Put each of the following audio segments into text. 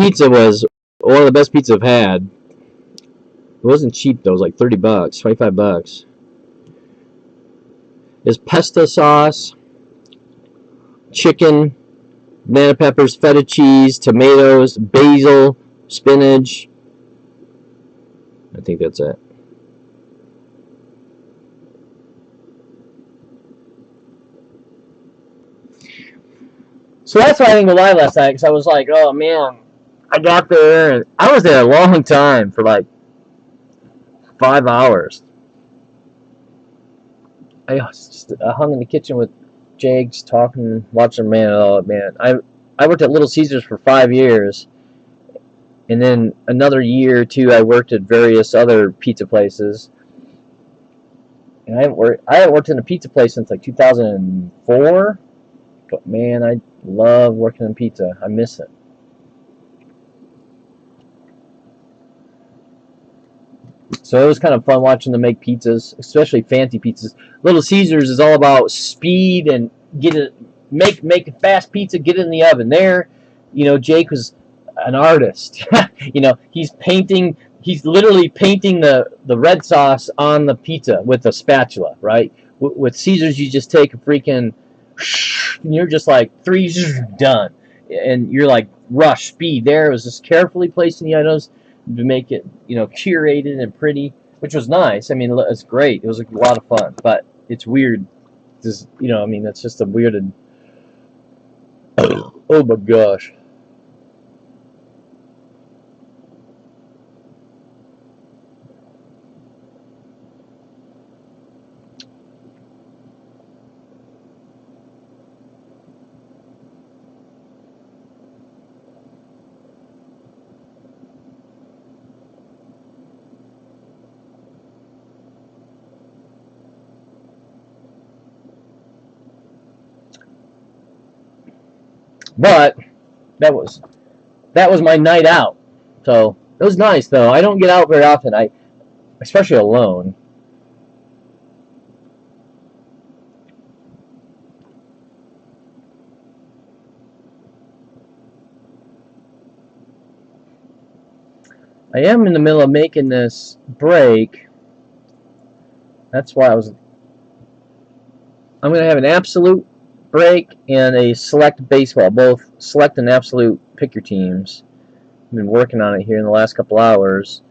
pizza was one of the best pizzas I've had. It wasn't cheap though. It was like $30, $25. It's pesto sauce, chicken, banana peppers, feta cheese, tomatoes, basil, spinach. I think that's it. So that's why I didn't go live last night, because I was like, oh man, I got there and I was there a long time for like 5 hours. I hung in the kitchen with Jake, just talking, watching. Man, oh man, I worked at Little Caesars for 5 years, and then another year or two I worked at various other pizza places. And I haven't worked in a pizza place since like 2004. But man, I love working in pizza. I miss it. So it was kind of fun watching them make pizzas, especially fancy pizzas. Little Caesars is all about speed and make a fast pizza, get it in the oven. There, Jake was an artist. He's literally painting the red sauce on the pizza with a spatula, right? With Caesars, you just take a freaking, and you're just like three, done, and you're like rush speed. There, it was just carefully placing the items to make it, curated and pretty, which was nice. I mean, it's great. It was a lot of fun, but it's weird. Just, that's just a weird. Oh my gosh. But that was my night out. So it was nice though. I don't get out very often. Especially alone. I am in the middle of making this break. That's why I'm going to have an absolute break and a select baseball. Both select and absolute, pick your teams. I've been working on it here in the last couple hours.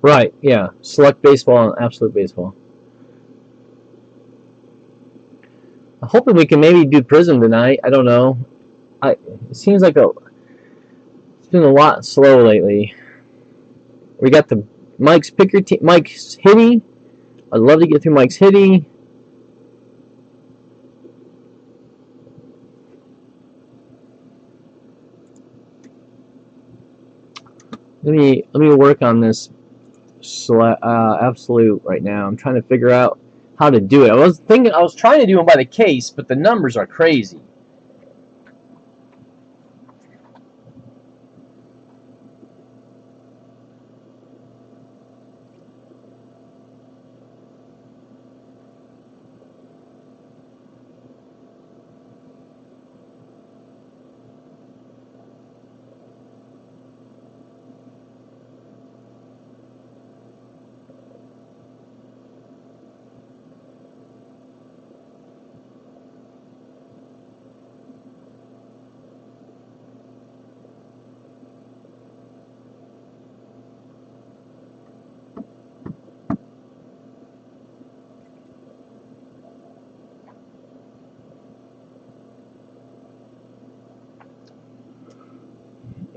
Right, yeah. Select baseball and absolute baseball. I'm hoping we can maybe do Prism tonight. I don't know. It seems like it's been a lot slow lately. We got the Mike's Picker team, Mike's Hitty. I'd love to get through Mike's Hitty. Let me work on this absolute right now. I'm trying to figure out how to do it. I was trying to do them by the case, but the numbers are crazy.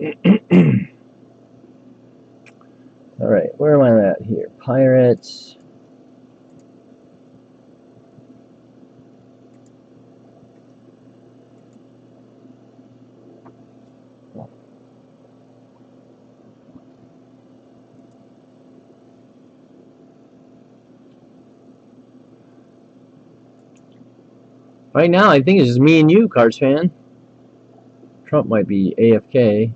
All right, where am I at here? Pirates. Right now, I think it's just me and you, Cards fan. Trump might be AFK.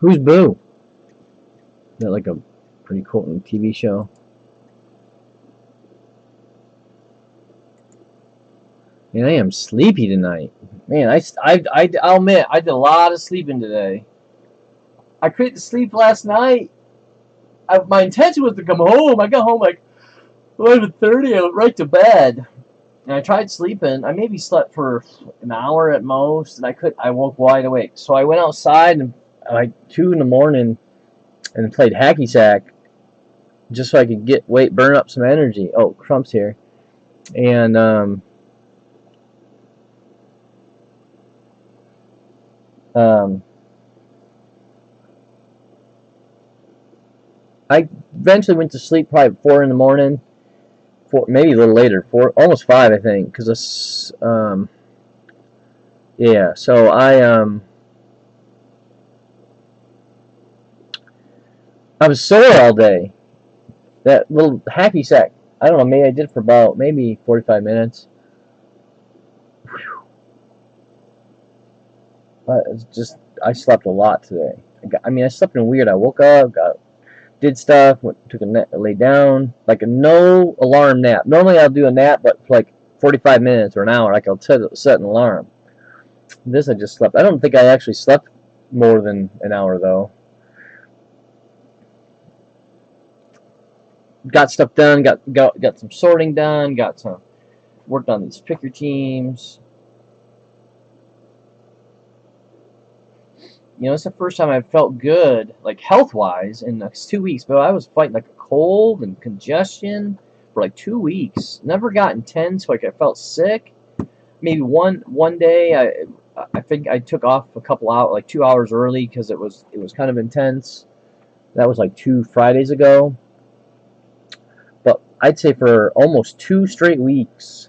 Who's Boo? Is that like a pretty cool TV show? Man, I am sleepy tonight. Man, I'll admit, I did a lot of sleeping today. I couldn't sleep last night. My intention was to come home. I got home like 11:30. I went right to bed. And I tried sleeping. I maybe slept for an hour at most, and I woke wide awake. So I went outside and like 2 in the morning and played hacky sack just so I could burn up some energy. Oh, Trump's here, and I eventually went to sleep probably 4 in the morning, maybe a little later, 4, almost 5, I think, because yeah. So I was sore all day. That little hacky sack, I don't know, maybe I did it for about maybe 45 minutes. But it's just, I slept a lot today. I slept in weird. I woke up, did stuff, took a nap, lay down, like a no alarm nap. Normally I'll do a nap, but for like 45 minutes or an hour, like I'll set an alarm. This I just slept. I don't think I actually slept more than an hour though. Got stuff done. Got some sorting done. Worked on these picker teams. You know, it's the first time I've felt good, like health-wise, in like 2 weeks. But I was fighting like a cold and congestion for like 2 weeks. Never got intense, like I felt sick. Maybe one day I think I took off a couple hours, like 2 hours early because it was kind of intense. That was like 2 Fridays ago. But I'd say for almost 2 straight weeks,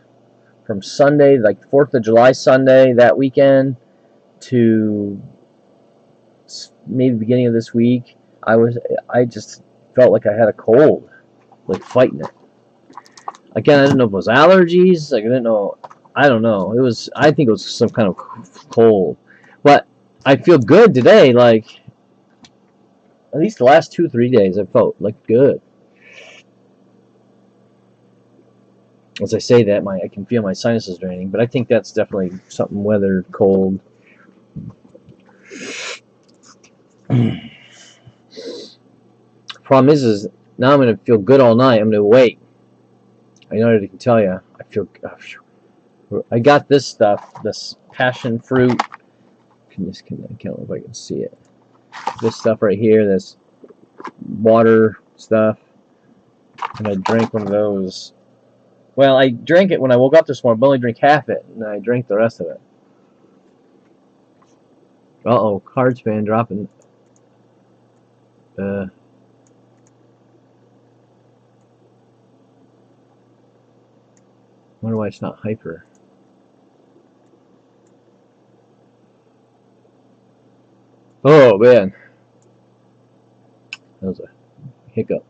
from Sunday, like 4th of July Sunday, that weekend, to maybe beginning of this week, I just felt like I had a cold, like fighting it. Again, I didn't know if it was allergies. Like I don't know. I think it was some kind of cold. But I feel good today. Like at least the last 2-3 days, I felt like good. As I say that, I can feel my sinuses draining, but I think that's definitely something weather, cold. Problem is now I'm going to feel good all night. I'm going to wait. I know I can tell you. I got this stuff, this passion fruit. I can't know if I can see it. This stuff right here, this water stuff, and I drank one of those. Well, I drank it when I woke up this morning, but only drank half it, and I drank the rest of it. Uh-oh, Cards fan dropping. Wonder why it's not hyper. Oh, man. That was a hiccup.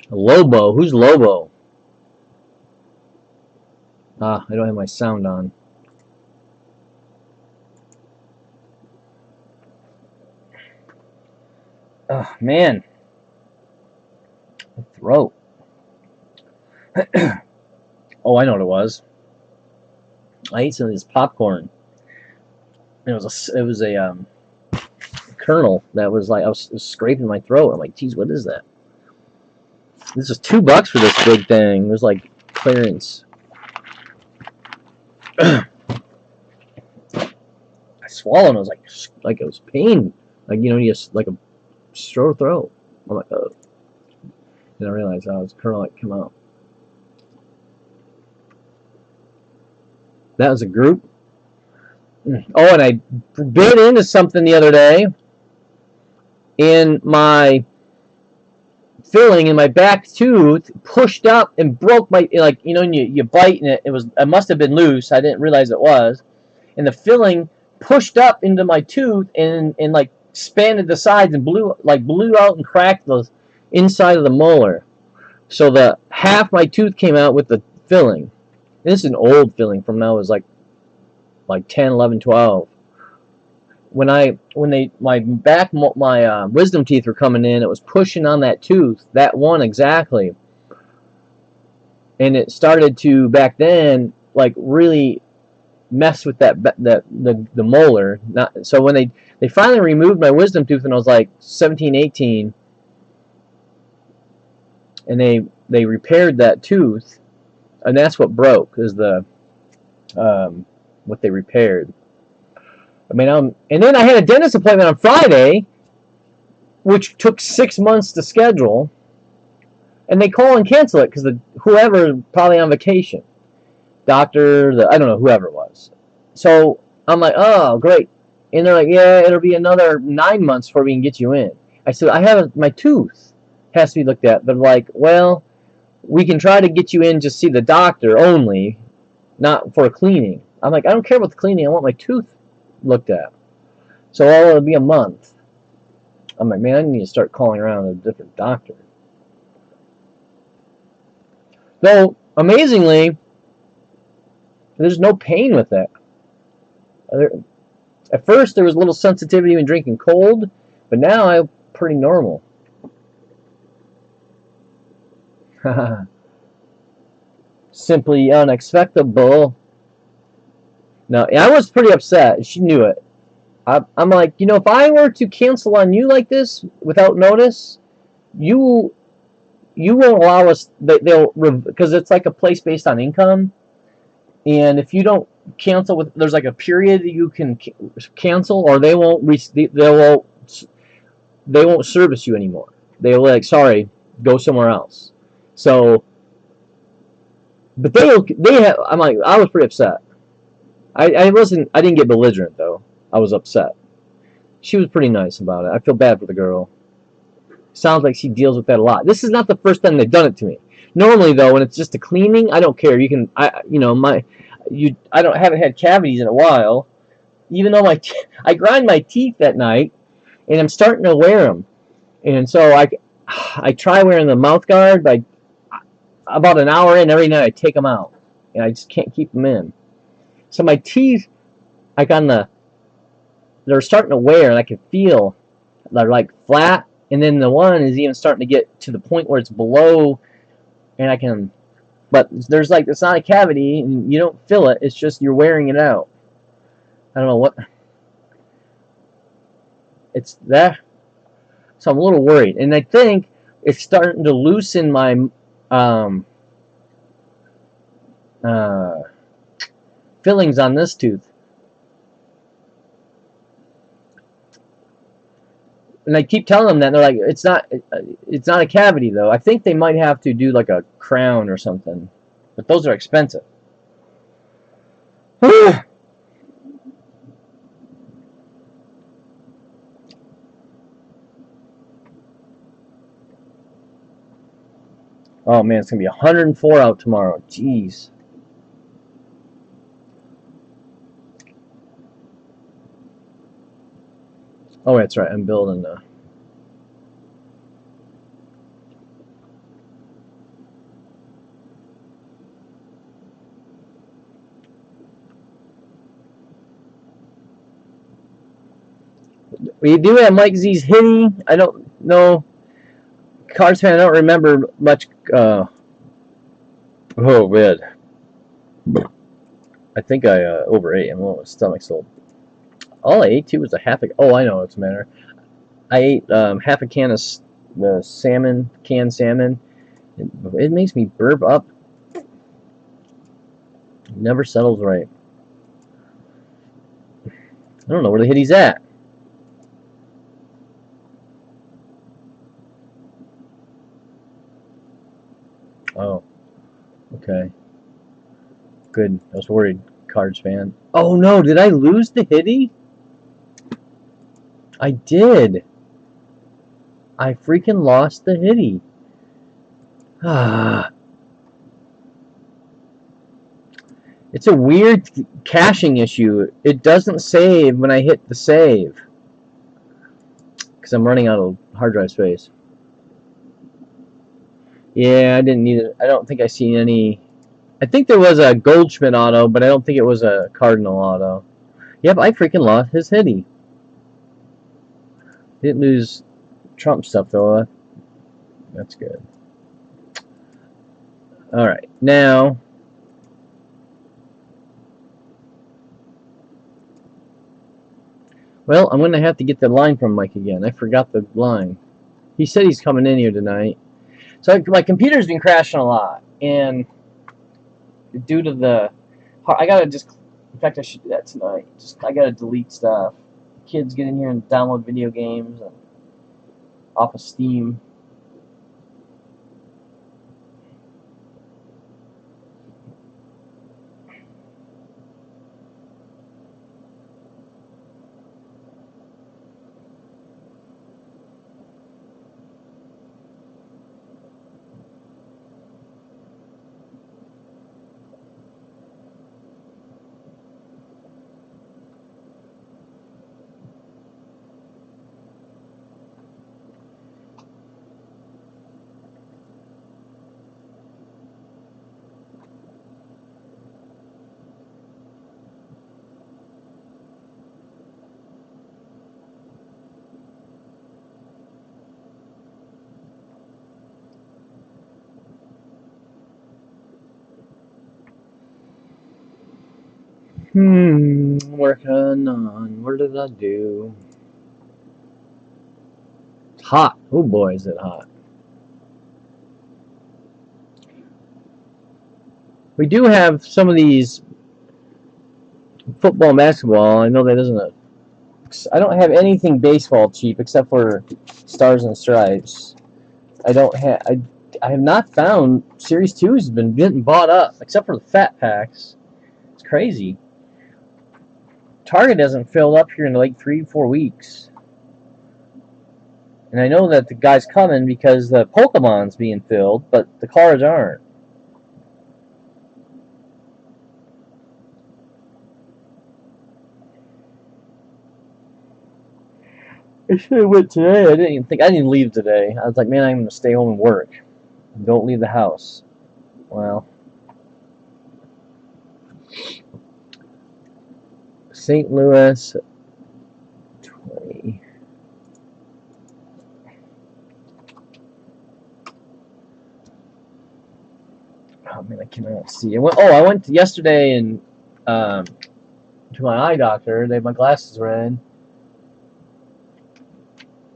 Lobo? Who's Lobo? I don't have my sound on. Oh, man. My throat. Oh, I know what it was. I ate some of this popcorn. It was a kernel that was like, it was scraping my throat. I'm like, geez, what is that? This is $2 for this big thing. It was like clearance. I swallowed and it was like it was pain. Like, you know, you just like a sore throat. I'm like, oh. Then I realized, oh, it's kernel that came out. That was a group. Oh, and I bit into something the other day. And my filling in my back tooth pushed up and broke my, like, you know, and you bite and it must have been loose. I didn't realize it was. And the filling pushed up into my tooth and like expanded the sides and blew out and cracked the inside of the molar. So the half my tooth came out with the filling. This is an old filling from now. It was like 10, 11, 12. When my wisdom teeth were coming in, it was pushing on that tooth, that one exactly, and it started to back then like really mess with the molar. So when they finally removed my wisdom tooth when I was like 17, 18, and they repaired that tooth, and that's what broke, is the what they repaired. I mean, and then I had a dentist appointment on Friday, which took 6 months to schedule, and they call and cancel it because whoever probably on vacation, doctor, I don't know, whoever it was. So I'm like, oh, great, and they're like, yeah, it'll be another 9 months before we can get you in. I said, my tooth has to be looked at. They're like, well, we can try to get you in to see the doctor only, not for a cleaning. I'm like, I don't care about the cleaning. I want my tooth looked at. So it'll be a month. I'm like, man, I need to start calling around a different doctor. Though, amazingly, there's no pain with that. At first, there was a little sensitivity when drinking cold, but now I'm pretty normal. Simply unexpected. No, I was pretty upset. She knew it. I'm like, you know, if I were to cancel on you like this without notice, you won't allow us. Because it's like a place based on income, and if you don't cancel there's like a period that you can cancel, or they won't service you anymore. They'll like, sorry, go somewhere else. So, but I'm like, I was pretty upset. I didn't get belligerent though. I was upset. She was pretty nice about it. I feel bad for the girl. Sounds like she deals with that a lot. This is not the first time they've done it to me. Normally though, when it's just a cleaning, I don't care. I haven't had cavities in a while. Even though I grind my teeth at night, and I'm starting to wear them, and so I try wearing the mouth guard, but about an hour in, every night I take them out, and I just can't keep them in. So my teeth, they're starting to wear, and I can feel they're like flat, and then the one is even starting to get to the point where it's below, and but there's like, it's not a cavity, and you don't feel it, it's just you're wearing it out. I don't know what, it's that, so I'm a little worried, and I think it's starting to loosen my fillings on this tooth. And I keep telling them that, and they're like, it's not a cavity though. I think they might have to do like a crown or something, but those are expensive. Oh man, it's gonna be 104 out tomorrow. Jeez. Oh, that's right. I'm building the. We do have Mike Z's hitting. I don't know. Cards fan, I don't remember much. Oh, man. I think I overate. I'm a little stomach's full. All I ate too was a half a. Oh, I know what's the matter. I ate half a can of the salmon, canned salmon. It makes me burp up. It never settles right. I don't know where the hit he's at. Oh, okay. Good. I was worried, Cards fan. Oh no, did I lose the hitty? I did. I freaking lost the hitty. Ah. It's a weird caching issue. It doesn't save when I hit the save. Because I'm running out of hard drive space. Yeah, I didn't need it. I don't think I seen any. I think there was a Goldschmidt auto, but I don't think it was a Cardinal auto. Yep, I freaking lost his hitty. Didn't lose Trump stuff, though. That's good. Alright, now. Well, I'm going to have to get the line from Mike again. I forgot the line. He said he's coming in here tonight. So my computer's been crashing a lot. And due to the... I got to just... In fact, I should do that tonight. I got to delete stuff. Kids get in here and download video games and off of Steam. Working on. What did I do? It's hot. Oh boy, is it hot. We do have some of these football and basketball. I know that isn't a... I don't have anything baseball cheap except for Stars and Stripes. I don't have... I have not found... Series 2 has been getting bought up, except for the fat packs. It's crazy. Target hasn't filled up here in like 3-4 weeks. And I know that the guy's coming because the Pokemon's being filled, but the cards aren't. I should have went today. I didn't leave today. I was like, man, I'm going to stay home and work. Don't leave the house. Well. St. Louis 20. Oh man, I cannot see. I went yesterday and to my eye doctor. My glasses were in.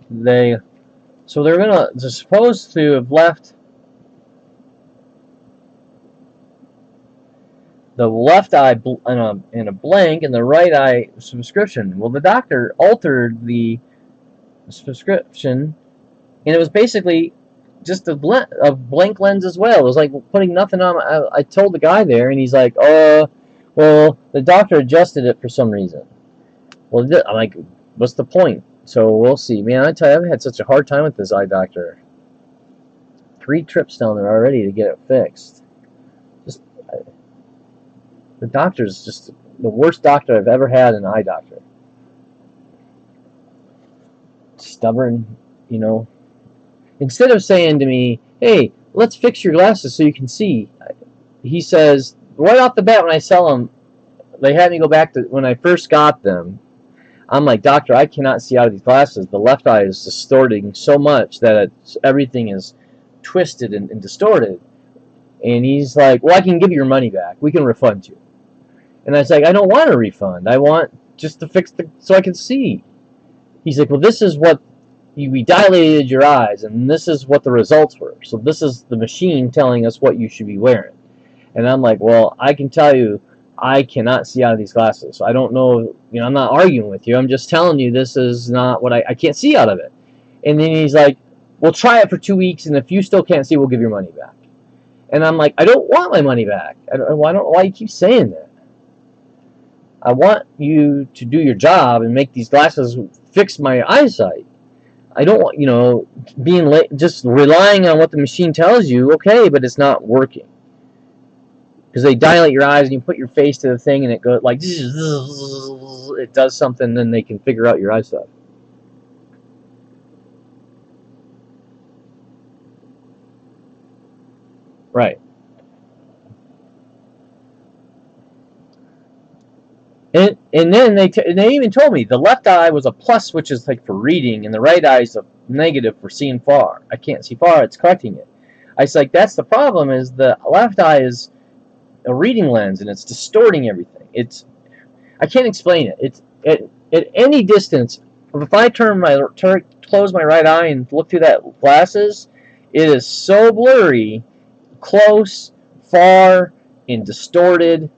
They're supposed to have left the left eye in a blank and the right eye prescription. Well, the doctor altered the prescription, and it was basically just a blank lens as well. It was like putting nothing on. I told the guy there, and he's like, well, the doctor adjusted it for some reason. Well, I'm like, what's the point? So we'll see. Man, I tell you, I've had such a hard time with this eye doctor. 3 trips down there already to get it fixed. The doctor's just the worst doctor I've ever had, an eye doctor. Stubborn, you know. Instead of saying to me, hey, let's fix your glasses so you can see, he says, right off the bat when I sell them, they had me go back to when I first got them. I'm like, doctor, I cannot see out of these glasses. The left eye is distorting so much that everything is twisted and distorted. And he's like, well, I can give you your money back. We can refund you. And I was like, I don't want a refund. I want just to fix so I can see. He's like, well, this is what we dilated your eyes, and this is what the results were. So this is the machine telling us what you should be wearing. And I'm like, well, I can tell you, I cannot see out of these glasses. So I don't know, I'm not arguing with you. I'm just telling you this is not what I can't see out of it. And then he's like, well, try it for 2 weeks, and if you still can't see, we'll give your money back. And I'm like, I don't want my money back. I don't know why you keep saying that. I want you to do your job and make these glasses fix my eyesight. I don't want, being just relying on what the machine tells you, okay, but it's not working. Because they dilate your eyes and you put your face to the thing and it goes like, it does something, then they can figure out your eye stuff. Right. And then they even told me the left eye was a plus, which is like for reading, and the right eye is a negative for seeing far. I can't see far; it's correcting it. I was like, that's the problem. Is the left eye is a reading lens, and it's distorting everything. I can't explain it. It's at any distance. If I close my right eye and look through that glasses, it is so blurry, close, far, and distorted.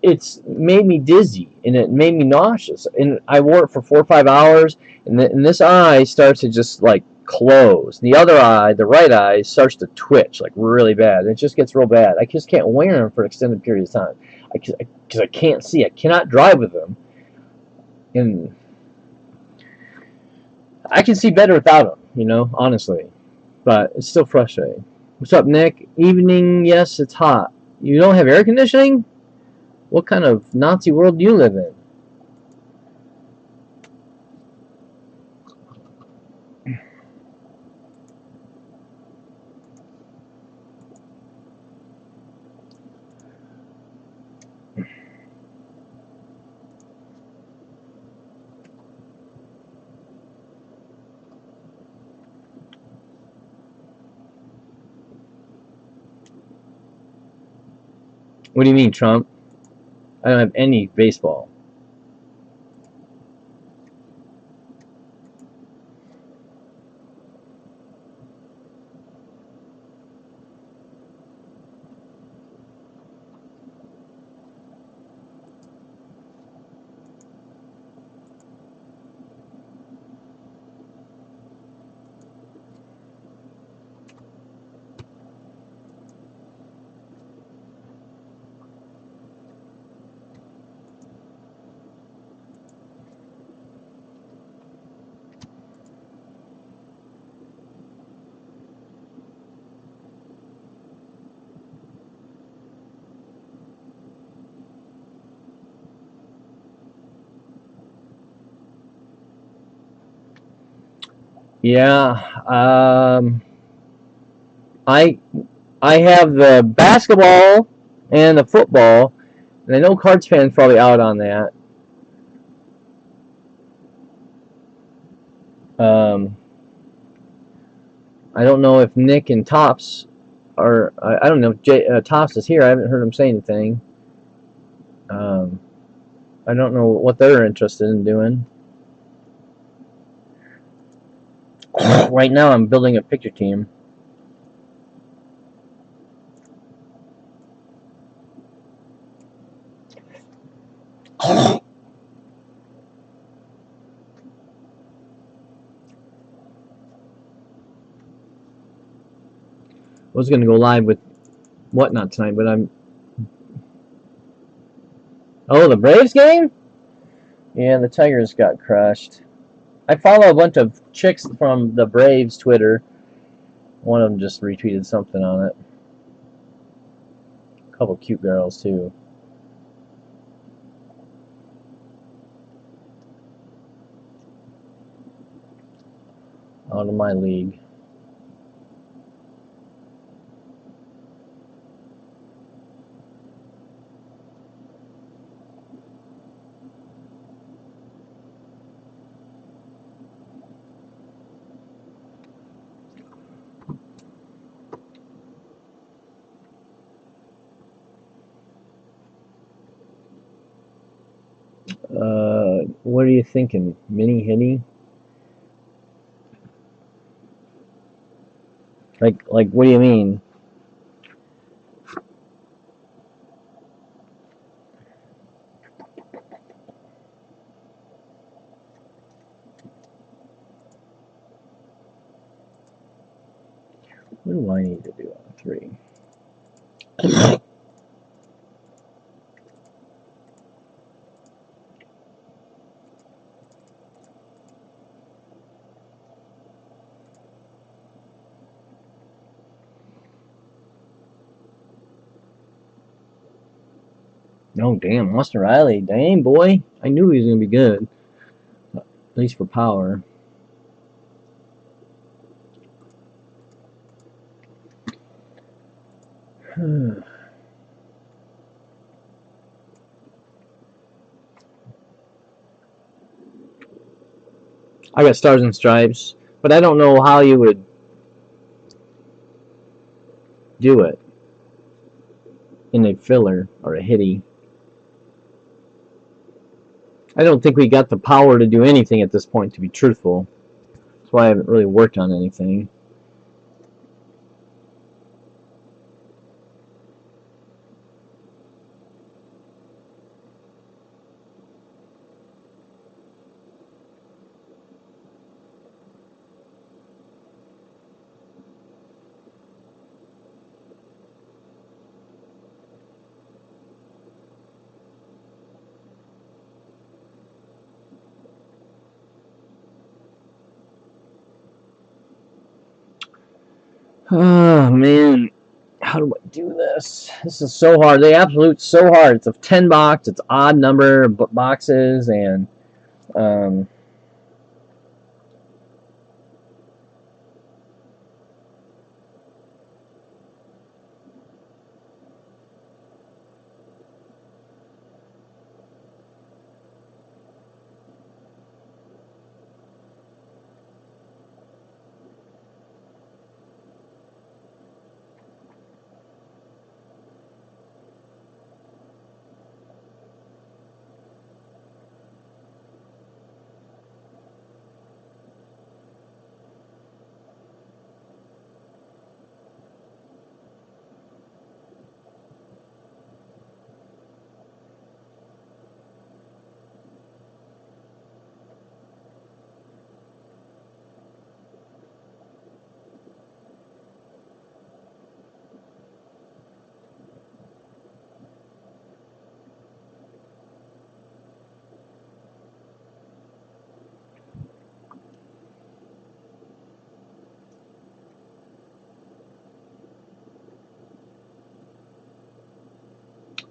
It's made me dizzy, and it made me nauseous. And I wore it for 4 or 5 hours, and this eye starts to just like close. The other eye, the right eye, starts to twitch like really bad. It just gets real bad. I just can't wear them for extended periods of time because I can't see. I cannot drive with them, and I can see better without them. Honestly, but it's still frustrating. What's up, Nick? Evening. Yes, it's hot. You don't have air conditioning? What kind of Nazi world do you live in? What do you mean, Trump? I don't have any baseball. Yeah, I I have the basketball and the football, and I know Cards fans probably out on that. Um, I don't know if Nick and Tops are. I don't know if Tops is here. I haven't heard him say anything. Um, I don't know what they're interested in doing. Right now, I'm building a picture team. I was going to go live with Whatnot tonight, but I'm. Oh, the Braves game? Yeah, the Tigers got crushed. I follow a bunch of chicks from the Braves Twitter. One of them just retweeted something on it. A couple cute girls, too. Out of my league. What are you thinking? Mini hitty? Like, what do you mean? What do I need to do on 3? Oh, damn. Austin Riley. Dang, boy. I knew he was going to be good. At least for power. I got Stars and Stripes, but I don't know how you would do it in a filler or a hitty. I don't think we got the power to do anything at this point, to be truthful. That's why I haven't really worked on anything. Oh, man. How do I do this? This is so hard. The absolute so hard. It's a 10 box. It's odd number boxes, and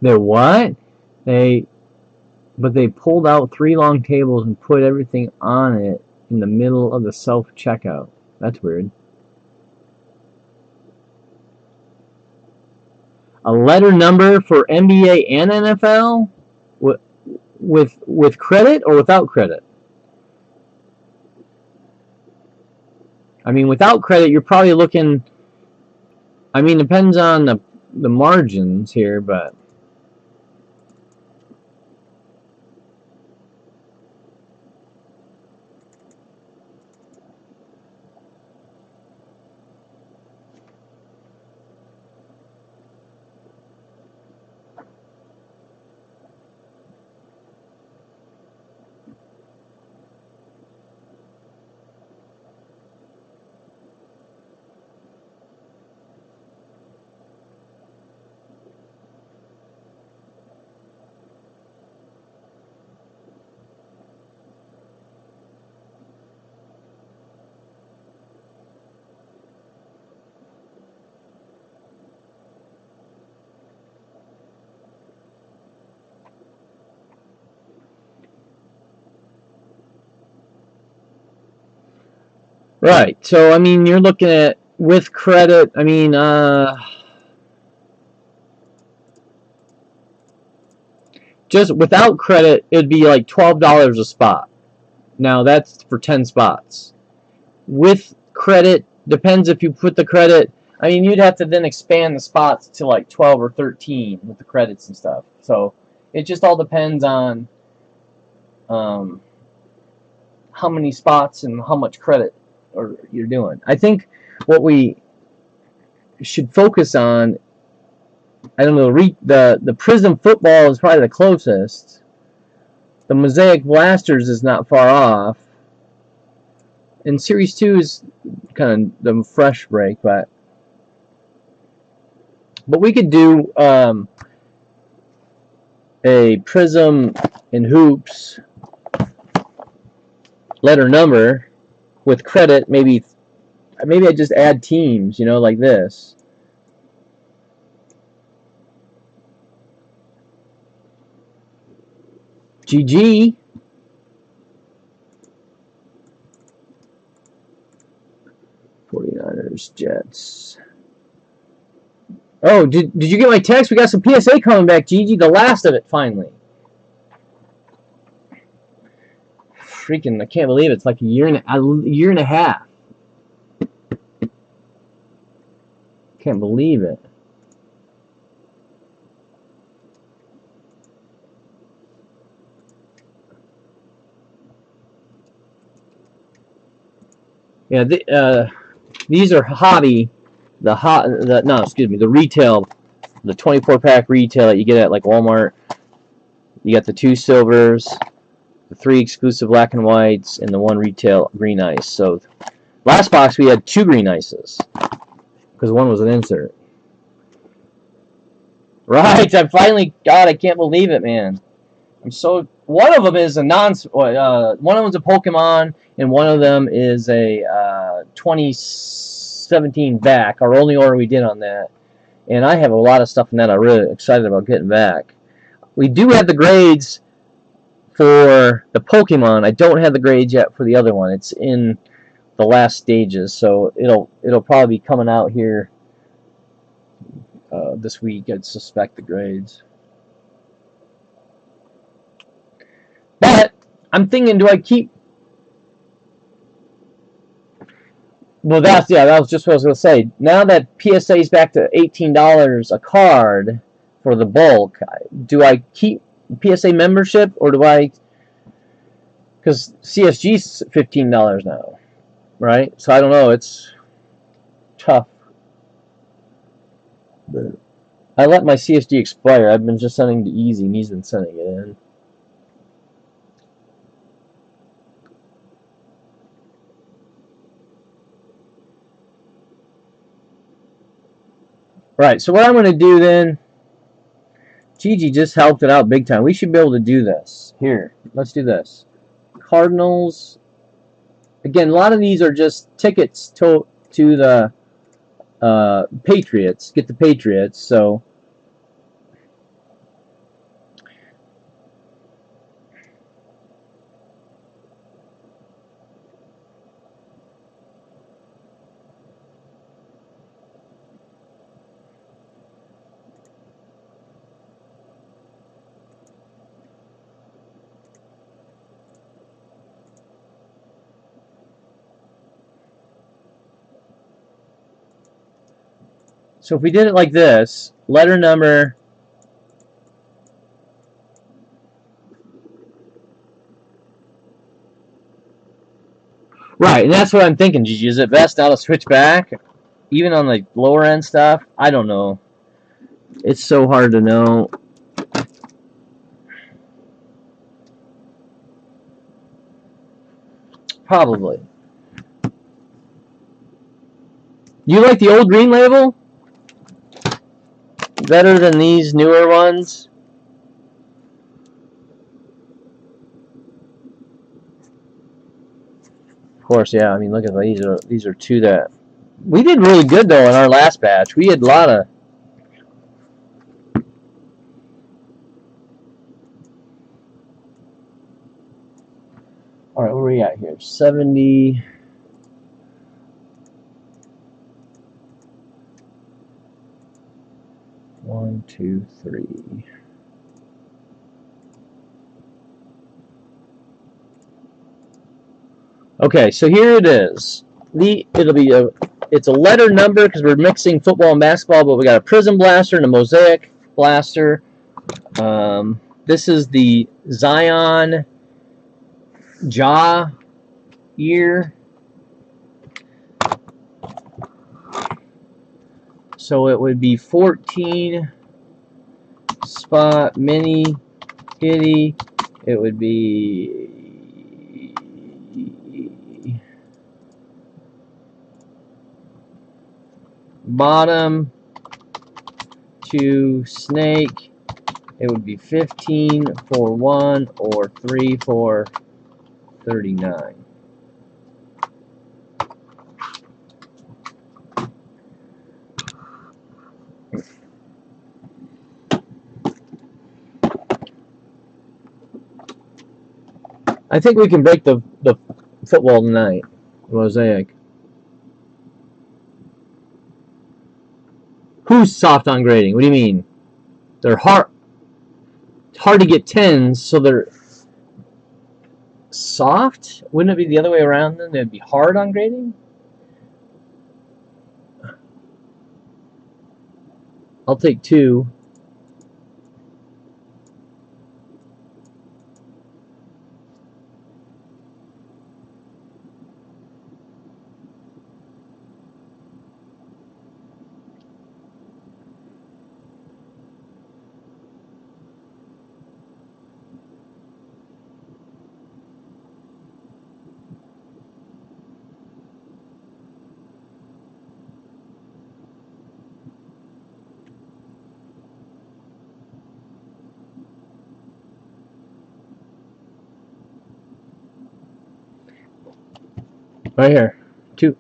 they're what? But they pulled out 3 long tables and put everything on it in the middle of the self-checkout. That's weird. A letter number for NBA and NFL? With credit or without credit? I mean, without credit, you're probably looking... I mean, depends on the margins here, but... Right. So, I mean, you're looking at, with credit, I mean, just without credit, it'd be like $12 a spot. Now, that's for 10 spots. With credit, depends if you put the credit, I mean, you'd have to then expand the spots to like 12 or 13 with the credits and stuff. So, it just all depends on how many spots and how much credit you're doing. I think what we should focus on, I don't know, the Prism Football is probably the closest. The Mosaic Blasters is not far off. And Series 2 is kind of the fresh break, but we could do a Prism and Hoops letter number with credit. Maybe I just add teams, you know, like this. GG. '49ers, Jets. Oh, did you get my text? We got some PSA coming back, GG. The last of it, finally. Freaking, I can't believe it. It's like a year and a half. Can't believe it. Yeah, these are hobby. The retail, the 24-pack retail that you get at like Walmart. You got the 2 silvers, the 3 exclusive black and whites, and the 1 retail green ice. So last box we had 2 green ices because 1 was an insert. Right, I finally got. I can't believe it, man. I'm so. One of them is a one of them's a Pokemon, and one of them is a 2017 back. Our only order we did on that, and I have a lot of stuff in that. I'm really excited about getting back. We do have the grades for the Pokemon. I don't have the grades yet for the other one. It's in the last stages, so it'll probably be coming out here this week. I'd suspect the grades. But I'm thinking, do I keep? Well, that was just what I was going to say. Now that PSA is back to $18 a card for the bulk, do I keep PSA membership or do I? Because CSG's $15 now, right? So I don't know. It's tough. But I let my CSG expire. I've been just sending to Easy, and he's been sending it in. Right, so what I'm going to do then, Gigi just helped it out big time. We should be able to do this. Here, let's do this. Cardinals. Again, a lot of these are just tickets to the Patriots. Get the Patriots, so... So if we did it like this, letter number, right, and that's what I'm thinking, Gigi. Is it best now to switch back? Even on the lower end stuff? I don't know. It's so hard to know. Probably. You like the old green label? Better than these newer ones? Of course, yeah. I mean, look at these are 2 that we did really good though in our last batch. We had a lot of. All right, where are we at here? 70. One, 2, 3. Okay, so here it is. It's a letter number because we're mixing football and basketball, but we got a Prism Blaster and a Mosaic Blaster. This is the Zion jaw, ear. So it would be 14 spot, mini, kitty. It would be bottom to snake. It would be 15 for 1 or 3 for 39. I think we can break the football tonight. Mosaic. Who's soft on grading? What do you mean? They're hard to get 10s, so they're soft? Wouldn't it be the other way around then? They'd be hard on grading? I'll take 2. Right here. 2.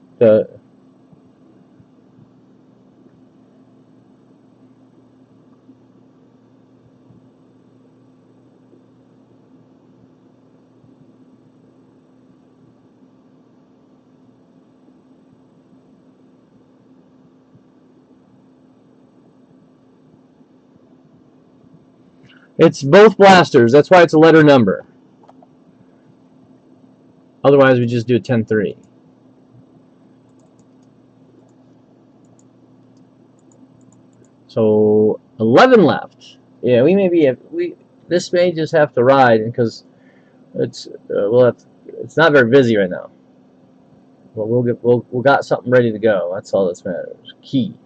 It's both blasters. That's why it's a letter number. Otherwise, we just do a 10-3. So 11 left. Yeah, we may be. This may just have to ride because it's it's not very busy right now. But we'll got something ready to go. That's all that matters. Key.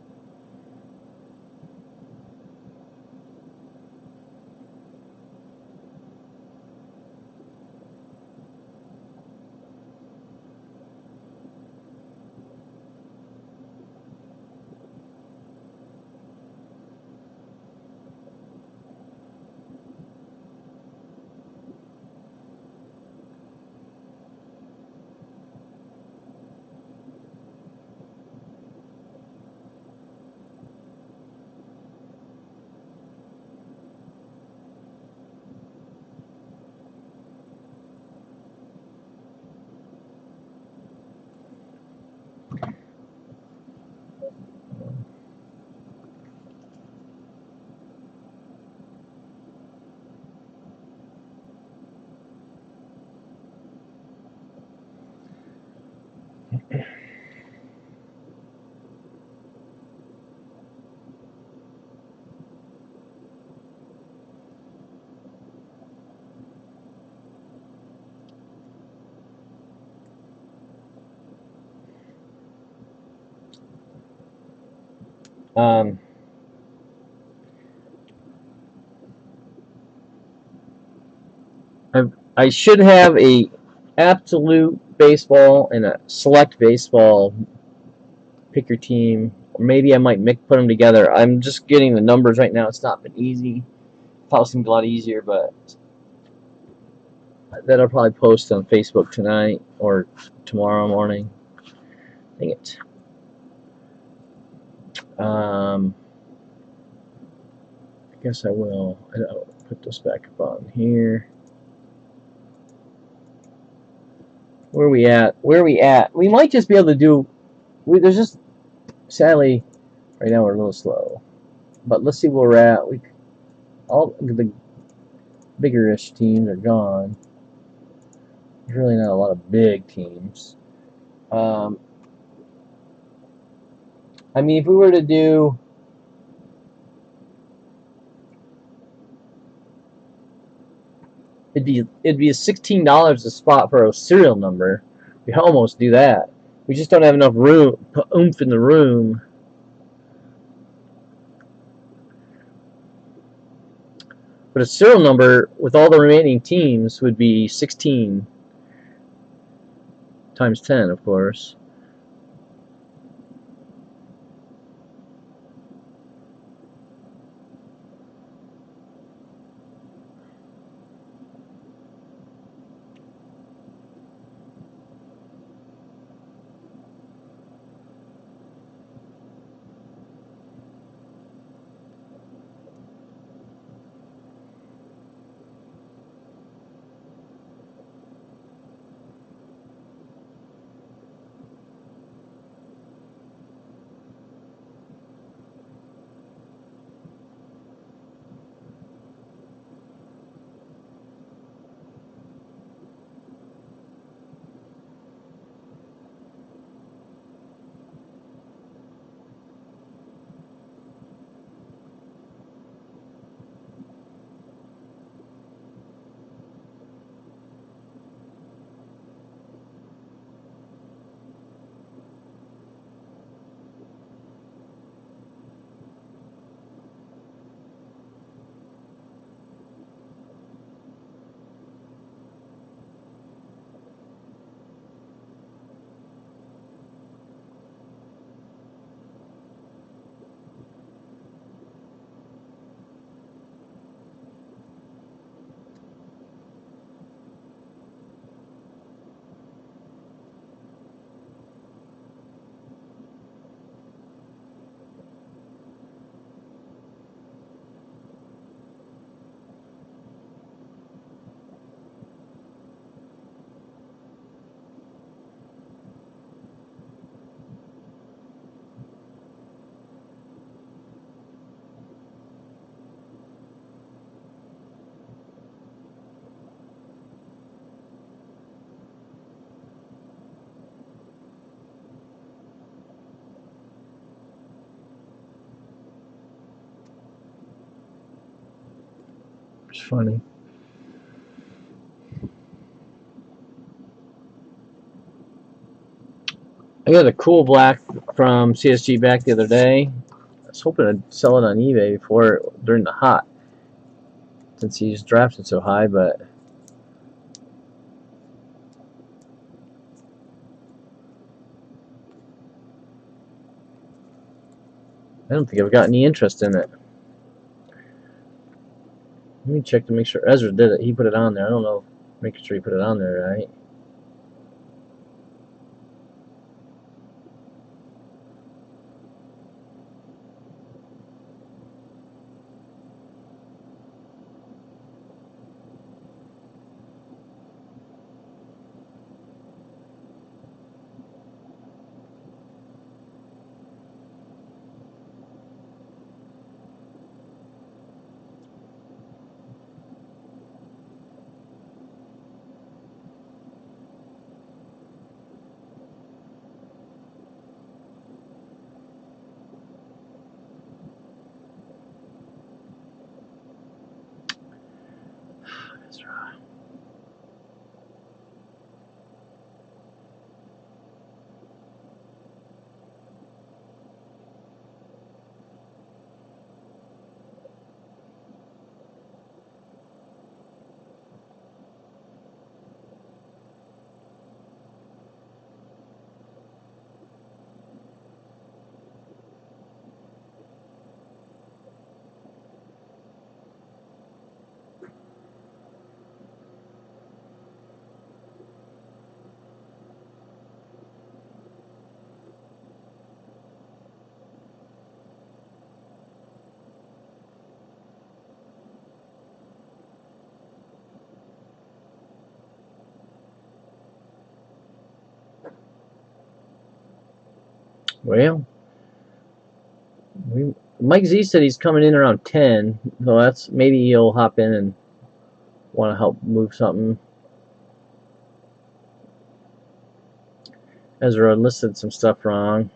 Um, I should have a absolute baseball and a select baseball. Pick your team. Or maybe I might put them together. I'm just getting the numbers right now. It's not been easy. Probably seemed a lot easier, but that I'll probably post on Facebook tonight or tomorrow morning. Dang it. I guess I will. I'll put this back up on here. Where are we at? Where are we at? We might just be able to do. There's just sadly right now we're a little slow, but let's see where we're at. All the bigger-ish teams are gone. There's really not a lot of big teams. I mean, if we were to do. It'd be $16 a spot for a serial number. We almost do that. We just don't have enough room, oomph in the room. But a serial number with all the remaining teams would be 16 times 10, of course. It's funny. I got a cool black from CSG back the other day. I was hoping to sell it on eBay during the hot, since he's drafted so high, but I don't think I've got any interest in it. Let me check to make sure Ezra did it. He put it on there. I don't know. Making sure he put it on there, right? Ezra. Well, Mike Z said he's coming in around 10, so that's maybe he'll hop in and want to help move something. Ezra listed some stuff wrong.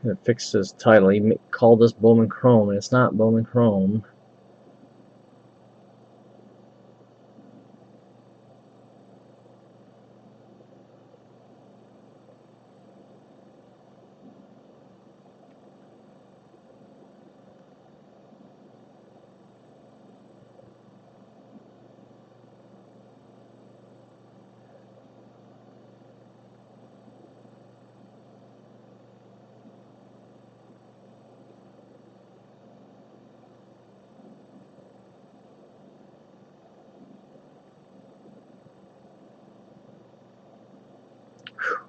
gonna fix his title. He called this Bowman Chrome, and it's not Bowman Chrome.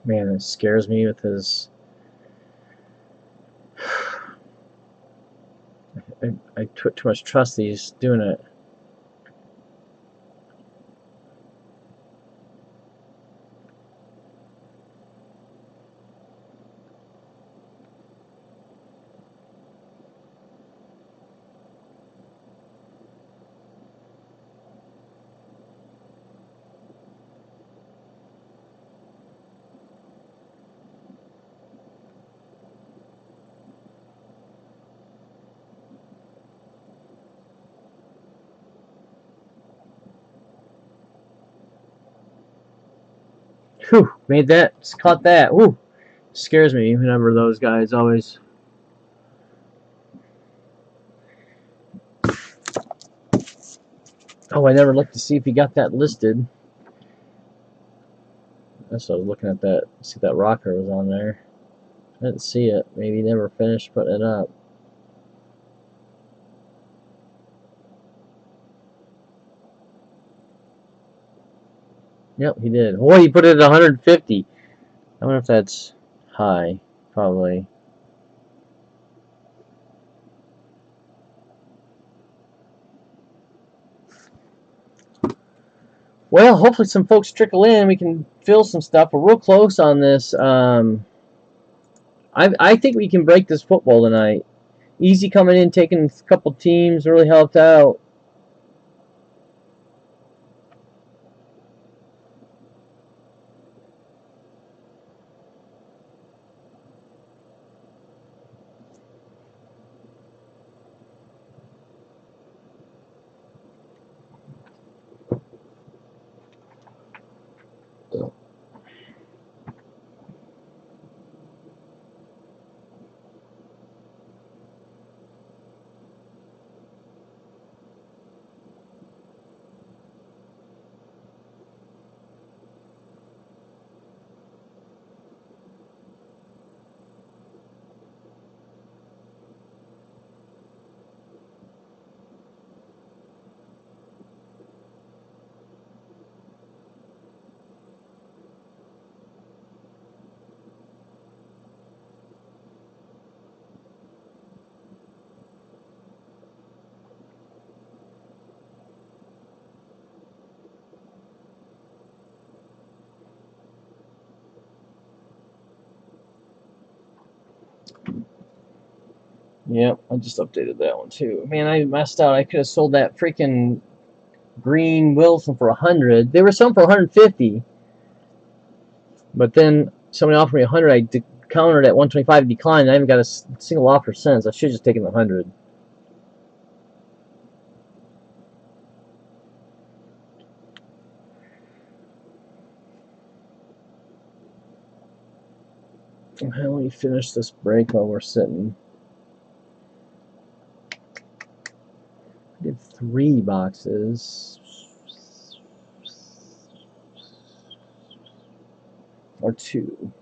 Man, it scares me with his... I took too much trust that he's doing it. Whew, made that, caught that. Whew, scares me whenever those guys always... Oh, I never looked to see if he got that listed. That's what I was looking at, that. See if that rocker was on there. I didn't see it. Maybe he never finished putting it up. Yep, he did. Boy, he put it at 150. I wonder if that's high. Probably. Well, hopefully some folks trickle in. We can fill some stuff. We're real close on this. I think we can break this football tonight. Easy coming in, taking a couple teams, really helped out. Yep, I just updated that one too. Man, I messed out. I could have sold that freaking green Wilson for 100. They were selling for 150, but then somebody offered me 100. I countered at 125, declined. I haven't got a single offer since. I should have just taken the 100. Okay, let me finish this break while we're sitting. I did 3 boxes. Or 2.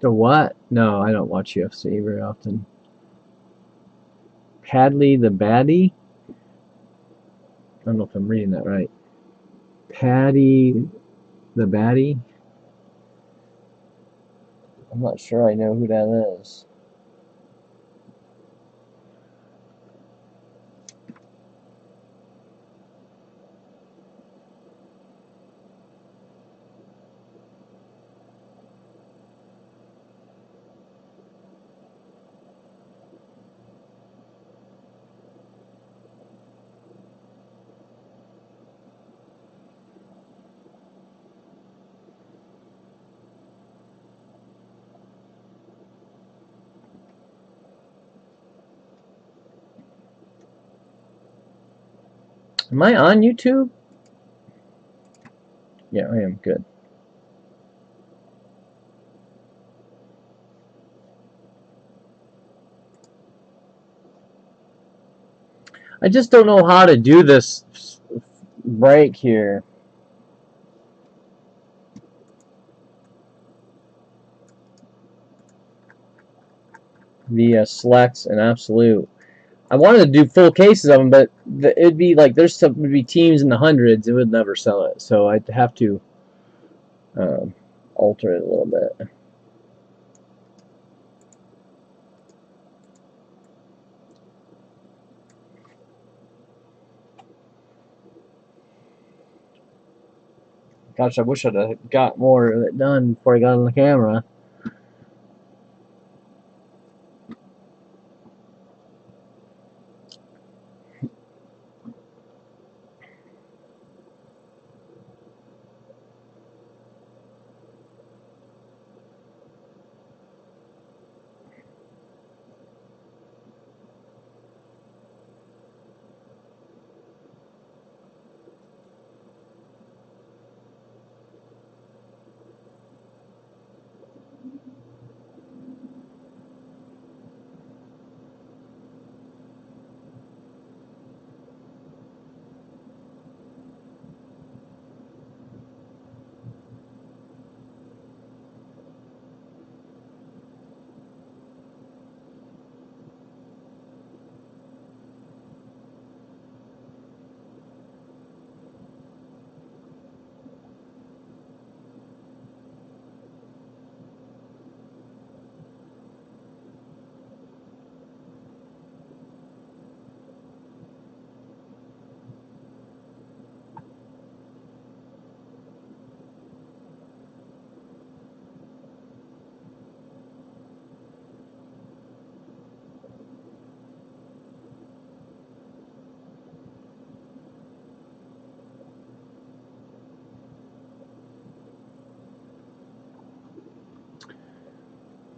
The what? No, I don't watch UFC very often. Padley the Baddie? I don't know if I'm reading that right. Paddy the Baddie? I'm not sure I know who that is. Am I on YouTube? Yeah, I am. Good. I just don't know how to do this break here. The selects and absolute. I wanted to do full cases of them, but it'd be like would be teams in the hundreds. It would never sell it, so I'd have to alter it a little bit. Gosh, I wish I'd have got more of it done before I got on the camera.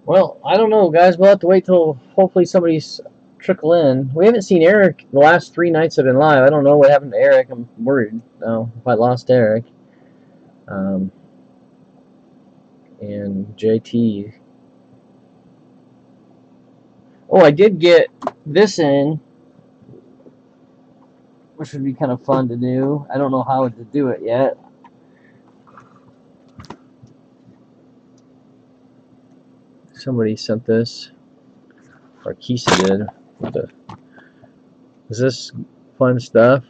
Well, I don't know, guys. We'll have to wait till hopefully somebody's trickle in. We haven't seen Eric the last 3 nights I've been live. I don't know what happened to Eric. I'm worried now if I lost Eric. And JT. Oh, I did get this in, which would be kind of fun to do. I don't know how to do it yet. Somebody sent this, or Kisa did. Is this fun stuff?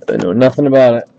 I know nothing about it.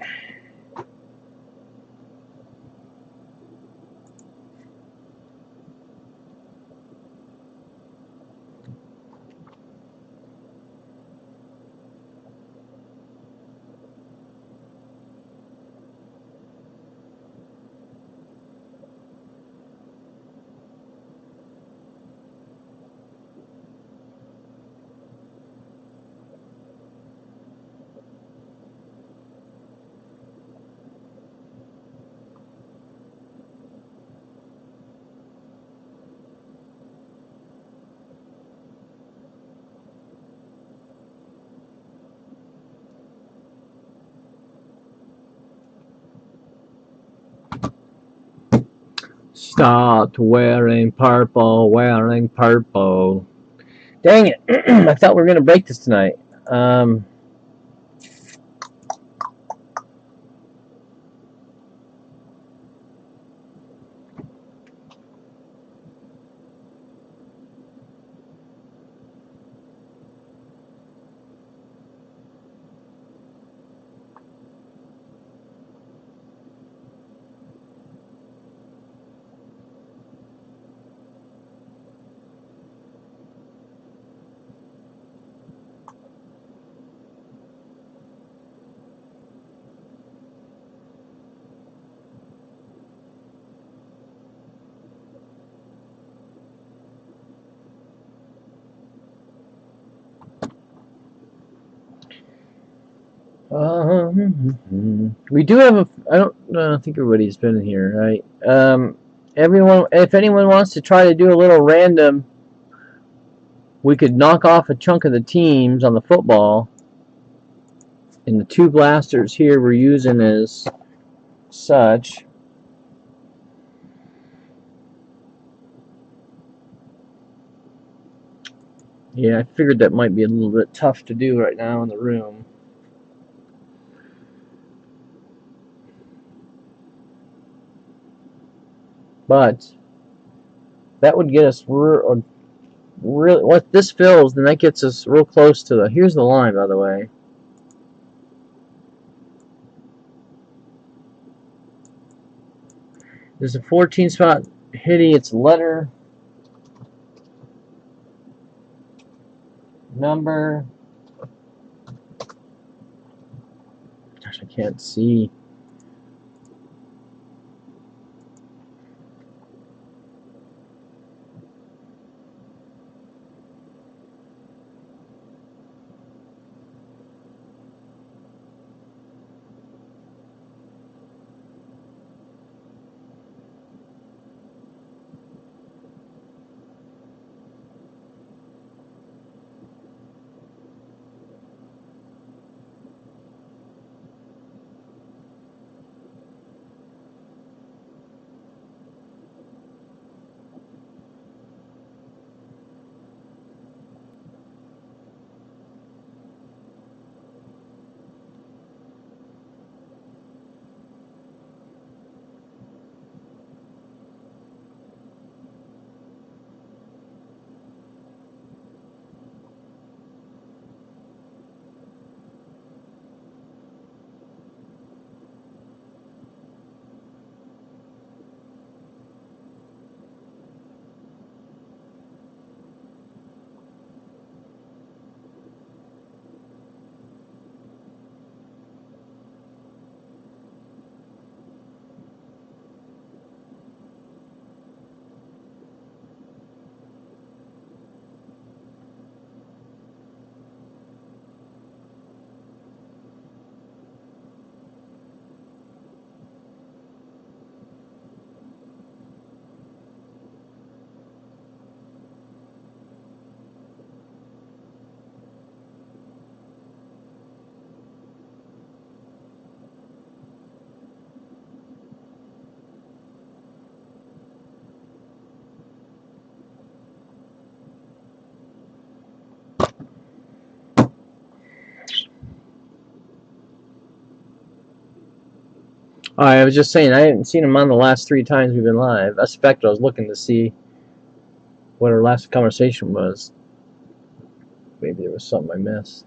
Stop wearing purple, wearing purple. Dang it. I thought we were going to break this tonight. Um, we do have a. I don't think everybody's been here, right? Everyone, if anyone wants to try to do a little random, we could knock off a chunk of the teams on the football. And the 2 blasters here we're using as such. Yeah, I figured that might be a little bit tough to do right now in the room. But that would get us really, what this fills, then that gets us real close to the, here's the line, by the way. There's a 14 spot hitting its letter, number. Gosh, I can't see. I was just saying, I haven't seen him on the last 3 times we've been live. I suspect I was looking to see what our last conversation was. Maybe there was something I missed.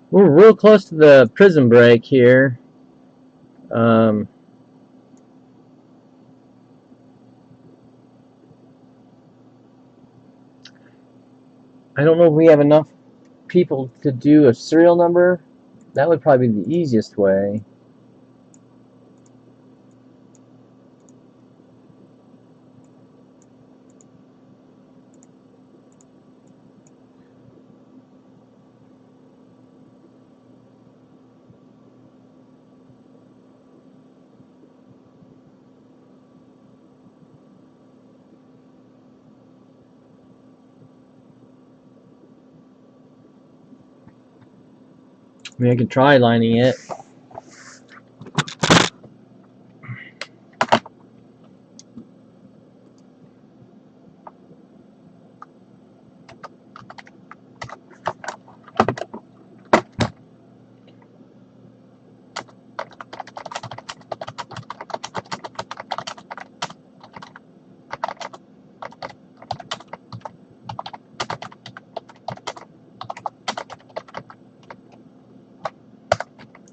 We're real close to the prison break here. I don't know if we have enough people to do a serial number. That would probably be the easiest way. I mean, I can try lining it.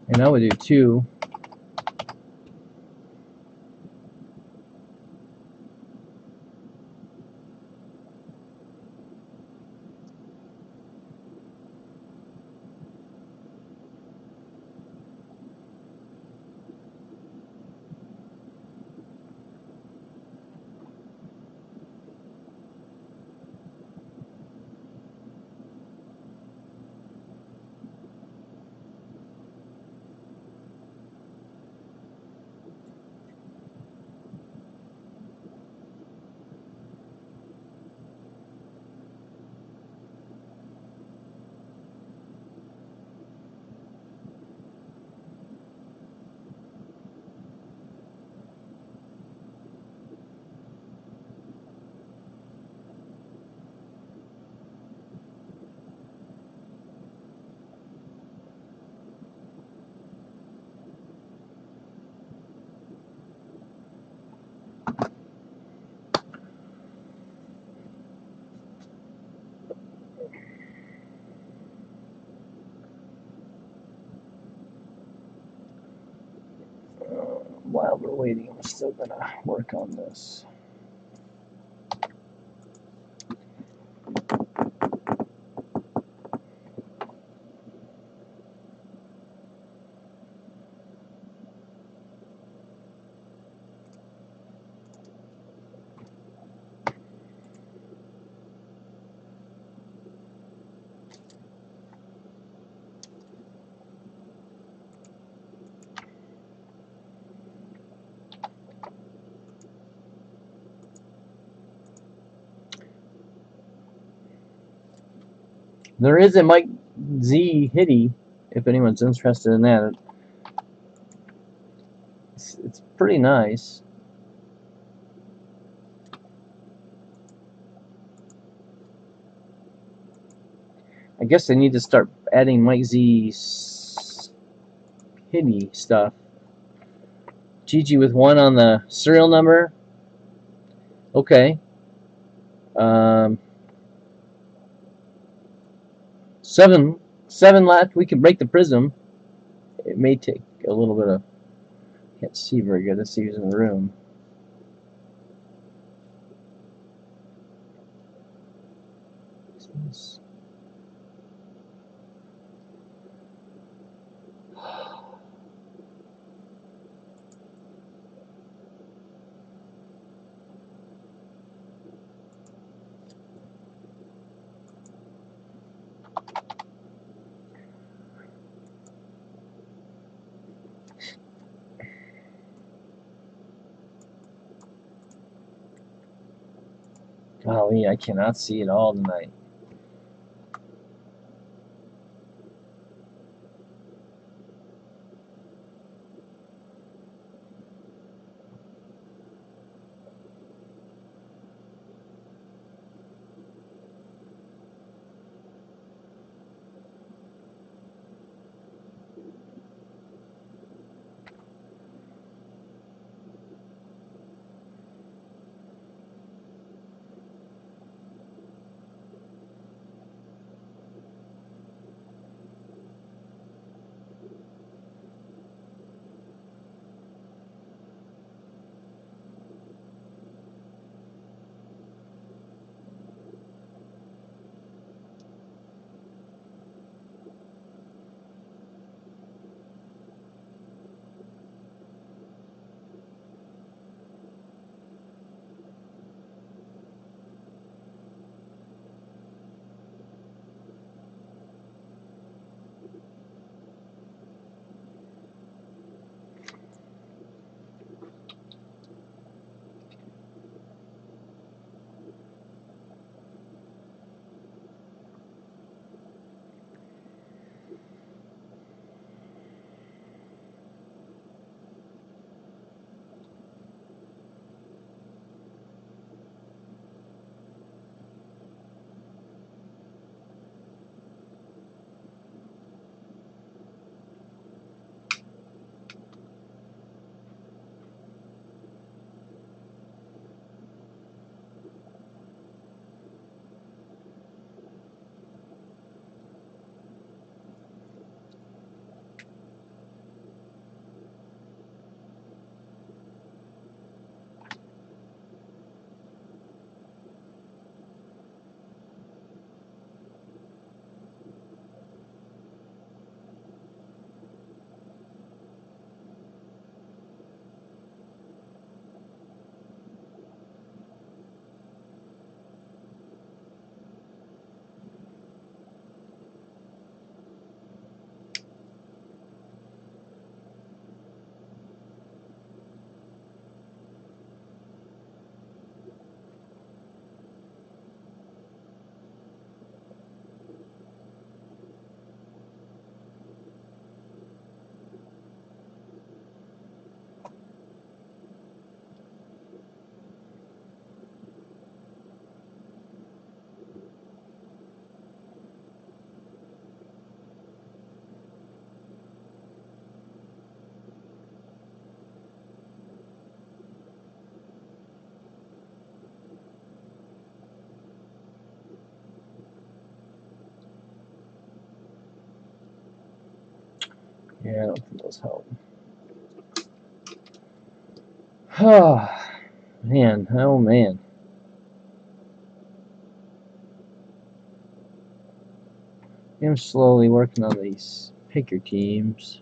And I would do 2. While we're waiting, I'm still gonna work on this. There is a Mike Z Hitty, if anyone's interested in that. It's pretty nice. I guess they need to start adding Mike Z's Hitty stuff. Gigi with 1 on the serial number. Okay. 7 left. We can break the prism. It may take a little bit of. Can't see very good. Let's see who's in the room. Golly, I cannot see it all tonight. Yeah, I don't think those help. Oh, man. Oh, man. I'm slowly working on these. Pick your teams.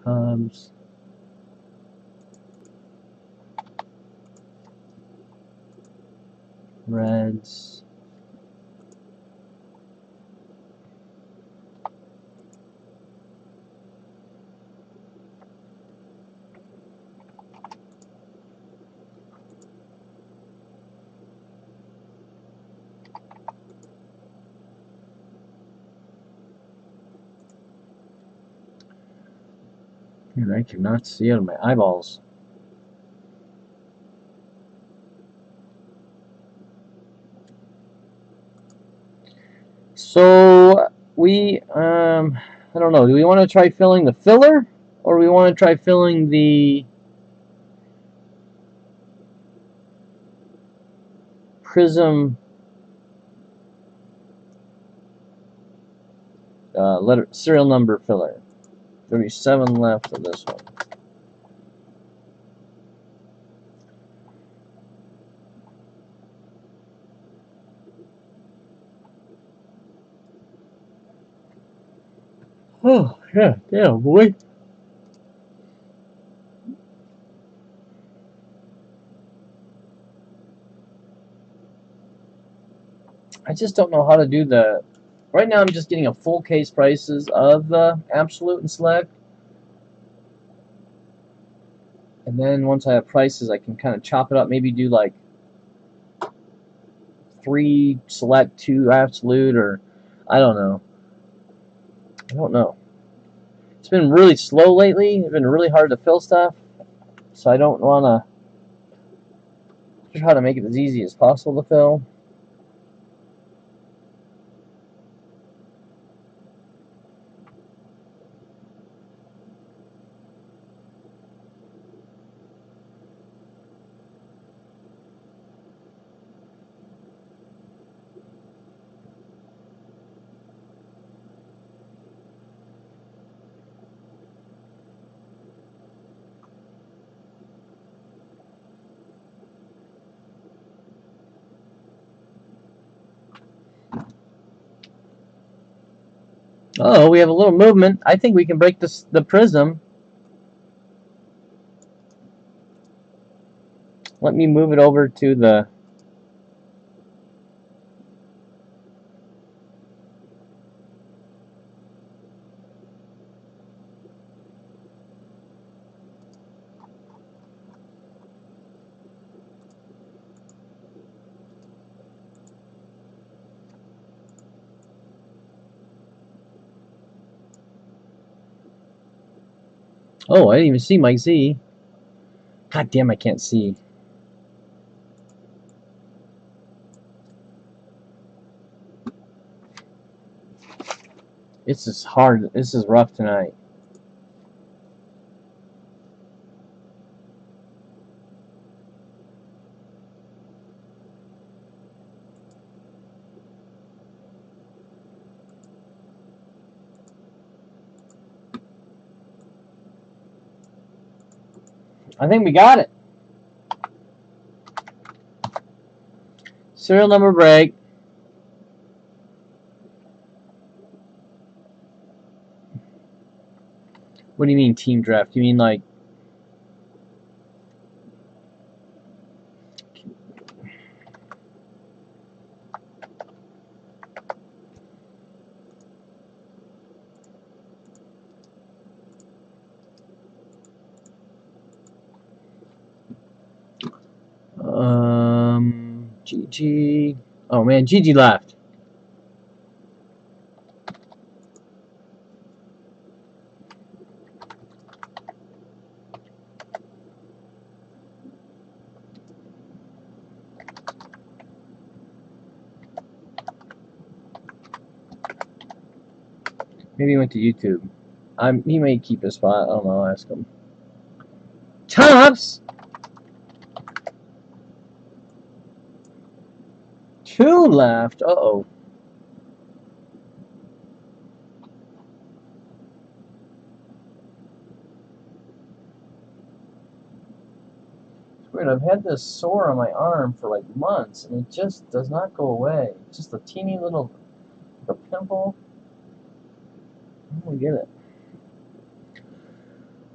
Cubs. Reds. Man, I cannot see out of my eyeballs. So we I don't know. Do we want to try filling the filler, or we want to try filling the prism letter serial number filler? 37 left of this one. Oh yeah, boy. I just don't know how to do the. Right now, I'm just getting a full case prices of the Absolute and Select, and then once I have prices, I can kind of chop it up. Maybe do like 3 Select, 2 Absolute, or I don't know. I don't know. It's been really slow lately. It's been really hard to fill stuff, so I don't want to try to make it as easy as possible to fill. Oh, we have a little movement. I think we can break the prism. Let me move it over to the. Oh, I didn't even see Mike Z. God damn, I can't see. This is hard. This is rough tonight. I think we got it. Serial number break. What do you mean team draft? You mean like. GG. Oh man, GG left. Maybe he went to YouTube. He may keep his spot. I don't know. I'll ask him. Tops. 2 left. Uh oh. weird. I've had this sore on my arm for like months, and it just does not go away. It's just a teeny little pimple. I don't get it.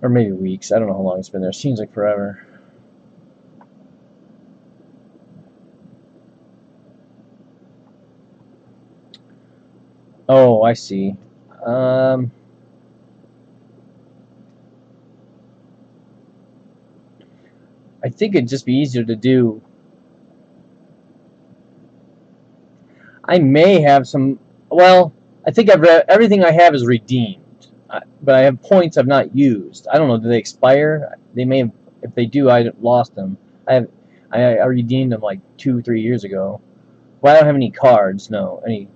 Or maybe weeks. I don't know how long it's been there. It seems like forever. Oh, I see. I think it'd just be easier to do. I may have some. Well, I think everything I have is redeemed, but I have points I've not used. I don't know. Do they expire? They may have. If they do, I lost them. I redeemed them like 2-3 years ago. Well, I don't have any cards. No, any.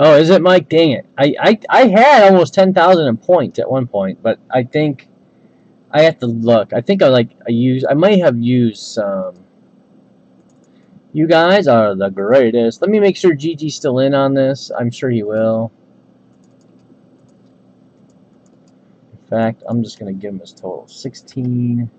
Oh, is it, Mike? Dang it! I had almost 10,000 in points at one point, but I think I have to look. I think I might have used some. You guys are the greatest. Let me make sure Gigi's still in on this. I'm sure he will. In fact, I'm just gonna give him his total 16.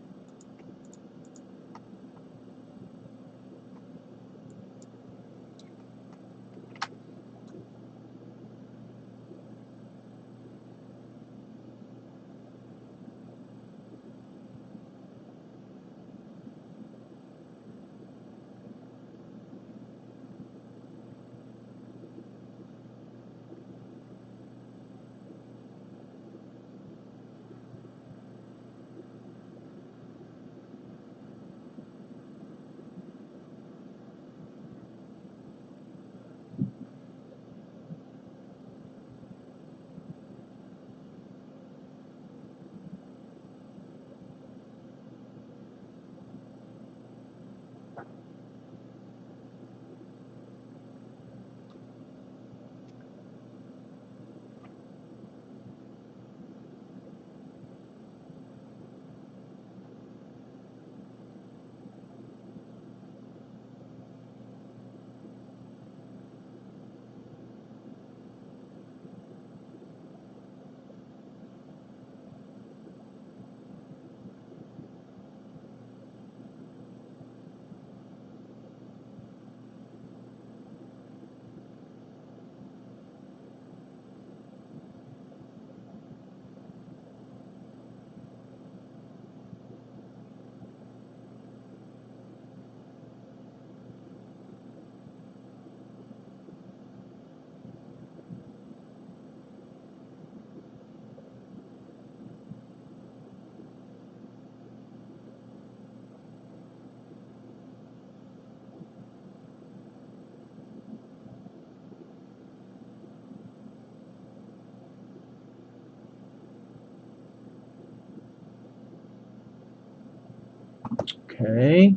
Okay.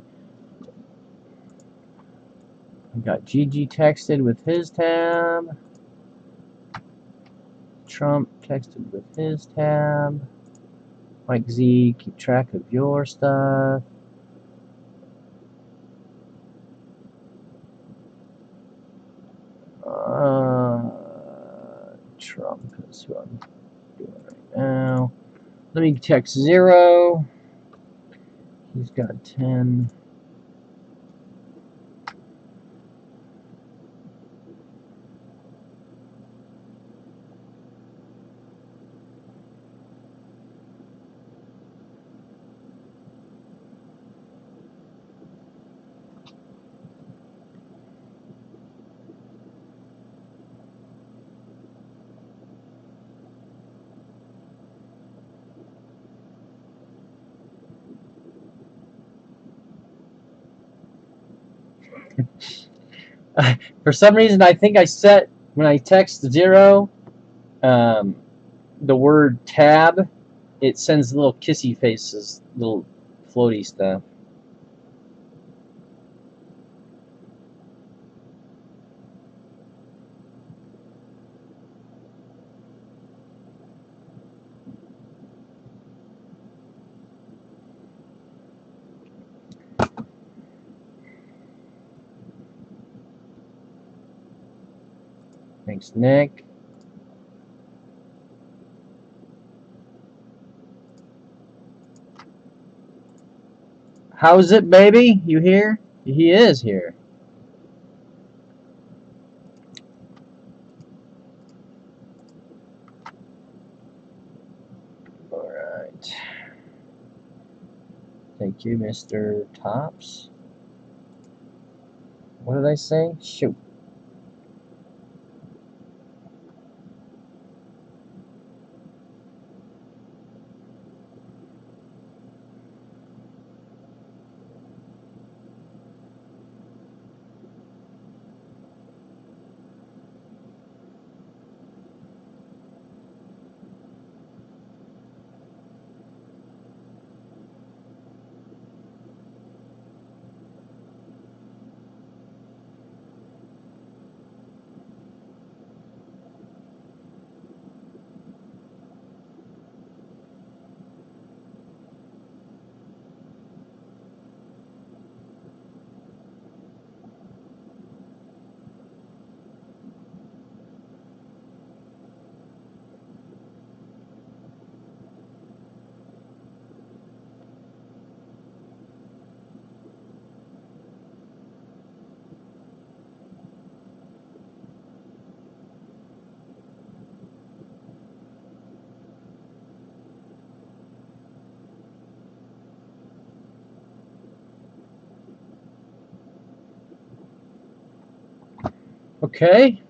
I got Gigi texted with his tab. Trump texted with his tab. Mike Z, keep track of your stuff. Trump is who I'm doing right now. Let me text 0. He's got 10. For some reason, I think I set when I text 0, the word tab, it sends little kissy faces, little floaty stuff. Thanks, Nick. How's it, baby? You here? He is here. All right. Thank you, Mr. Tops. What did I say? Shoot. Okay.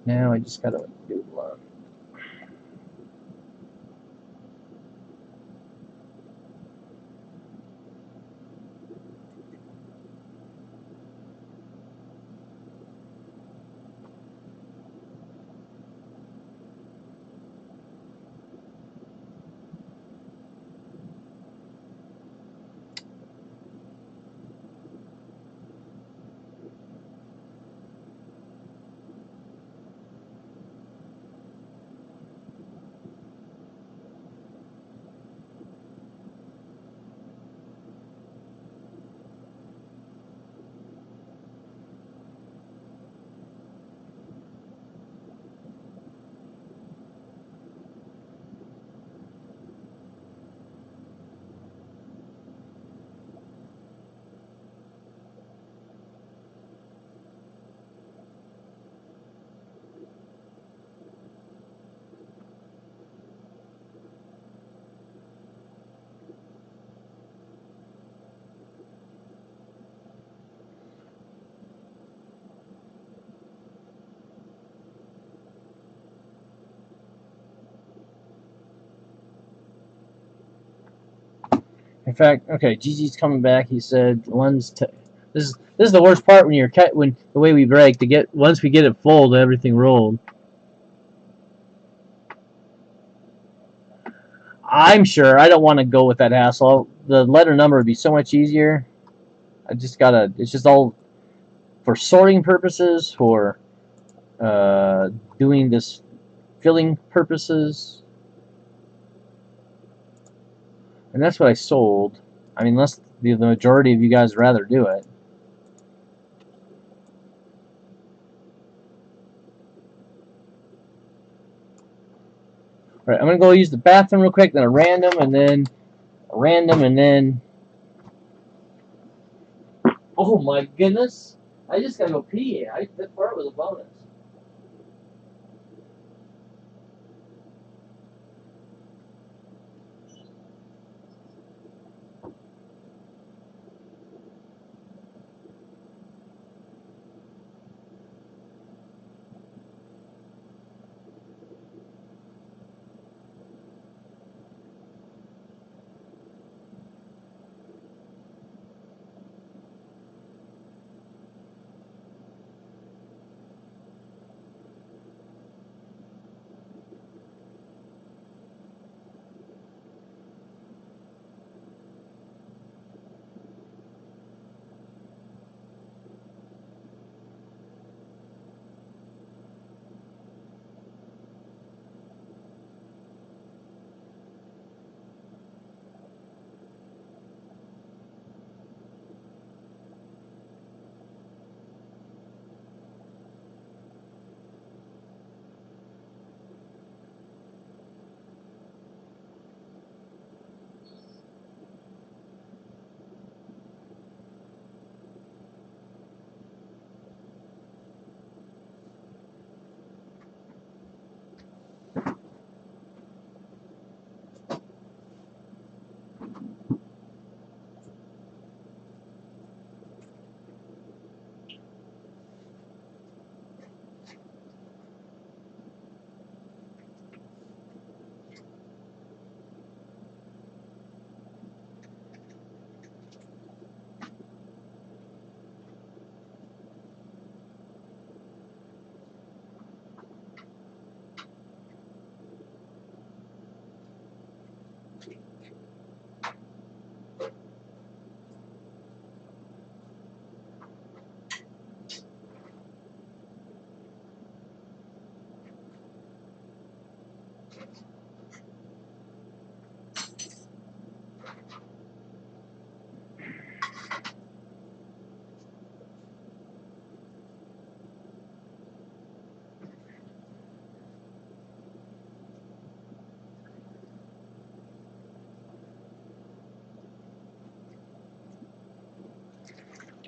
Now I just gotta do one. In fact, okay, Gigi's coming back. He said this is the worst part when when the way we break to get once we get it full, everything rolled. I'm sure I don't want to go with that hassle. The letter number would be so much easier. I just gotta. It's just all for sorting purposes, for uh, doing this filling purposes, and that's what I sold. I mean, unless the majority of you guys rather do it. All right, I'm gonna go use the bathroom real quick, then a random, and then a random, and then. Oh my goodness! I just gotta go pee. That part was a bonus.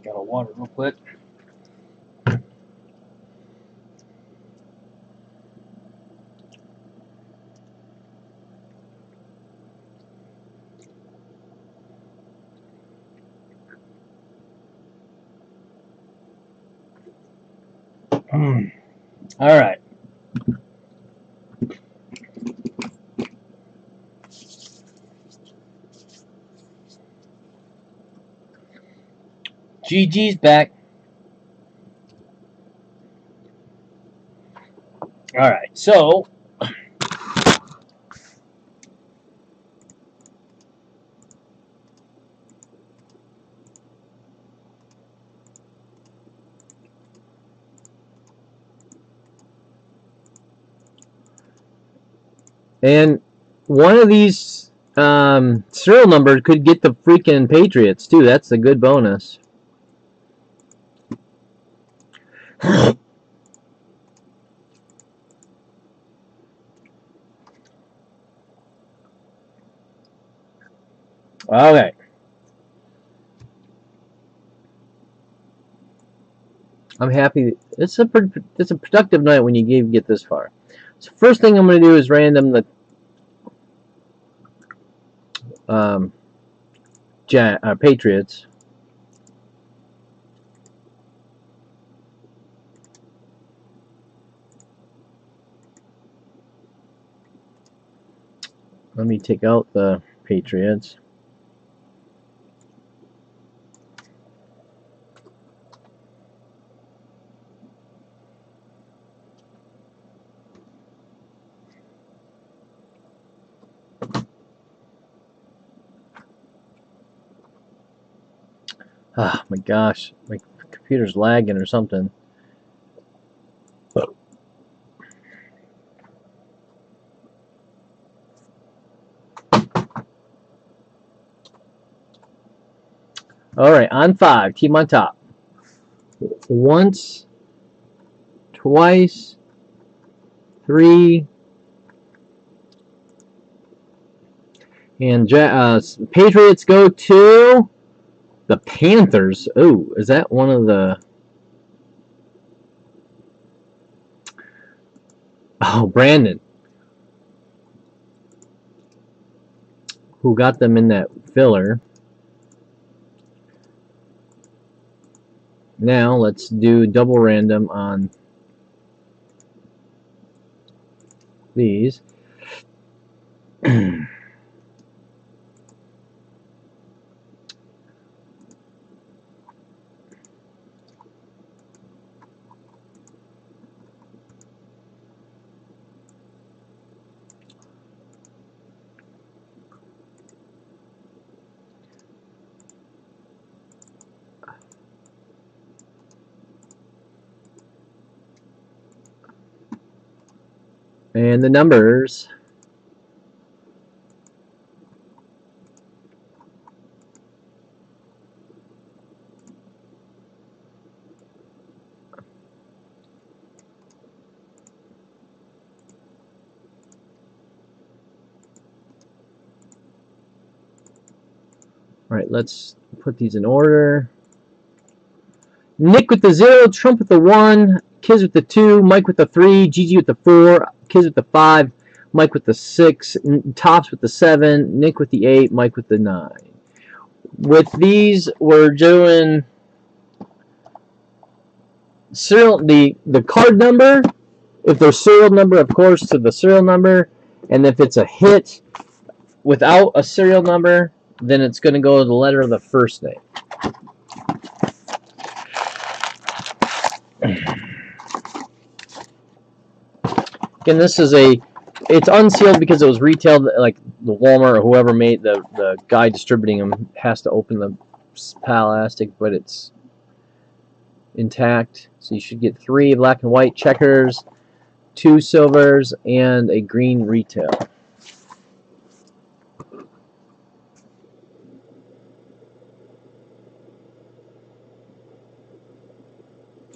Got a water real quick. All right. GG's back. All right. So, and one of these serial numbers could get the freaking Patriots too. That's a good bonus. Okay. I'm happy. It's a productive night when you get this far. So first thing I'm going to do is random the Patriots. Let me take out the Patriots. Oh my gosh, my computer's lagging or something. All right, on 5, team on top. Once, twice, 3, and Patriots go to the Panthers. Oh, is that one of the... Oh, Brandon. Who got them in that filler. Now, let's do double random on these. And the numbers. All right, let's put these in order. Nick with the 0, Trump with the 1, Kiz with the 2, Mike with the 3, Gigi with the 4, Kiz with the 5, Mike with the 6, Tops with the 7, Nick with the 8, Mike with the 9. With these, we're doing serial the card number. If there's serial number, of course, to the serial number, and if it's a hit without a serial number, then it's going to go to the letter of the first name. Again, this is it's unsealed because it was retailed, like the Walmart or whoever made the guy distributing them has to open the plastic, but it's intact. So you should get 3 black and white checkers, 2 silvers, and a green retail.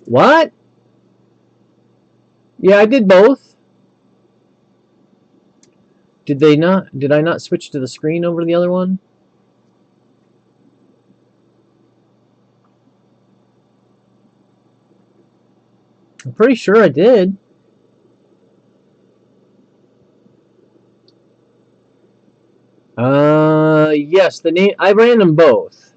What? Yeah, I did both. Did they not? Did I not switch to the screen over the other one? I'm pretty sure I did. Yes, the name, I ran them both.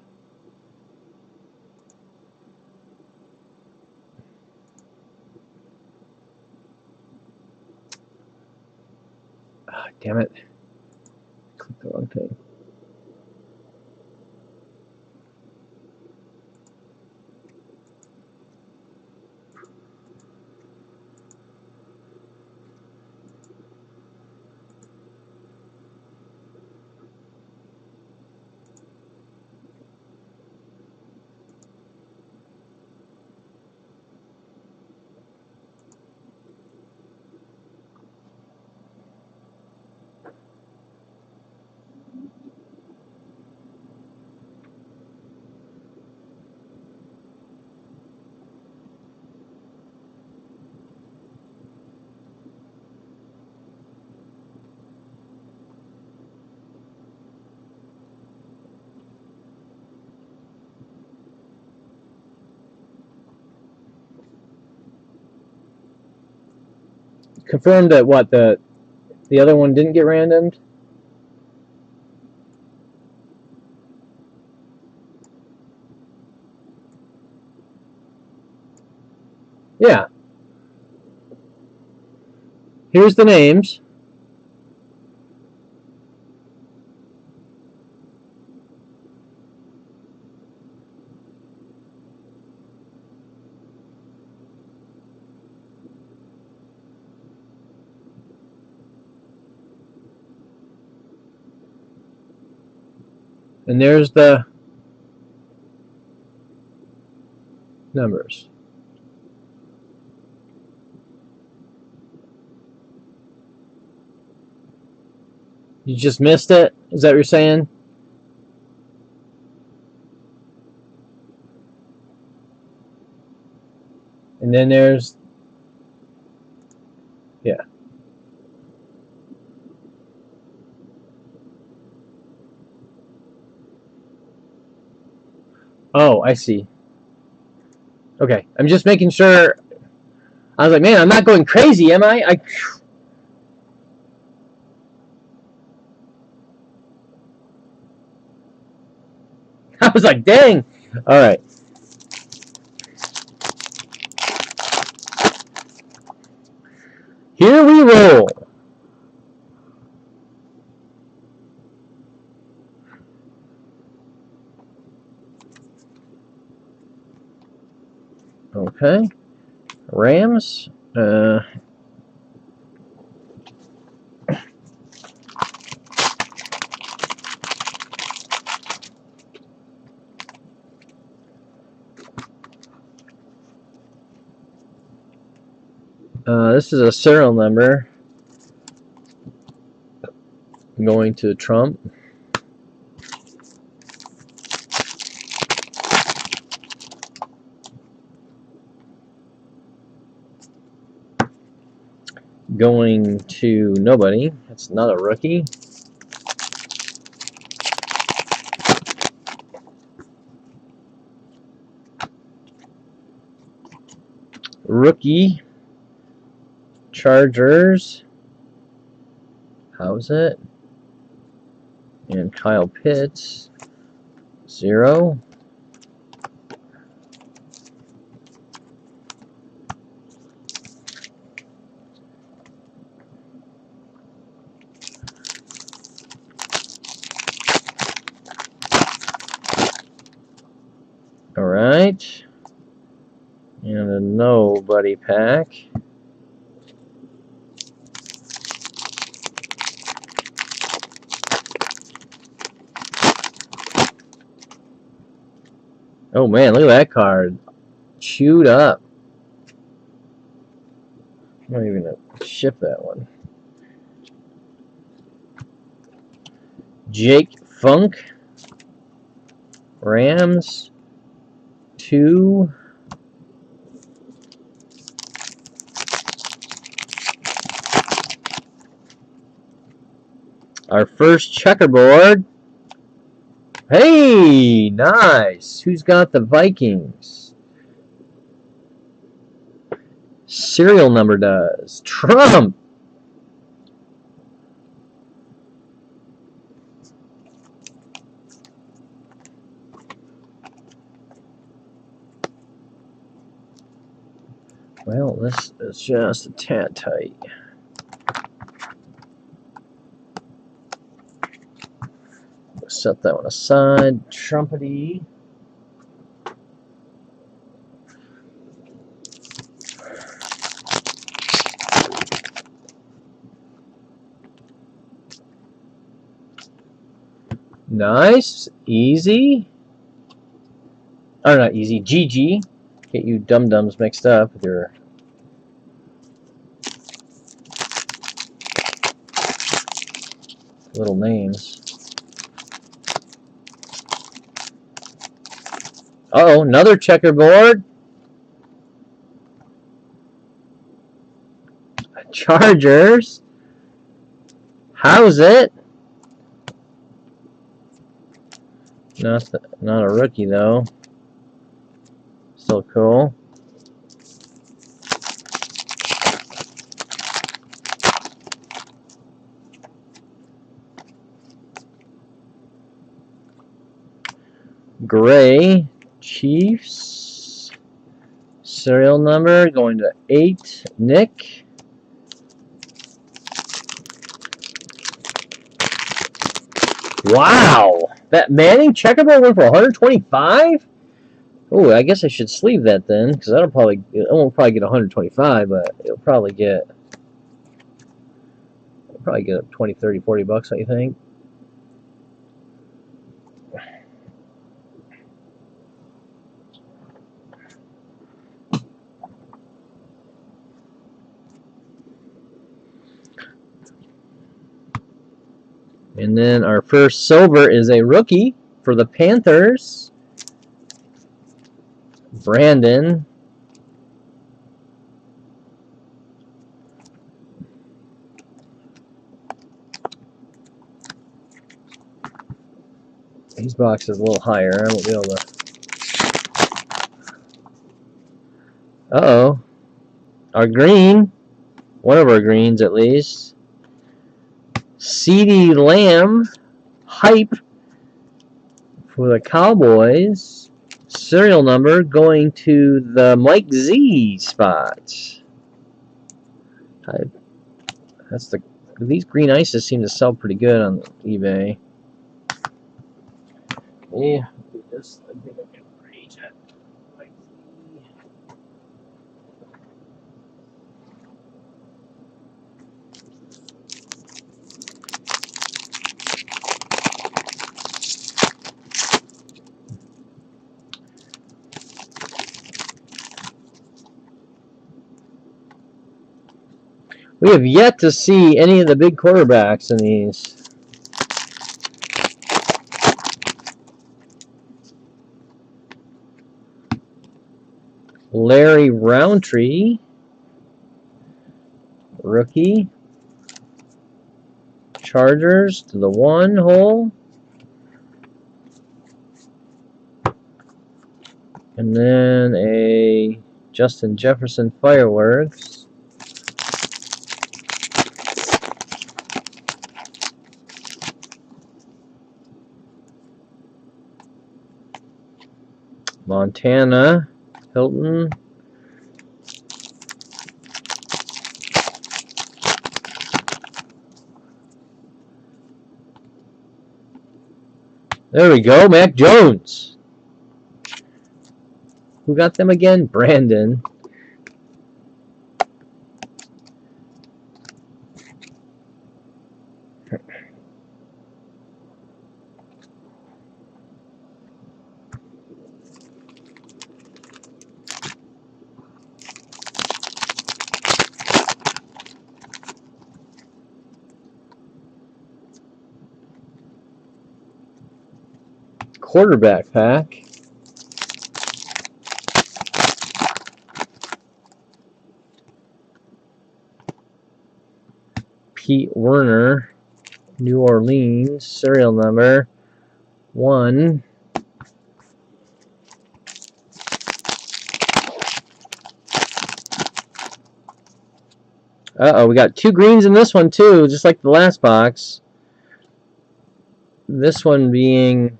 Ah, damn it. Clicked the wrong thing. Confirmed that what, the other one didn't get randomed? Yeah. Here's the names. And there's the numbers. You just missed it? Is that what you're saying? And then there's, yeah. Oh, I see. Okay, I'm just making sure. I was like, man, I'm not going crazy, am I? I was like, dang. All right. Here we roll. Okay. Rams. This is a serial number going to Trump. Going to nobody. That's not a rookie. Rookie. Chargers. How's it? And Kyle Pitts. 0. All right. And a nobody pack. Oh man, look at that card. Chewed up. I'm not even gonna ship that one. Jake Funk. Rams. 2. Our first checkerboard. Hey, nice. Who's got the Vikings? Serial number does. Trump. Well, this is just a tad tight. Set that one aside. Trumpety. Nice. Easy. Oh, not easy. GG. Get you dum-dums mixed up with your little names. Uh-oh, another checkerboard. Chargers. How's it? Not a rookie, though. Still cool. Gray. Chiefs. Serial number going to 8. Nick. Wow! That Manning checkerboard went for 125? Oh, I guess I should sleeve that then, because it won't probably get 125, but it'll probably get 20, 30, 40 bucks, don't you think? And then our first silver is a rookie for the Panthers. Brandon. These boxes a little higher. I won't be able to. Uh-oh. Our green. One of our greens, at least. CeeDee Lamb. Hype for the Cowboys. Serial number going to the Mike Z spot. These green ices seem to sell pretty good on eBay. Yeah, I think I can reach it. We have yet to see any of the big quarterbacks in these. Larry Roundtree, rookie. Chargers to the 1 hole. And then a Justin Jefferson Fireworks. Montana, Hilton. There we go, Mac Jones. Who got them again? Brandon. quarterback pack. Pete Werner, New Orleans, serial number 1. Uh-oh, we got 2 greens in this one too, just like the last box. This one being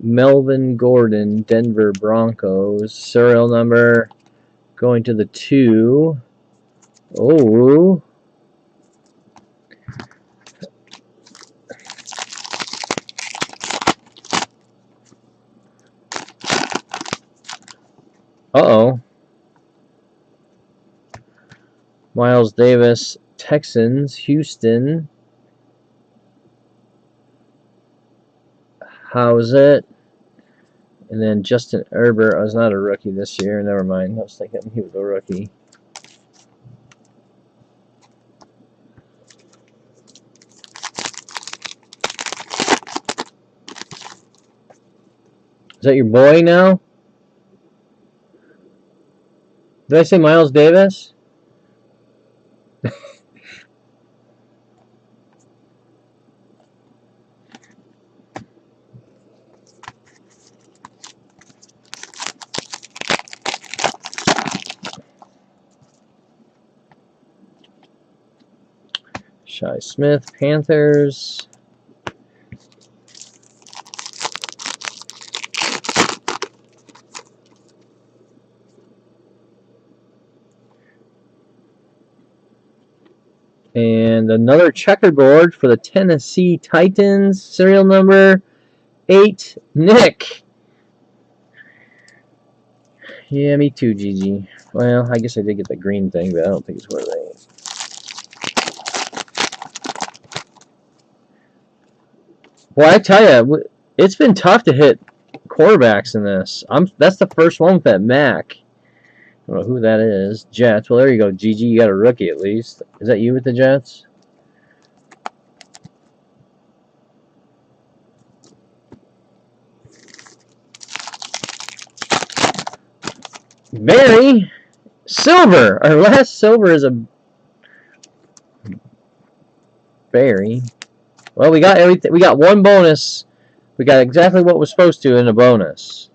Melvin Gordon, Denver Broncos, serial number going to the 2. Oh. Uh-oh. Miles Davis, Texans, Houston. How's it? And then Justin Herbert was not a rookie this year. Never mind. I was thinking he was a rookie. Is that your boy now? Did I say Miles Davis? Shi Smith, Panthers. And another checkerboard for the Tennessee Titans. Serial number 8, Nick. Yeah, me too, Gigi. Well, I guess I did get the green thing, but I don't think it's worth it. Well, I tell you, it's been tough to hit quarterbacks in this. That's the first one with that Mac. I don't know who that is. Jets. Well, there you go, Gigi. You got a rookie at least. Is that you with the Jets? Barry. Silver. Our last silver is a Barry. Well, we got everything. We got one bonus. We got exactly what was supposed to in a bonus.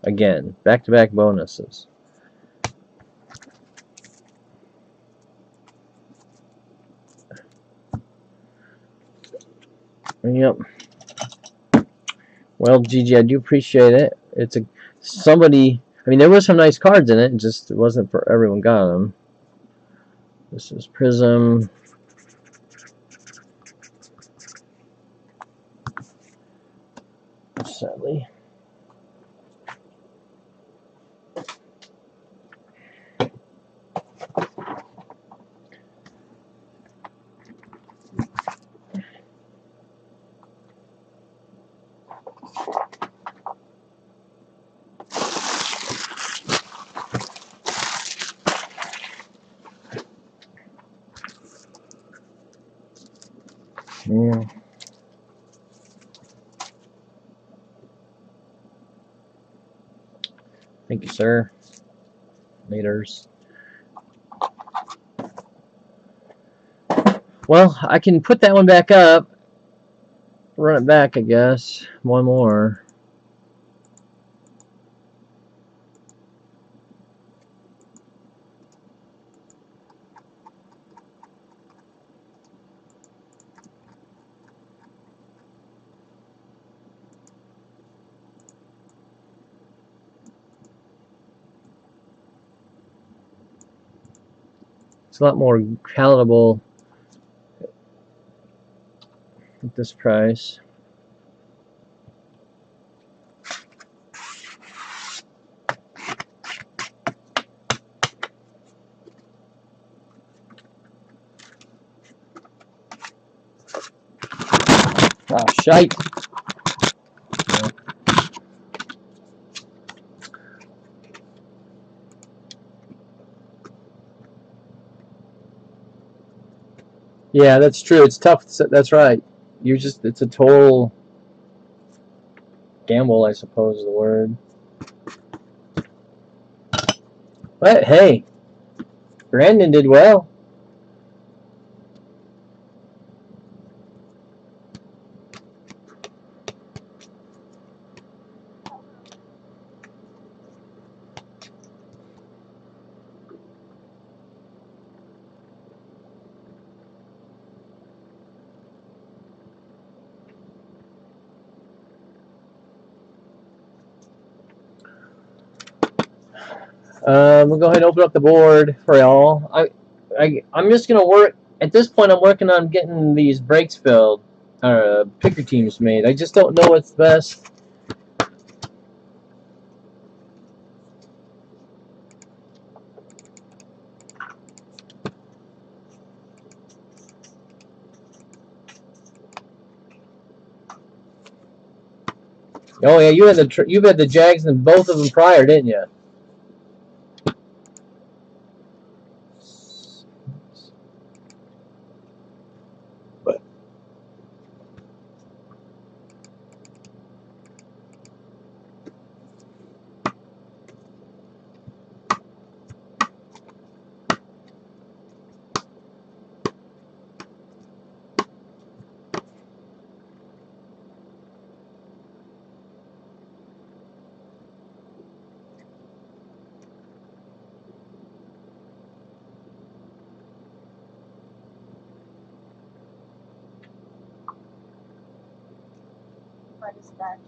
Again, back-to-back bonuses. Yep. Well, Gigi, I do appreciate it. It's somebody. I mean, there were some nice cards in it. It just wasn't for everyone got them. This is Prism. Sadly. Yeah. Thank you, sir. Laters. Well, I can put that one back up. Run it back, I guess. One more. It's a lot more palatable at this price. Oh, shite. Yeah, that's true. It's tough. That's right. It's a total. Gamble, I suppose, is the word. But hey, Brandon did well. We'll go ahead and open up the board for y'all. I'm just gonna work. At this point, I'm working on getting these breaks filled, picker teams made. I just don't know what's best. Oh yeah, you've had the Jags in both of them prior, didn't you? What is that?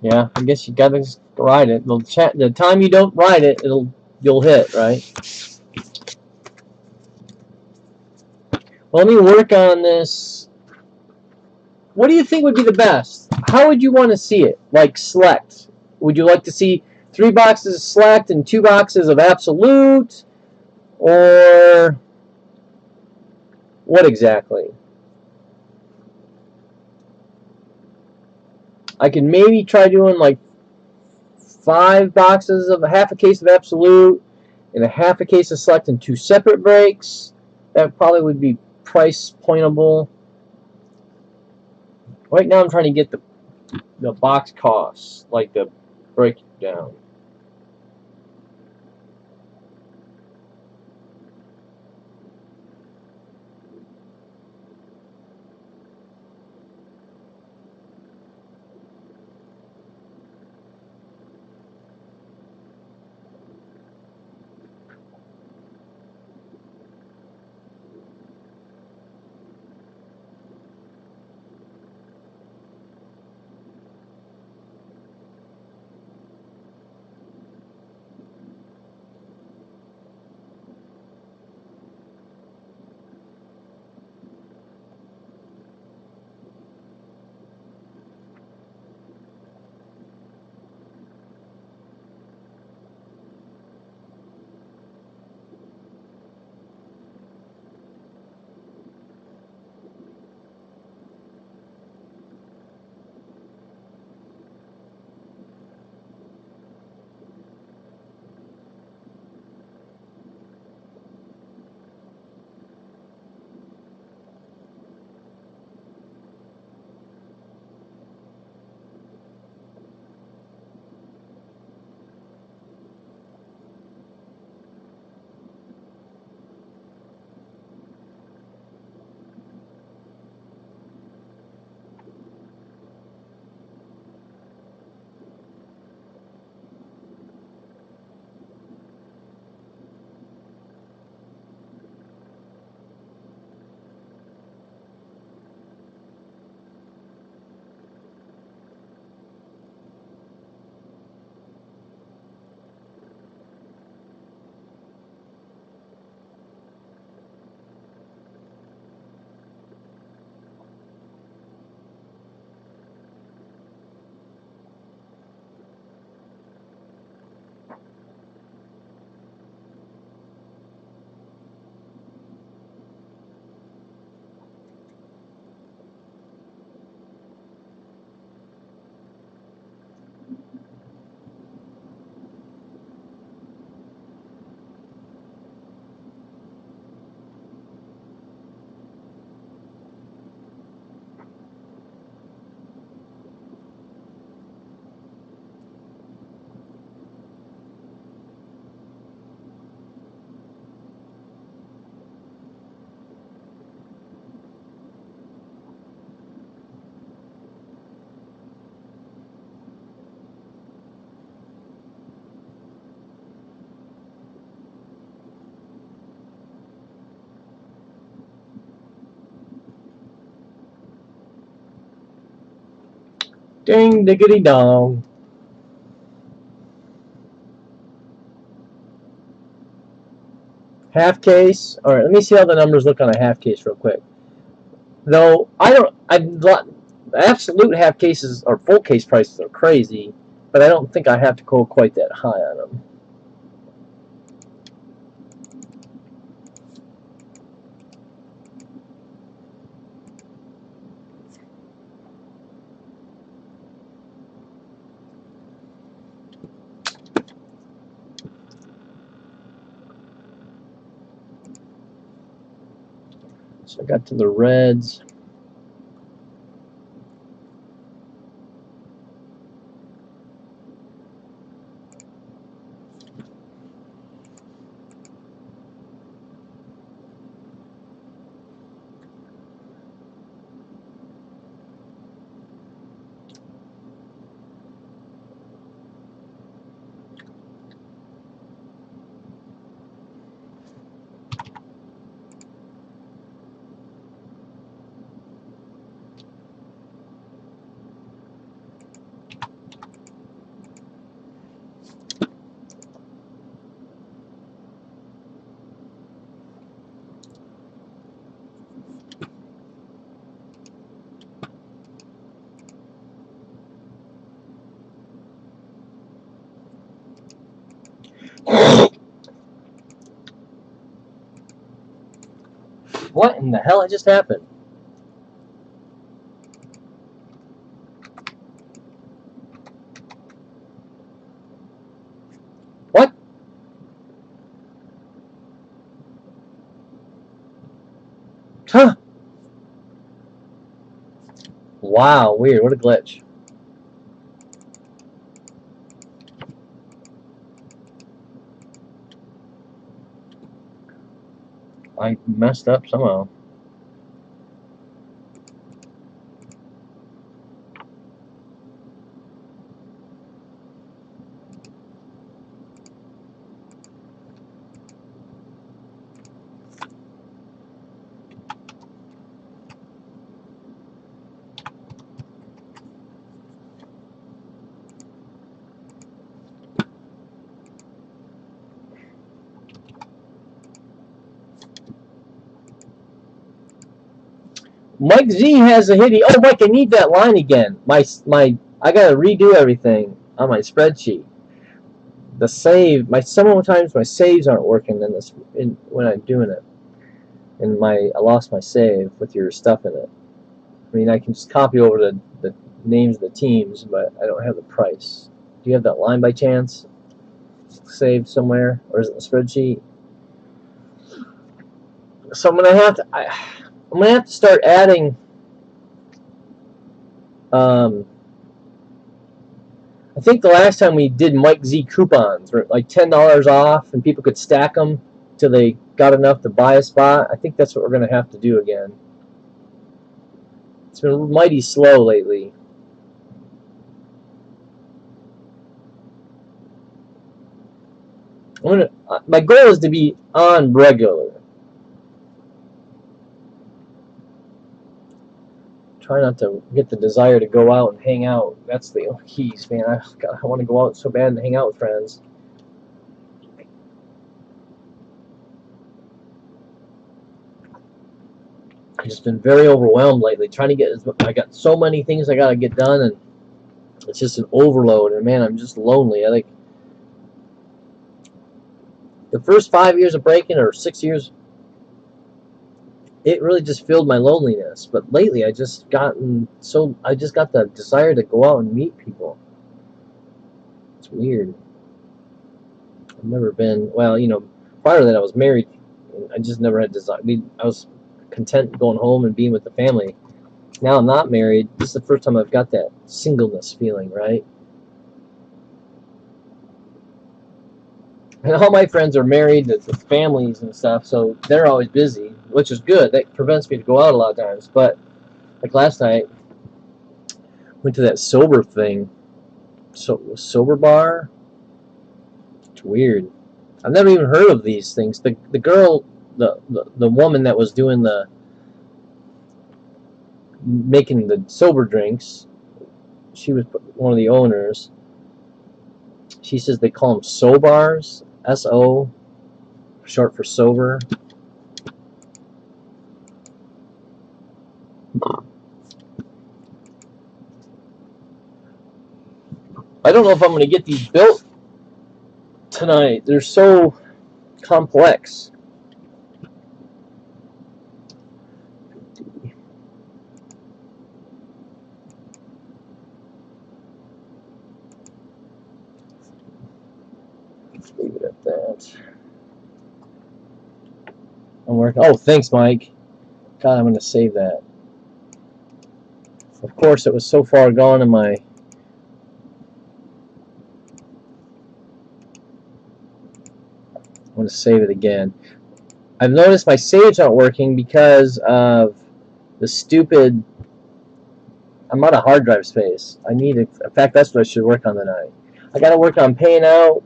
Yeah. I guess you gotta ride it. The time you don't ride it, you'll hit, right? Well, let me work on this. What do you think would be the best? How would you want to see it? Like select? Would you like to see 3 boxes of select and 2 boxes of absolute, or what exactly? I can maybe try doing like 5 boxes of half a case of absolute and a half a case of select and 2 separate breaks. That probably would be price pointable. Right now I'm trying to get the box costs, like the breakdown. Ding diggity dong. Half case. All right, let me see how the numbers look on a half case real quick. Though absolute half cases or full case prices are crazy, but I don't think I have to go quite that high on them. So I got to the reds. What in the hell just happened? What? Huh. Wow, weird. What a glitch. I messed up somehow. Mike Z has a hitty. Oh, Mike, I need that line again. I gotta redo everything on my spreadsheet. The save, sometimes my saves aren't working when I'm doing it. And I lost my save with your stuff in it. I mean, I can just copy over the names of the teams, but I don't have the price. Do you have that line by chance saved somewhere, or is it in the spreadsheet? So I'm gonna have to start adding. I think the last time we did Mike Z coupons, were like $10 off, and people could stack them till they got enough to buy a spot. I think that's what we're gonna have to do again. It's been mighty slow lately. My goal is to be on regular. Try not to get the desire to go out and hang out. That's the keys, man. I want to go out so bad and hang out with friends. I've just been very overwhelmed lately. I got so many things I gotta get done, and it's just an overload. And man, I'm just lonely. The first 5 years of breaking, or 6 years, it really just filled my loneliness. But lately, I just got the desire to go out and meet people. It's weird. I've never been, well, prior to that I was married. I just never had desire. I was content going home and being with the family. Now I'm not married. This is the first time I've got that singleness feeling, right? And all my friends are married with families and stuff, so they're always busy, which is good. That prevents me to go out a lot of times. But like last night, went to that sober thing, sober bar. It's weird. I've never even heard of these things. The girl, the woman that was doing making the sober drinks, she was one of the owners. She says they call them SO-bars, S-O, short for sober. I don't know if I'm going to get these built tonight. They're so complex. Let's leave it at that. I'm working. Oh, thanks, Mike. God, I'm going to save that. Of course, it was so far gone in my... I'm going to save it again. I've noticed my save's not working because of the stupid... I'm out of hard drive space. I need it. In fact, that's what I should work on tonight. I got to work on paying out.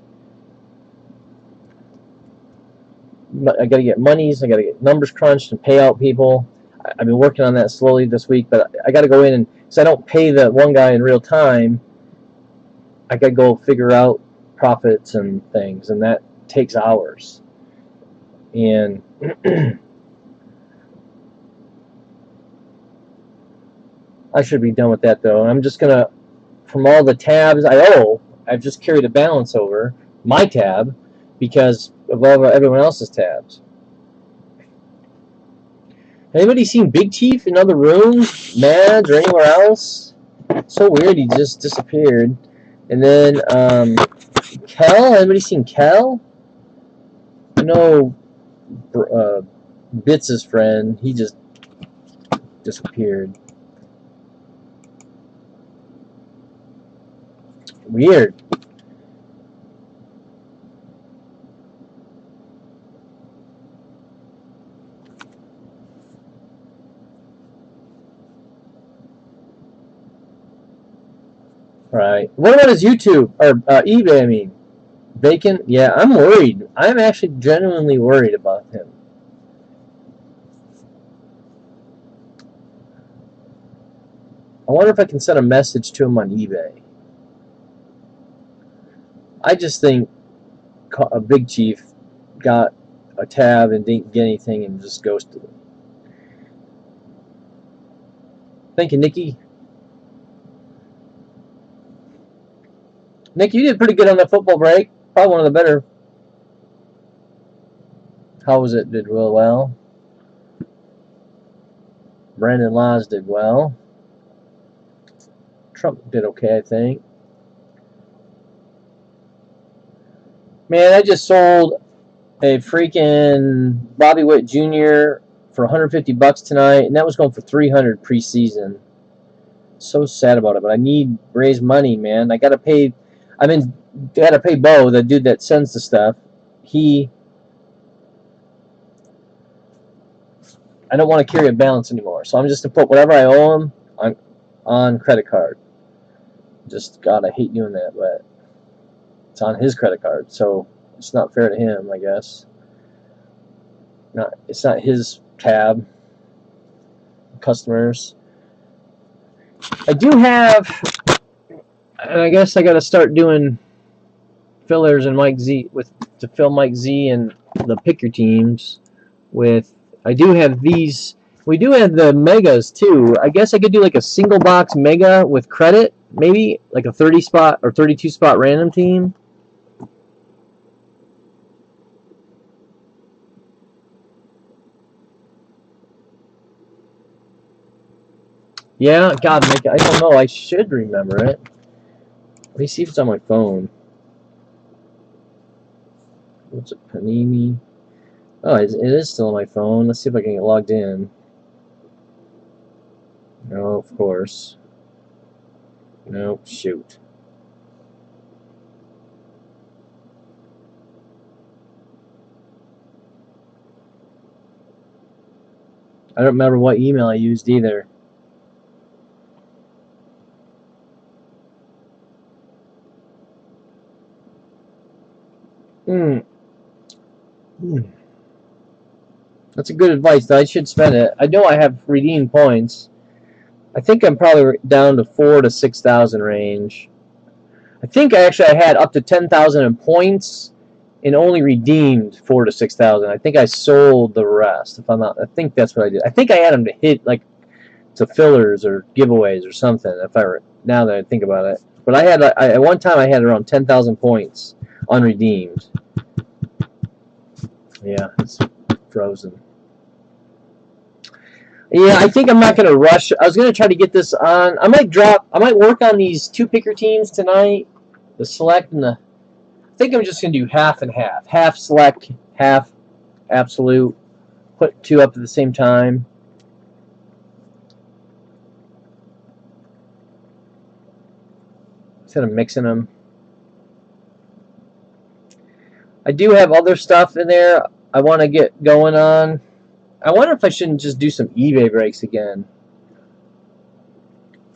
I got to get monies. I got to get numbers crunched and pay out people. I've been working on that slowly this week, but I got to go in and, because I don't pay the one guy in real time, I got to go figure out profits and things, and that takes hours. And I should be done with that, though. I'm just going to, from all the tabs I owe, I've just carried a balance over my tab because of everyone else's tabs. Anybody seen Big Chief in other rooms, Mads, or anywhere else? So weird, he just disappeared. And then, Kel, anybody seen Kel? I know Bits' friend, he just disappeared. Weird. Right. What about his YouTube, or eBay, I mean? Vacant? Yeah, I'm worried. I'm actually genuinely worried about him. I wonder if I can send a message to him on eBay. I just think a Big Chief got a tab and didn't get anything and just ghosted him. Thank you, Nikki. Nick, you did pretty good on that football break. Probably one of the better. How was it? Did well. Brandon Laws did well. Trump did okay, I think. Man, I just sold a freaking Bobby Witt Jr. for $150 tonight, and that was going for $300 preseason. So sad about it, but I need raise money, man. I gotta pay. Gotta pay Bo, the dude that sends the stuff. I don't want to carry a balance anymore, so I'm just gonna put whatever I owe him on credit card. Just God, I hate doing that, but it's on his credit card, so it's not fair to him, I guess. It's not his tab. Customers. I do have, and I guess I got to start doing fillers and Mike Z to fill Mike Z and the pick your teams with. I do have these. We do have the megas too. I guess I could do like a single box mega with credit, maybe like a 30 spot or 32 spot random team. Yeah, God, I don't know. I should remember it. Let me see if it's on my phone. What's it, Panini? Oh, it is still on my phone. Let's see if I can get logged in. No, of course. No, shoot. I don't remember what email I used either. That's a good advice, though. I should spend it. I know I have redeemed points. I think I'm probably down to 4,000 to 6,000 range. I think I had up to 10,000 in points and only redeemed 4,000 to 6,000. I think I sold the rest. If I'm not, I think that's what I did. I think I had them to hit like to fillers or giveaways or something. Now that I think about it, but at one time I had around 10,000 points unredeemed. Yeah, it's frozen. Yeah, I think I'm not going to rush. I was going to try to get this on. I might work on these 2 picker teams tonight. The select and the. I think I'm just going to do half and half. Half select, half absolute. Put 2 up at the same time. Instead of mixing them. I do have other stuff in there I want to get going on. I wonder if I shouldn't just do some eBay breaks again.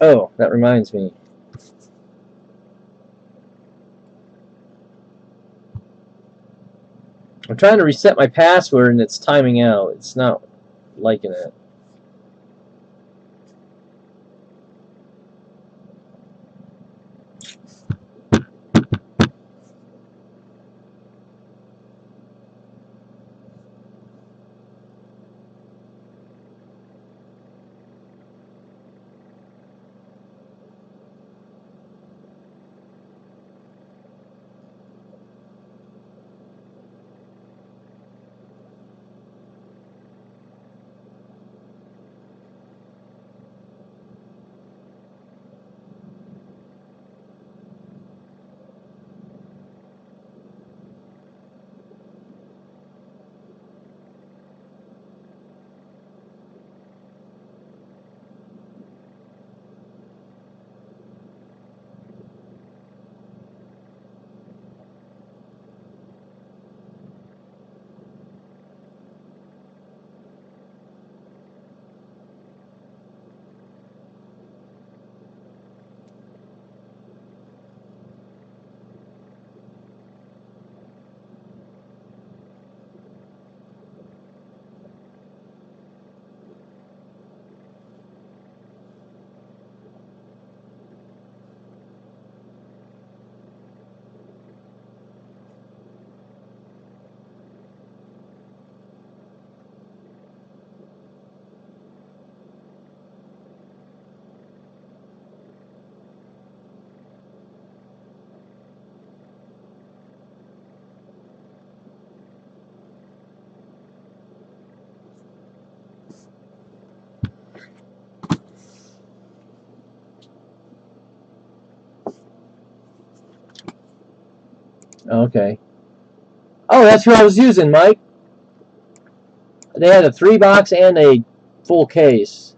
Oh, that reminds me. I'm trying to reset my password and it's timing out. It's not liking it. Okay. Oh, that's who I was using, Mike. They had a 3-box and a full case.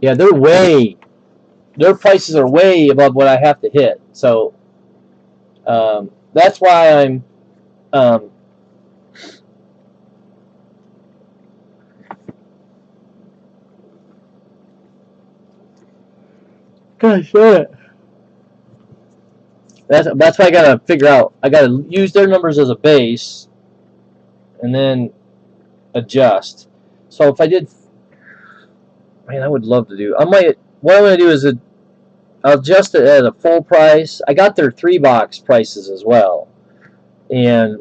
Yeah, their prices are way above what I have to hit. So that's why I'm. Gosh, shit. That's why I gotta figure out. I gotta use their numbers as a base, and then adjust. So if I did, man, I would love to do. I might. What I'm gonna do is I'll adjust it at a full price. I got their 3-box prices as well, and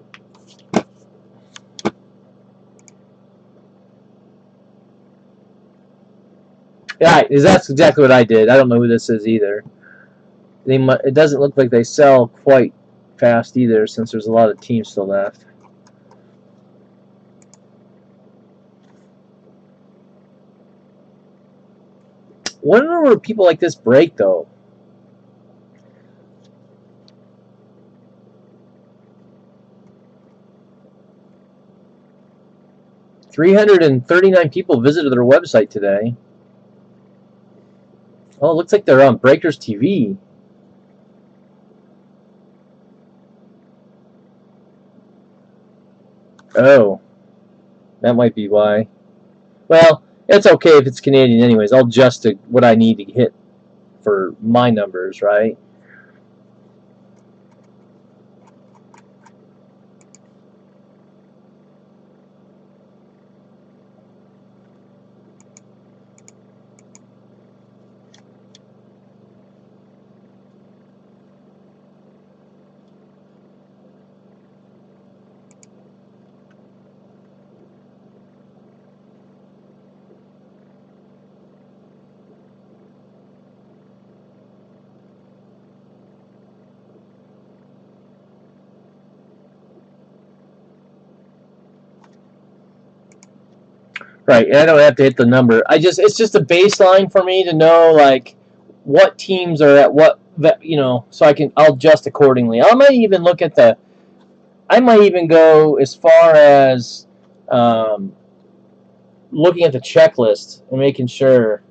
yeah, that's exactly what I did. I don't know who this is either. It doesn't look like they sell quite fast either, since there's a lot of teams still left. Wonder where people like this break though. $339 people visited their website today. Oh, it looks like they're on Breakers TV. Oh, that might be why. Well, it's okay if it's Canadian anyways. I'll adjust to what I need to hit for my numbers, right? Right. I don't have to hit the number. It's just a baseline for me to know like what teams are at what, so I'll adjust accordingly. I might even look at I might even go as far as looking at the checklist and making sure.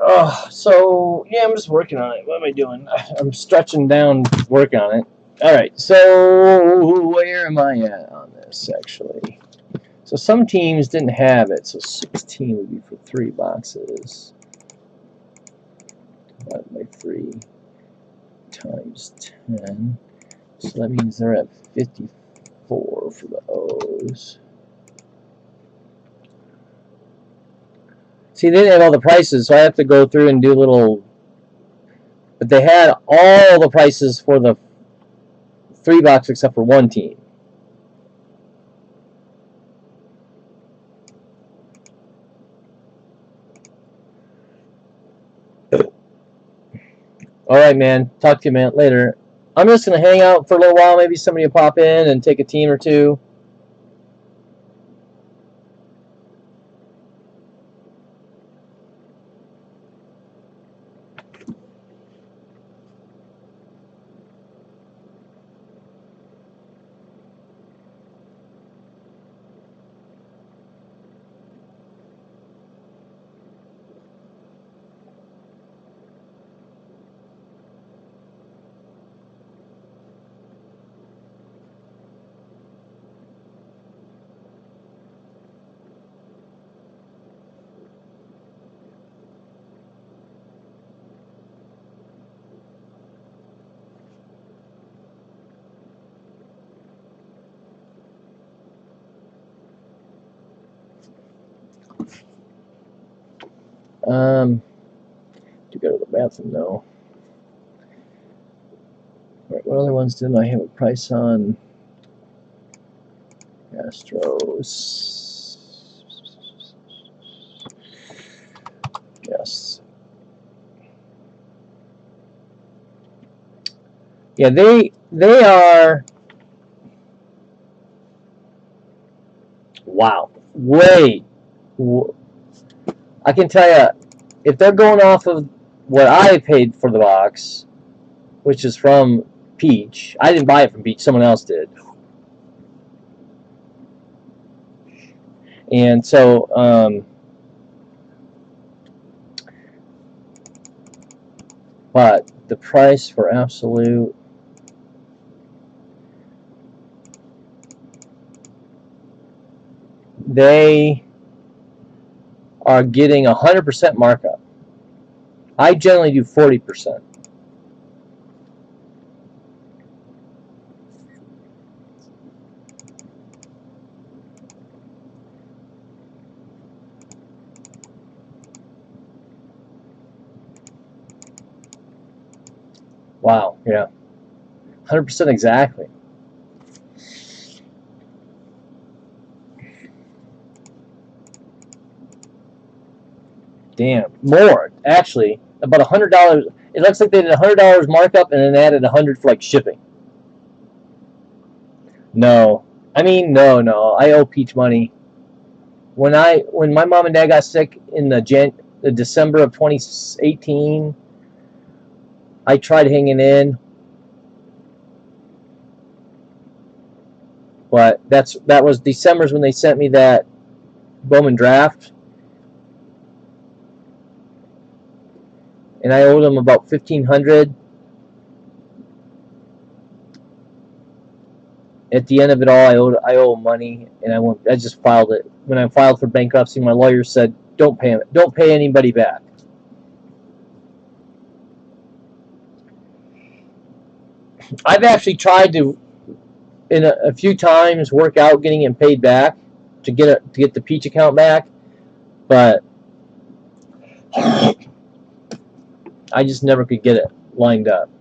Oh, so yeah, I'm just working on it. What am I doing? I'm stretching down, working on it. All right, so where am I at on this actually? So some teams didn't have it, so 16 would be for 3 boxes. Divided by 3 times 10. So that means they're at 54 for the O's. See, they didn't have all the prices, so I have to go through and do little. But they had all the prices for the 3 box except for one team. All right, man. Talk to you, man, later. I'm just going to hang out for a little while. Maybe somebody will pop in and take a team or two. To go to the bathroom, though. All right, what other ones didn't I have a price on? Astros. Yes. Yeah, they are. Wow. Way. I can tell you, if they're going off of what I paid for the box, which is from Peach. I didn't buy it from Peach. Someone else did. And so, but the price for Absolute, they are getting 100% markup. I generally do 40%. Wow, yeah. 100% exactly. Damn, more actually. About $100. It looks like they did $100 markup and then added $100 for like shipping. No, I mean no. I owe Peach money. When my mom and dad got sick in the December of 2018, I tried hanging in, but that was December's when they sent me that Bowman draft, and I owed them about $1,500. At the end of it all, I owe money, and I just filed it. When I filed for bankruptcy, my lawyer said, don't pay anybody back. I've actually tried to, in a few times, work out getting it paid back to get the Peach account back, but I just never could get it lined up.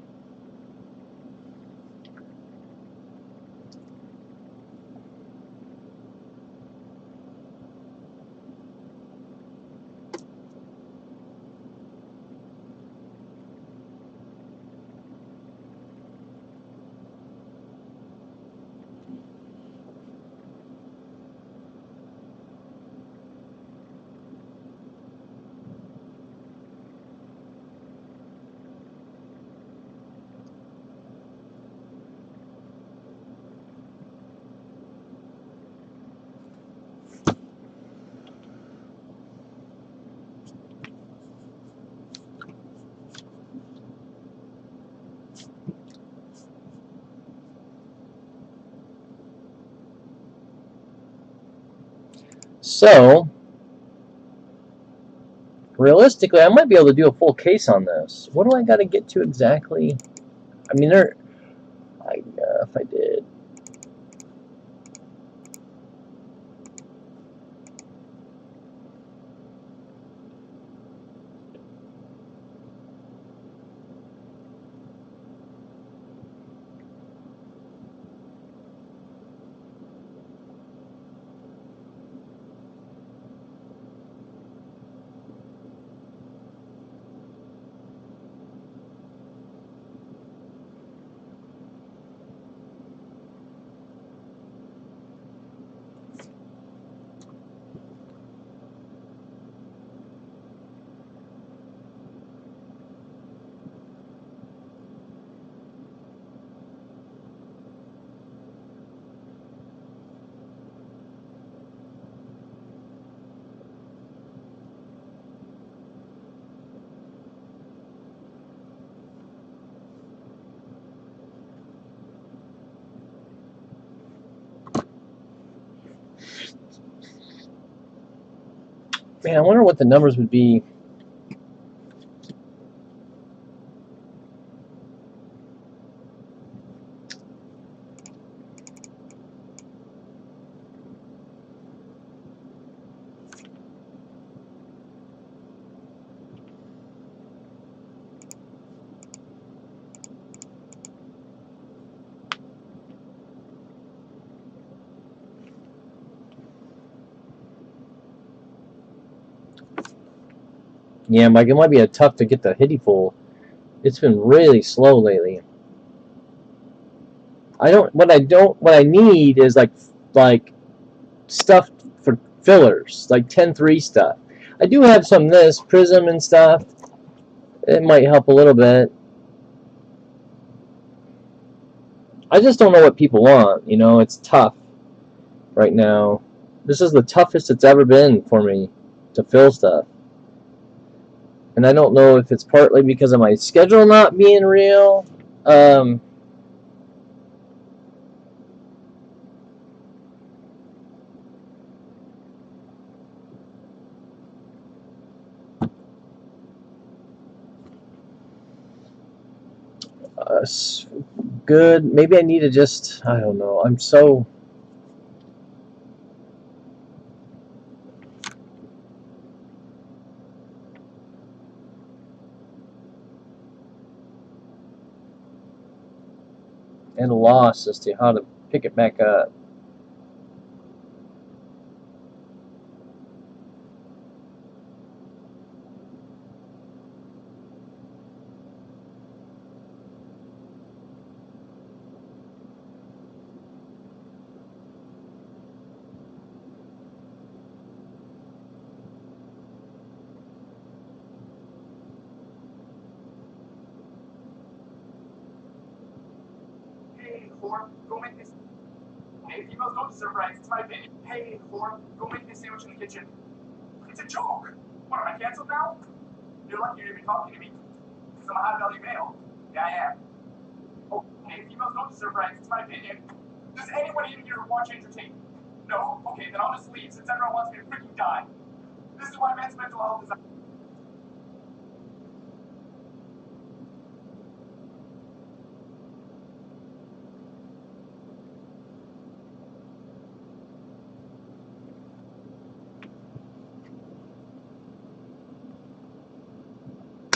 So, realistically, I might be able to do a full case on this. What do I got to get to exactly? I mean, if I did. Man, I wonder what the numbers would be. Yeah, Mike, it might be tough to get the hitty full. It's been really slow lately. What I need is like stuff for fillers, like 10-3 stuff. I do have some of this Prism and stuff. It might help a little bit. I just don't know what people want. You know, it's tough right now. This is the toughest it's ever been for me to fill stuff. And I don't know if it's partly because of my schedule not being real. Good. Maybe I need to just, I don't know. I'm so... and lost as to how to pick it back up. Hey, females don't deserve rights. It's my opinion. Hey, whore, go make me a sandwich in the kitchen. It's a joke. What, am I canceled now? You're lucky you're even talking to me. Because I'm a high-value male. Yeah, I am. Oh, hey, females don't deserve rights. It's my opinion. Does anybody in here watch entertainment? No? Okay, then I'll just leave since everyone wants me to freaking die. This is why men's mental health is...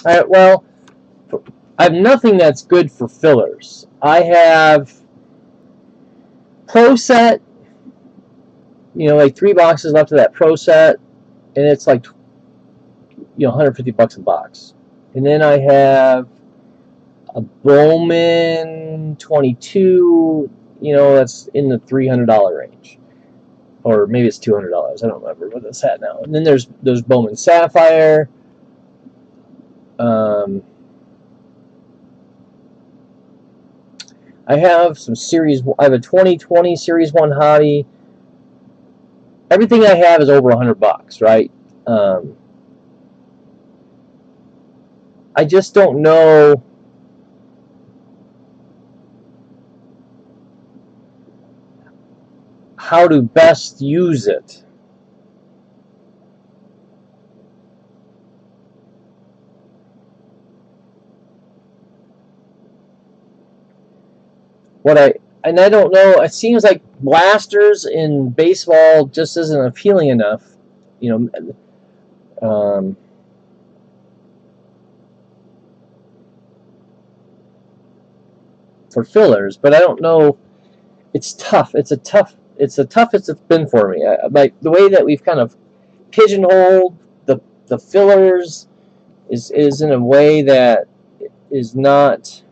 Well, I have nothing that's good for fillers. I have Pro Set, like 3 boxes left of that Pro Set, and it's like, $150 a box. And then I have a Bowman 22, that's in the $300 range. Or maybe it's $200. I don't remember what it's at now. And then there's Bowman Sapphire. I have some Series. I have a 2020 Series 1 Hottie. Everything I have is over $100, right? I just don't know how to best use it. And I don't know. It seems like blasters in baseball just isn't appealing enough, for fillers. But I don't know. It's tough. It's the toughest it's been for me. Like the way that we've kind of pigeonholed the fillers is in a way that is not.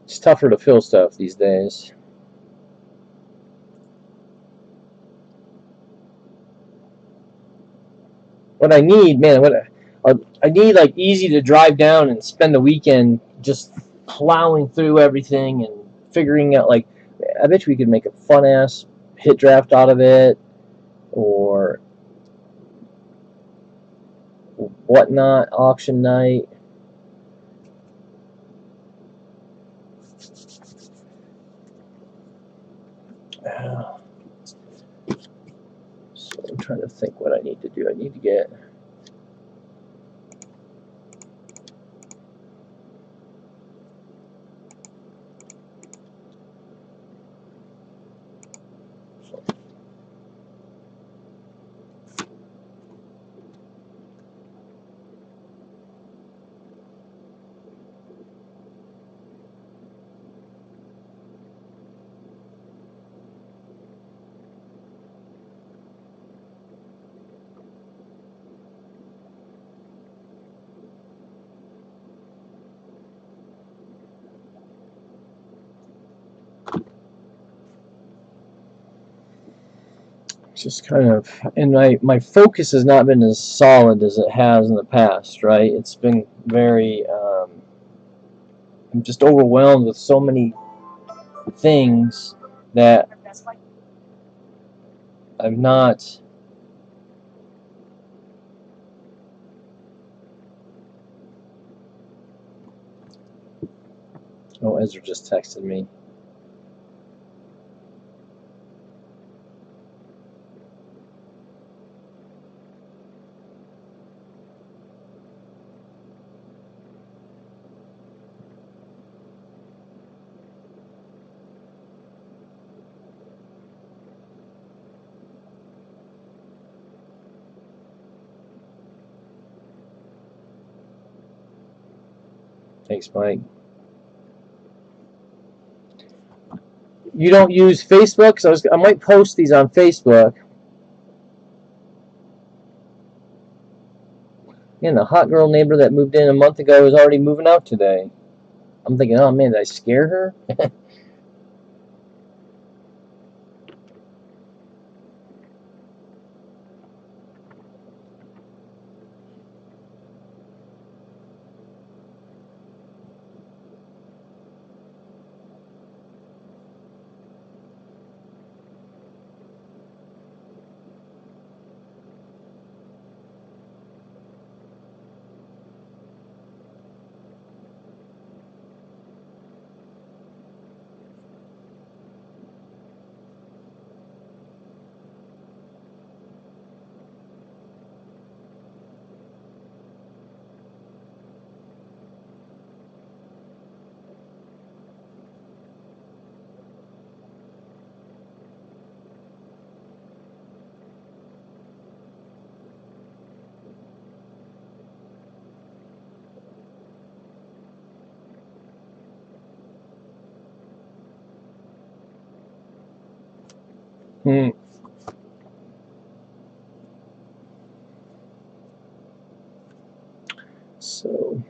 It's tougher to fill stuff these days. What I need, man, I need like easy to drive down and spend the weekend just plowing through everything and figuring out. Like, I bet we could make a fun ass hit draft out of it, or whatnot auction night. So I'm trying to think what I need to do. I need to get. Just kind of, and my focus has not been as solid as it has in the past, right? It's been very, I'm just overwhelmed with so many things that I'm not. Oh, Ezra just texted me. Thanks, Mike. You don't use Facebook? So I might post these on Facebook. And the hot girl neighbor that moved in a month ago is already moving out today. I'm thinking, oh man, did I scare her? Hmm. So.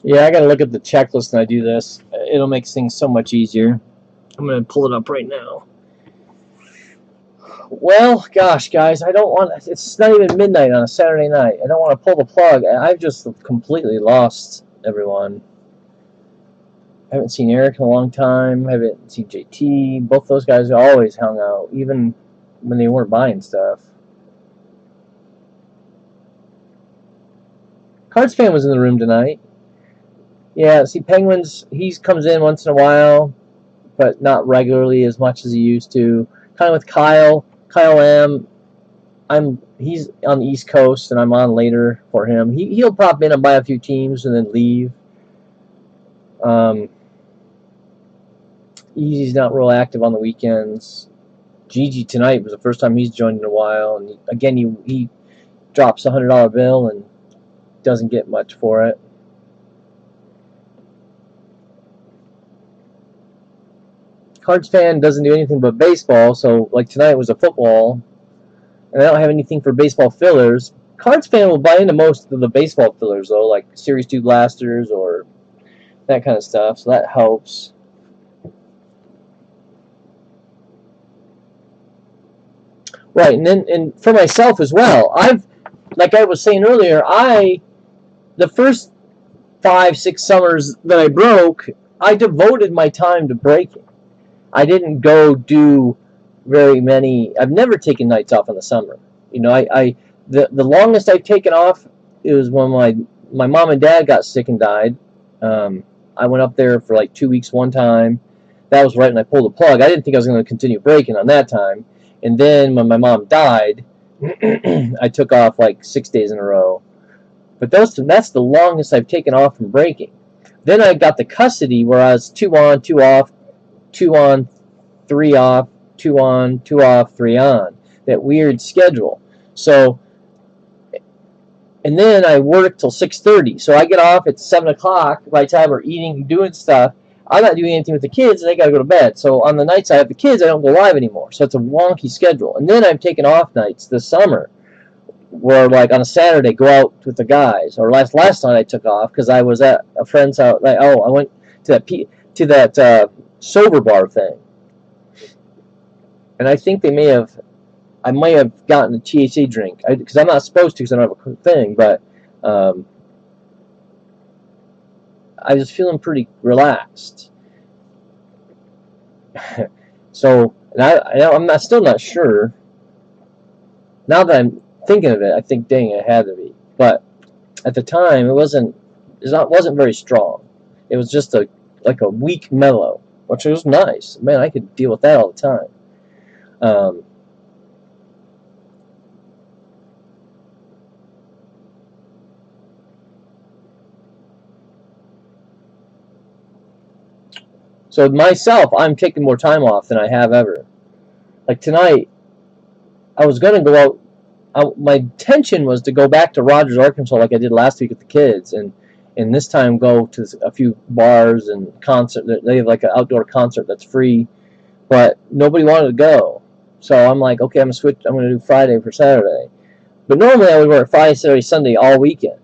Yeah, I gotta look at the checklist when I do this. It'll make things so much easier. I'm gonna pull it up right now. Well, gosh, guys, I don't want. It's not even midnight on a Saturday night. I don't want to pull the plug. I've just completely lost everyone. I haven't seen Eric in a long time. I haven't seen JT. Both those guys always hung out, even when they weren't buying stuff. Cards fan was in the room tonight. Yeah, see, Penguins, he comes in once in a while, but not regularly as much as he used to. Kind of with Kyle M. He's on the East Coast, and I'm on later for him. He'll pop in and buy a few teams and then leave. Easy's not real active on the weekends. Gigi tonight was the first time he's joined in a while, and again he drops a $100 bill and doesn't get much for it. Cards fan doesn't do anything but baseball, so like tonight was a football, and I don't have anything for baseball fillers. Cards fan will buy into most of the baseball fillers though, like Series 2 blasters or that kind of stuff, so that helps. Right, and for myself as well, like I was saying earlier, the first 5-6 summers that I broke, I devoted my time to breaking. I didn't go do very many. I've never taken nights off in the summer. You know, the longest I've taken off is when my mom and dad got sick and died. I went up there for like 2 weeks one time. That was right when I pulled the plug. I didn't think I was going to continue breaking on that time. And then when my mom died, I took off like 6 days in a row. But that's the longest I've taken off from breaking. Then I got the custody where I was 2 on, 2 off, 2 on, 3 off, 2 on, 2 off, 3 on. That weird schedule. So, and then I work till 6:30. So I get off at 7 o'clock. By the time we're eating and doing stuff, I'm not doing anything with the kids, and they got to go to bed. So on the nights I have the kids, I don't go live anymore. So it's a wonky schedule. And then I've taken off nights this summer, where like on a Saturday go out with the guys. Or last night I took off because I was at a friend's house. Like, I went to that sober bar thing, and I think I might have gotten a THC drink because I'm not supposed to because I don't have a thing, but I was feeling pretty relaxed. So, and I'm still not sure. Now that I'm thinking of it, I think, dang, it had to be. But at the time, it wasn't very strong. It was just like a weak mellow, which was nice. Man, I could deal with that all the time. So myself, I'm taking more time off than I have ever. Like tonight, I was gonna go out. My intention was to go back to Rogers, Arkansas, like I did last week with the kids, and this time go to a few bars and concert. They have like an outdoor concert that's free, but nobody wanted to go. So I'm like, okay, I'm gonna do Friday for Saturday. But normally I would work Friday, Saturday, Sunday all weekend.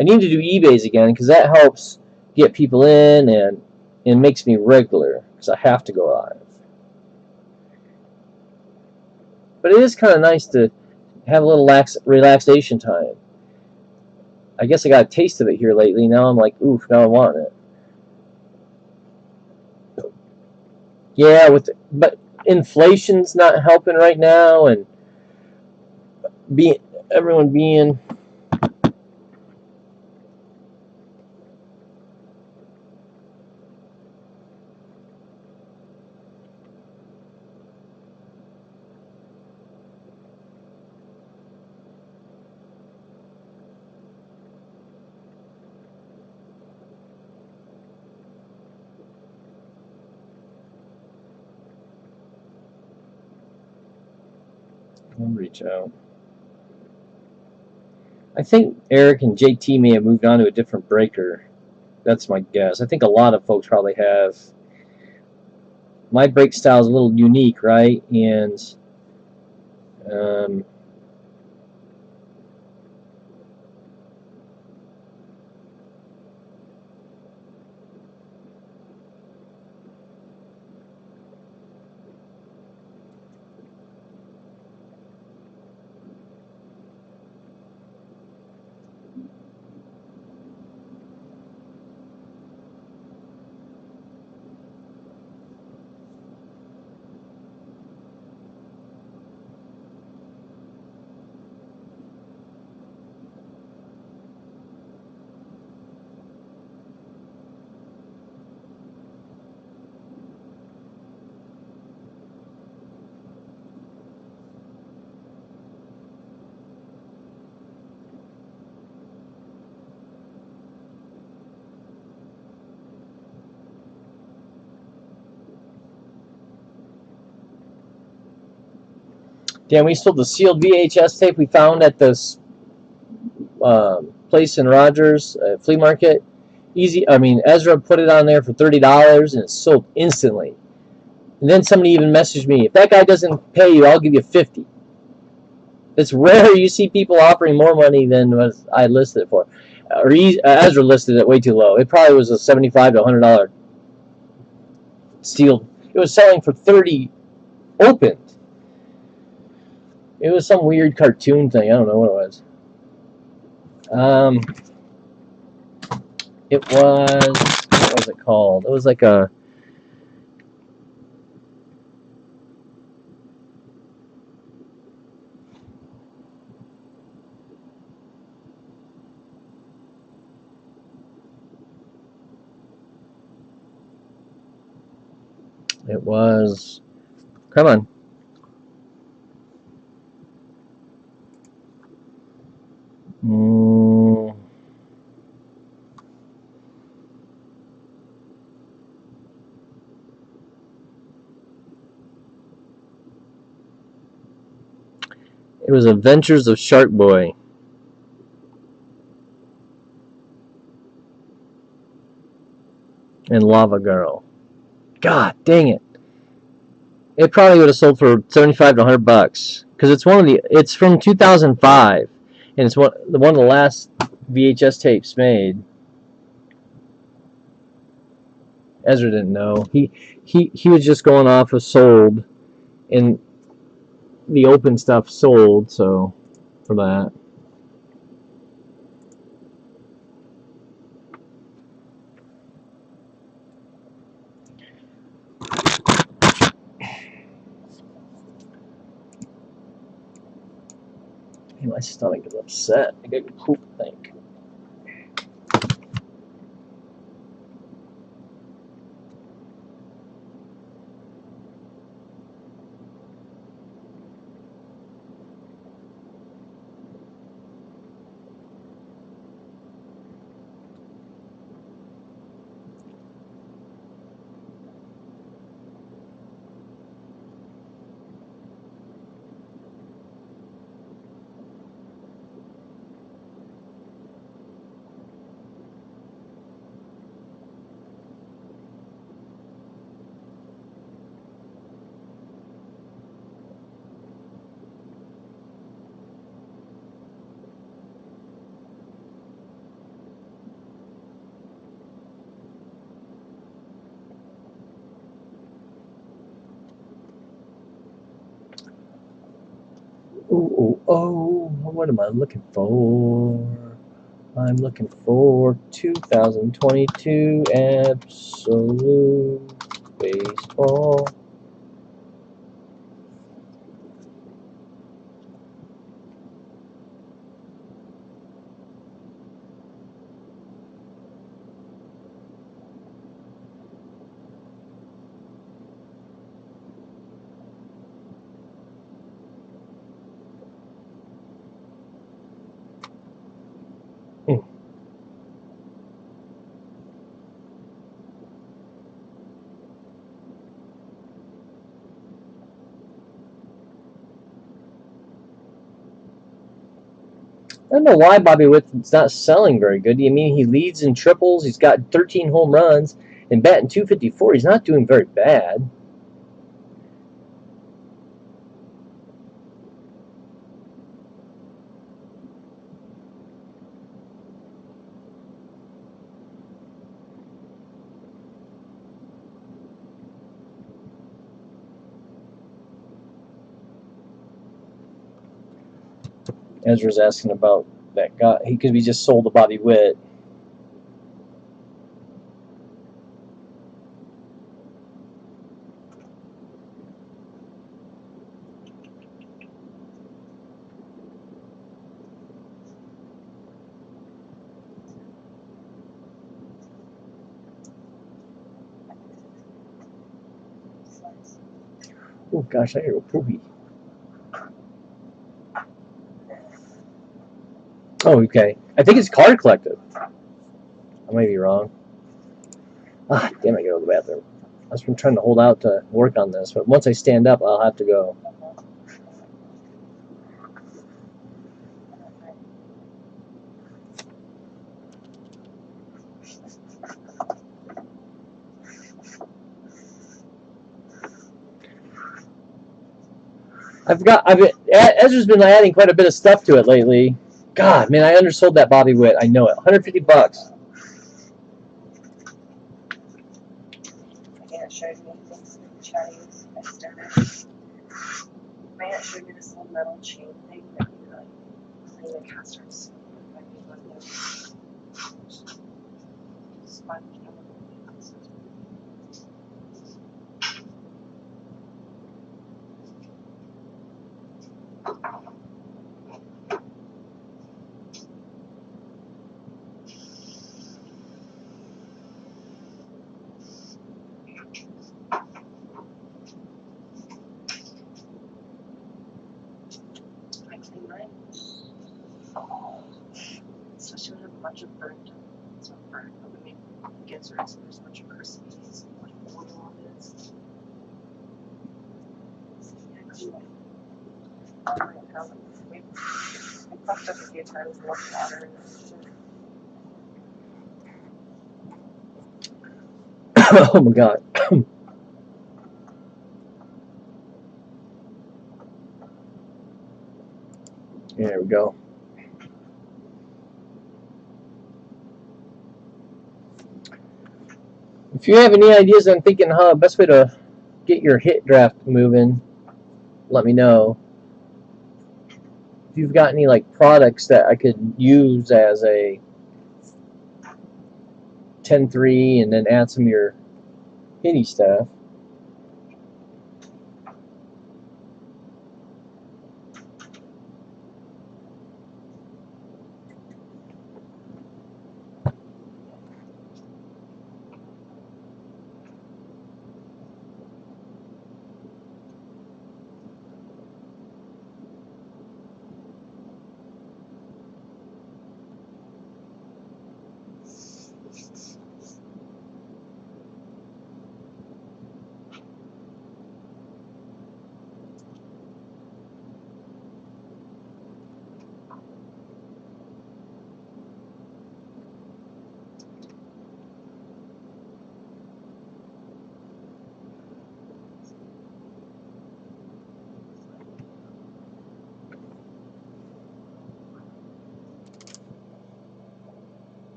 I need to do eBays again because that helps get people in and makes me regular because I have to go live. But it is kind of nice to have a little relaxation time. I guess I got a taste of it here lately. Now I'm like, oof, now I want it. Yeah, but inflation's not helping right now, and everyone being I'll reach out. I think Eric and JT may have moved on to a different breaker. That's my guess. I think a lot of folks probably have. My brake style is a little unique, right? And damn, we sold the sealed VHS tape we found at this place in Rogers flea market. Easy. I mean, Ezra put it on there for $30 and it sold instantly. And then somebody even messaged me, if that guy doesn't pay you, I'll give you $50. It's rare you see people offering more money than what I listed it for. Or Ezra listed it way too low. It probably was a $75 to $100 sealed. It was selling for $30 opened. It was some weird cartoon thing. I don't know what it was. What was it called? It was like a. It was. Come on. It was Adventures of Shark Boy and Lava Girl. God dang it! It probably would have sold for $75 to $100 because it's from 2005 and it's one of the last VHS tapes made. Ezra didn't know. He was just going off of sold, and the open stuff sold. So for that. My stomach is upset. I gotta poop, I think. Oh, what am I looking for? I'm looking for 2022 Absolute Baseball. I don't know why Bobby Witt's not selling very good. I mean, he leads in triples. He's got 13 home runs and batting 254. He's not doing very bad. Ezra's asking about that guy because we just sold to Bobby Witt. Oh gosh, I gotta go poopy. Oh, okay. I think it's CardCollective. I might be wrong. Ah, damn, I gotta go to the bathroom. I've been trying to hold out to work on this, but once I stand up, I'll have to go. Ezra's been adding quite a bit of stuff to it lately. God, man, I undersold that Bobby Witt. I know it. $150. My aunt showed me things with chains. I started. My aunt showed me this little metal chain thing that we like clean the casters. I made one of those. Spot camera. I clean mine. Especially when I have a bunch of burnt. It's not burnt, but we make gizzards and there's a bunch of crispies and like oil on it. Yeah, clean it. We fucked up a few times and left water in it. Oh my God. There we go. If you have any ideas on thinking how the best way to get your hit draft moving, let me know. If you've got any like products that I could use as a 10-3 and then add some of your hitty stuff.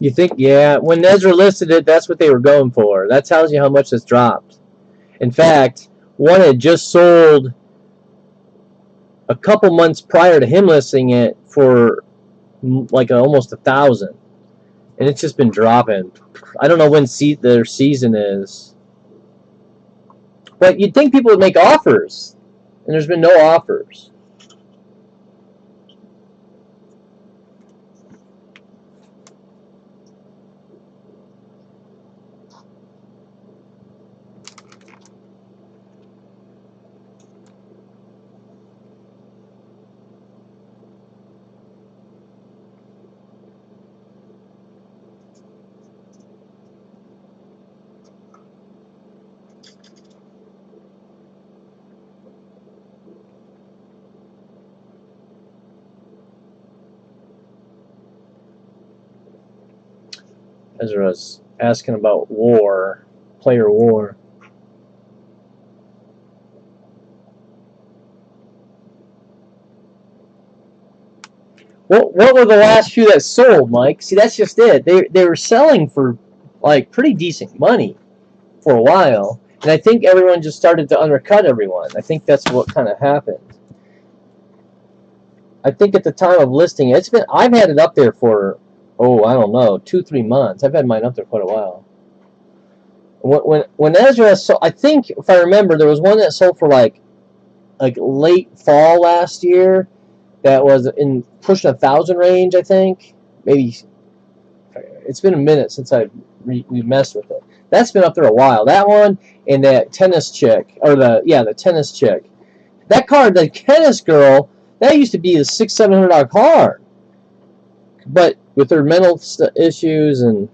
You think, yeah, when Ezra listed it, that's what they were going for. That tells you how much it's dropped. In fact, one had just sold a couple months prior to him listing it for like almost 1,000, and it's just been dropping. I don't know when their season is, but you'd think people would make offers, and there's been no offers. Ezra's asking about war, player war. What were the last few that sold, Mike? See, that's just it. They were selling for like pretty decent money for a while, and I think everyone just started to undercut everyone. I think that's what kind of happened. I think at the time of listing, I've had it up there for I don't know 2-3 months. I've had mine up there quite a while. When Ezra sold, I think if I remember, there was one that sold for like late fall last year. That was in pushing 1,000 range, I think. Maybe it's been a minute since we messed with it. That's been up there a while. That one and that tennis chick, or the tennis chick. That card, the tennis girl, that used to be a $600-700 card. But with her mental issues and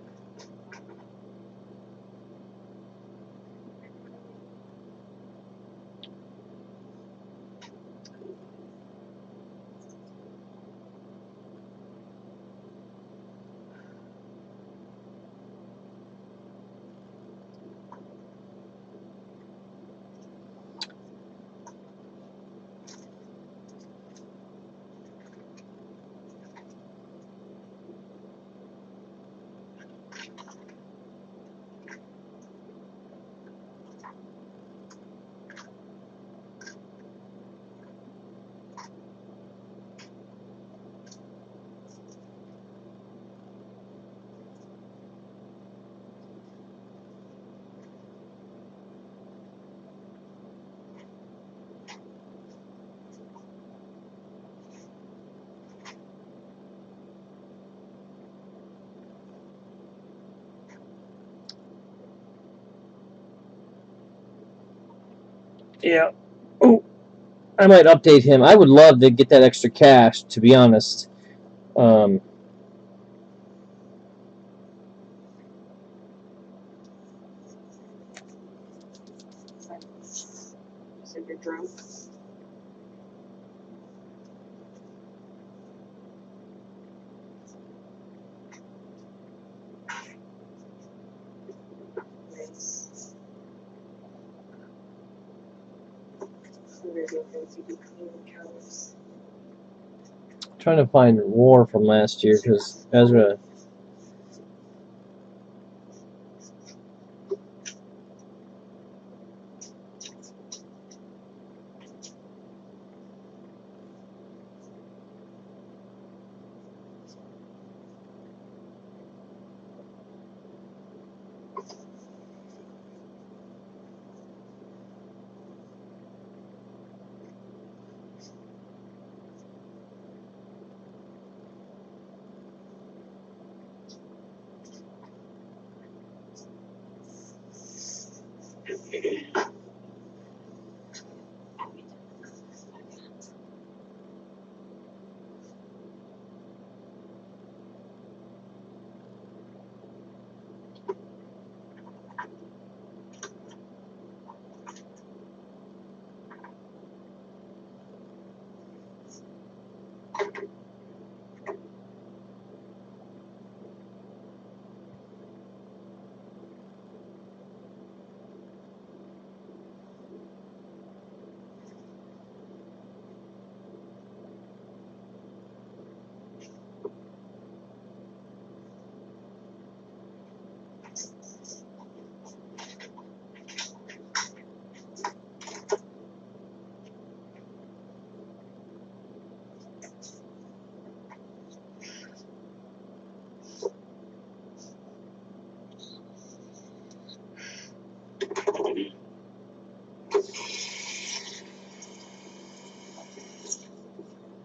yeah. Oh, I might update him. I would love to get that extra cash, to be honest. So you're drunk. Nice. So there's no fancy cleaning counters. Trying to find War from last year because Ezra.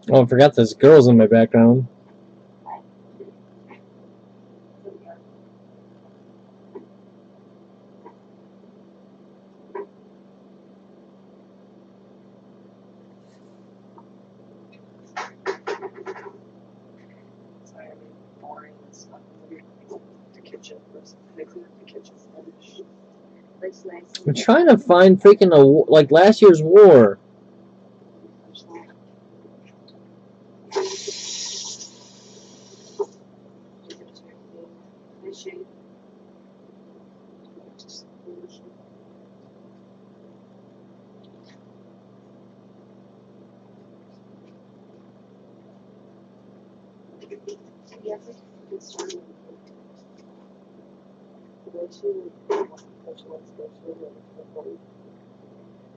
Oh, I forgot there's girls in my background. Sorry, I'm being boring and stuff. The kitchen first. I clean up the kitchen finish. Looks nice. I'm trying to find freaking like last year's war.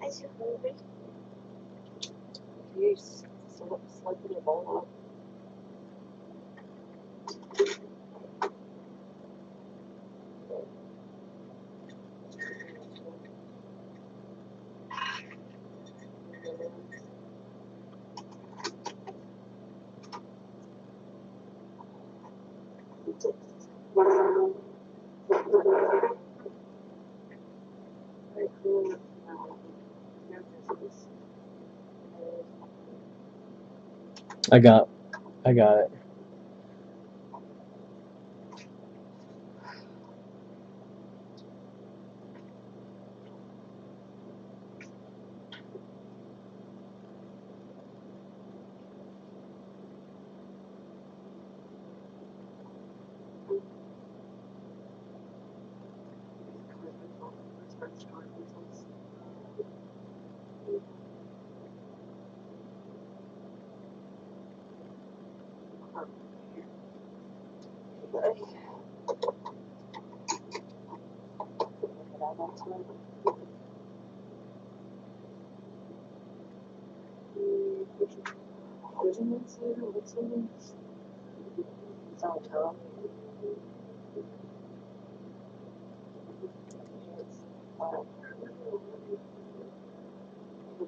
I see hungry. You slipping your bowl off. I got it.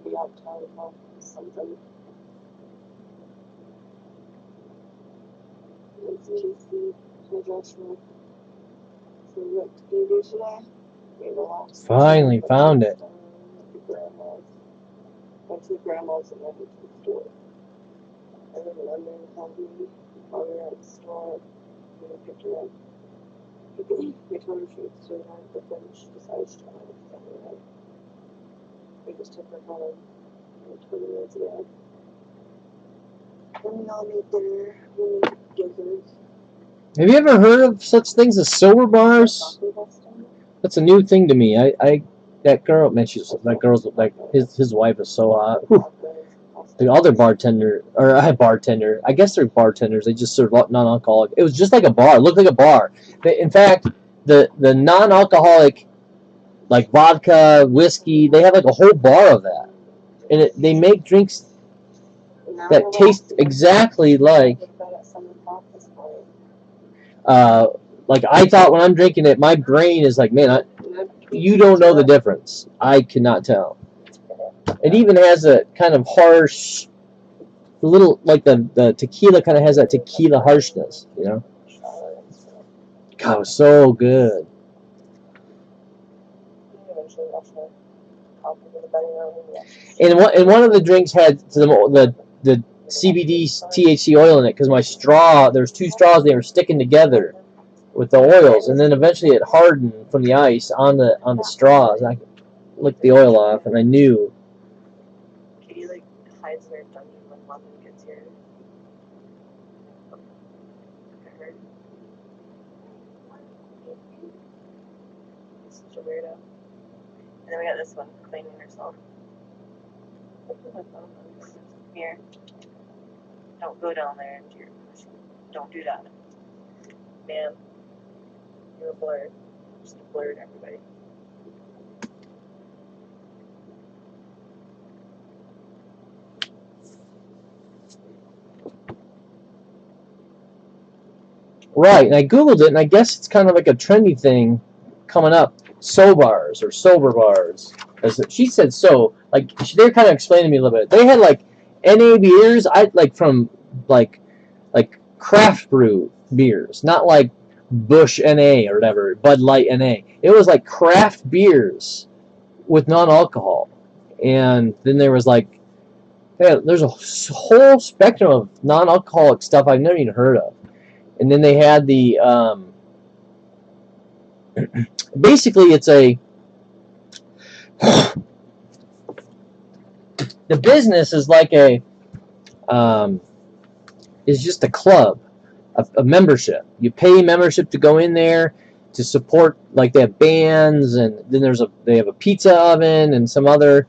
Be outside of something. It's Casey, my Joshua. So what do you do today? We relaxed. Finally found it. Went to grandma's and then went to the store. And then London called me while we were at the store. And I picked her up. We told her she would stay home, but then she decided she wanted to stay home. We just took her home 20 minutes ago. And we all made dinner. We made gizzards. Have you ever heard of such things as sober bars? That's a new thing to me. That girl, man, that girl's like his wife is so hot. Whew. The other bartender, or I guess they're bartenders. They just serve non-alcoholic. It was just like a bar. It looked like a bar. In fact, the non-alcoholic, like vodka, whiskey, they have like a whole bar of that, and they make drinks that taste exactly like. Like I thought when I'm drinking it, my brain is like, man, you don't know the difference. I cannot tell. It even has a kind of harsh, little like the tequila kind of has that tequila harshness, you know. God, it was so good. And one of the drinks had the CBD THC oil in it because my straw, there's two straws, they were sticking together with the oils, and then eventually it hardened from the ice on the straws. I licked the oil off, and I knew. Katie like hides her dungeon when London gets here. Look at her. She's such a weirdo. And then we got this one cleaning herself. Here. Don't go down there into your cushion. Don't do that. Man, you're blurred. Just blurred everybody. Right, and I googled it, and I guess it's kind of like a trendy thing coming up. Bars or sober bars. As she said, so like they're kind of explaining to me a little bit. They had like NA beers, I like from like craft brew beers, not like Bush NA or whatever, Bud Light NA. It was like craft beers with non-alcohol. And then there was like, hey, there's a whole spectrum of non-alcoholic stuff I've never even heard of. And then they had the basically it's a the business is like a is just a club, a membership. You pay membership to go in there to support, like they have bands, and then they have a pizza oven and some other.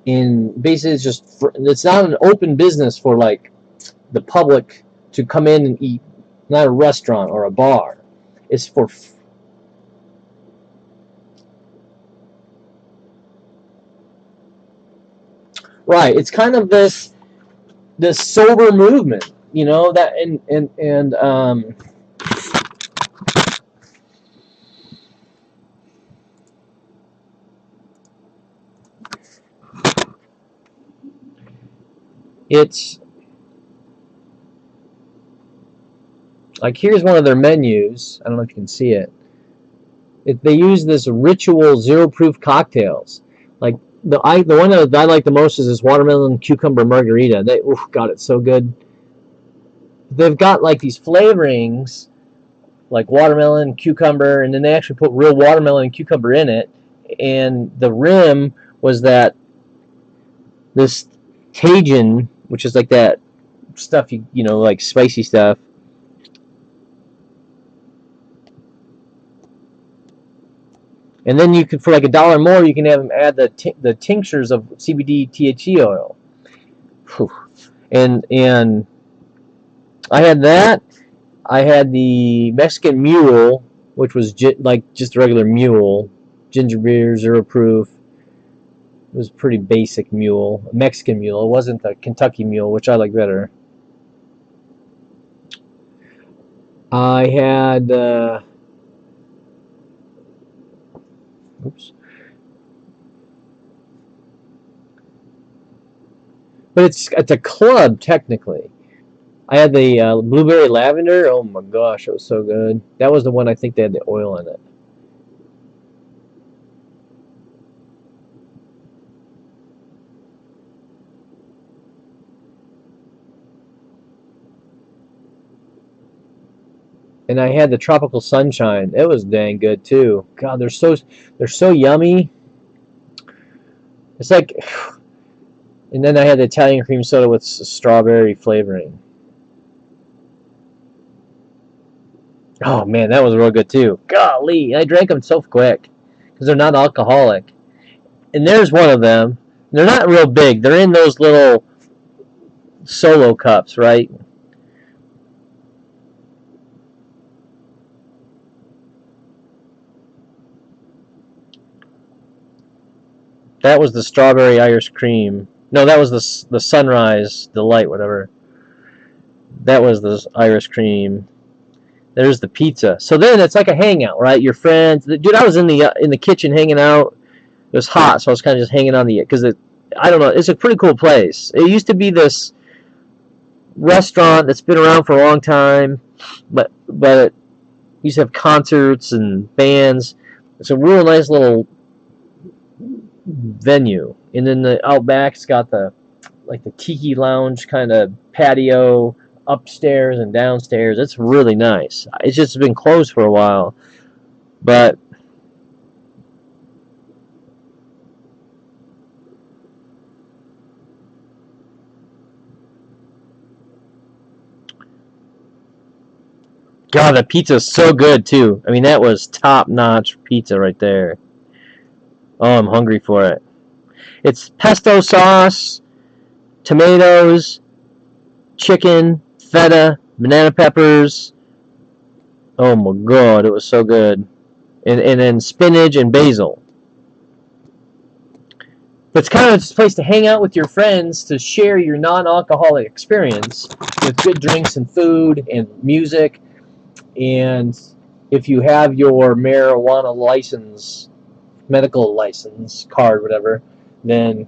And basically, it's not an open business for like the public to come in and eat. Not a restaurant or a bar. It's for right. It's kind of this sober movement, you know, that and it's like, here's one of their menus. I don't know if you can see it. They use this ritual zero proof cocktails. Like the one that I like the most is this watermelon cucumber margarita. God, it's so good. They've got like these flavorings, like watermelon, cucumber, and then they actually put real watermelon and cucumber in it. And the rim was this Cajun, which is like that stuff you know, like spicy stuff. And then you could, for like $1 more, you can have them add the tinctures of CBD THC oil. Whew. And I had that. I had the Mexican Mule, which was just a regular mule, ginger beer, zero proof. It was a pretty basic mule, a Mexican mule. It wasn't the Kentucky Mule, which I like better. I had oops. But it's a club technically. I had the blueberry lavender. Oh my gosh, it was so good. That was the one I think they had the oil in it. And I had the tropical sunshine. It was dang good too. God, they're so yummy. It's like, and then I had the Italian cream soda with strawberry flavoring. Oh man, that was real good too. Golly, I drank them so quick because they're not alcoholic. And there's one of them. They're not real big. They're in those little solo cups, right? That was the strawberry Irish cream. No, that was the sunrise delight, whatever. That was the Irish cream. There's the pizza. So then it's like a hangout, right? Your friends. Dude, I was in the kitchen hanging out. It was hot, so I was kind of just hanging on because I don't know. It's a pretty cool place. It used to be this restaurant that's been around for a long time, but it used to have concerts and bands. It's a real nice little venue. And then the out back's got the tiki lounge kind of patio upstairs and downstairs. It's really nice. It's just been closed for a while, but God, the pizza's so good too. I mean, that was top-notch pizza right there. Oh, I'm hungry for it. It's pesto sauce, tomatoes, chicken, feta, banana peppers. Oh my God, it was so good. And then spinach and basil. But it's kind of just a place to hang out with your friends, to share your non-alcoholic experience with good drinks and food and music. And if you have your marijuana license, medical license card, whatever, then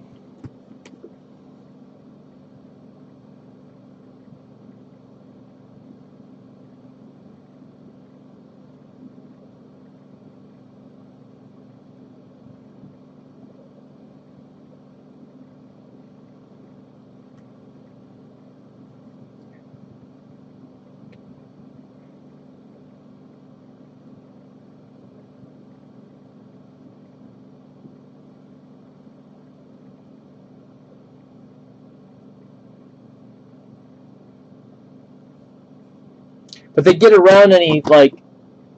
but they get around any like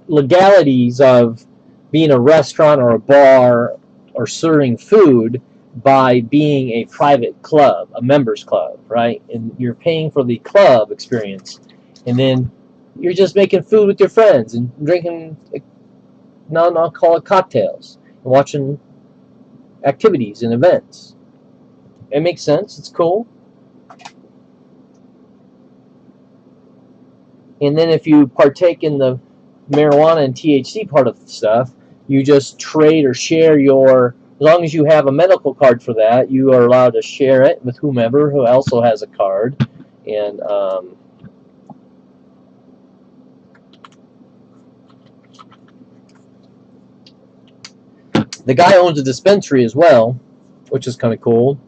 legalities of being a restaurant or a bar or serving food by being a private club, a members club, right? And you're paying for the club experience, and then you're just making food with your friends and drinking non-alcoholic cocktails and watching activities and events. It makes sense. It's cool. And then if you partake in the marijuana and THC part of the stuff, you just trade or share your, as long as you have a medical card for that, you are allowed to share it with whomever who also has a card. And the guy owns a dispensary as well, which is kind of cool.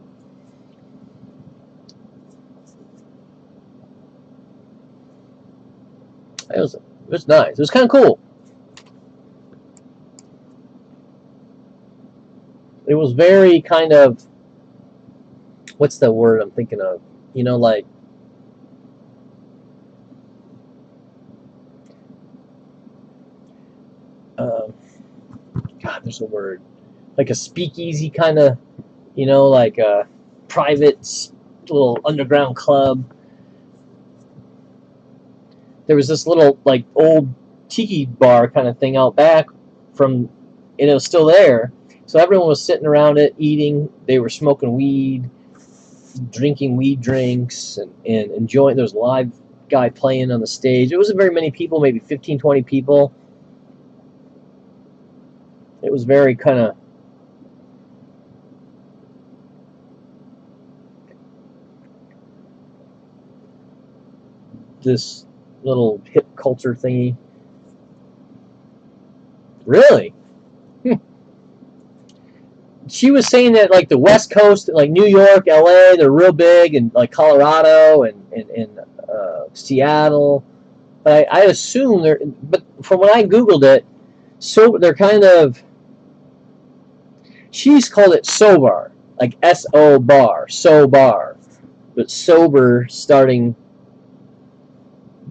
It was nice. It was kind of cool. It was very kind of, what's the word I'm thinking of? You know, like, God, there's a word. Like a speakeasy kind of, you know, like a private little underground club. There was this little, like, old tiki bar kind of thing out back from, and it was still there. So everyone was sitting around it, eating. They were smoking weed, drinking weed drinks, and enjoying. There was a live guy playing on the stage. It wasn't very many people, maybe 15, 20 people. It was very kind of this little hip culture thingy. Really? She was saying that like the West Coast, like New York, LA, they're real big, and like Colorado and Seattle. But I assume they're. But from when I Googled it, so they're kind of. She's called it sober, like S-O bar, sober, but sober starting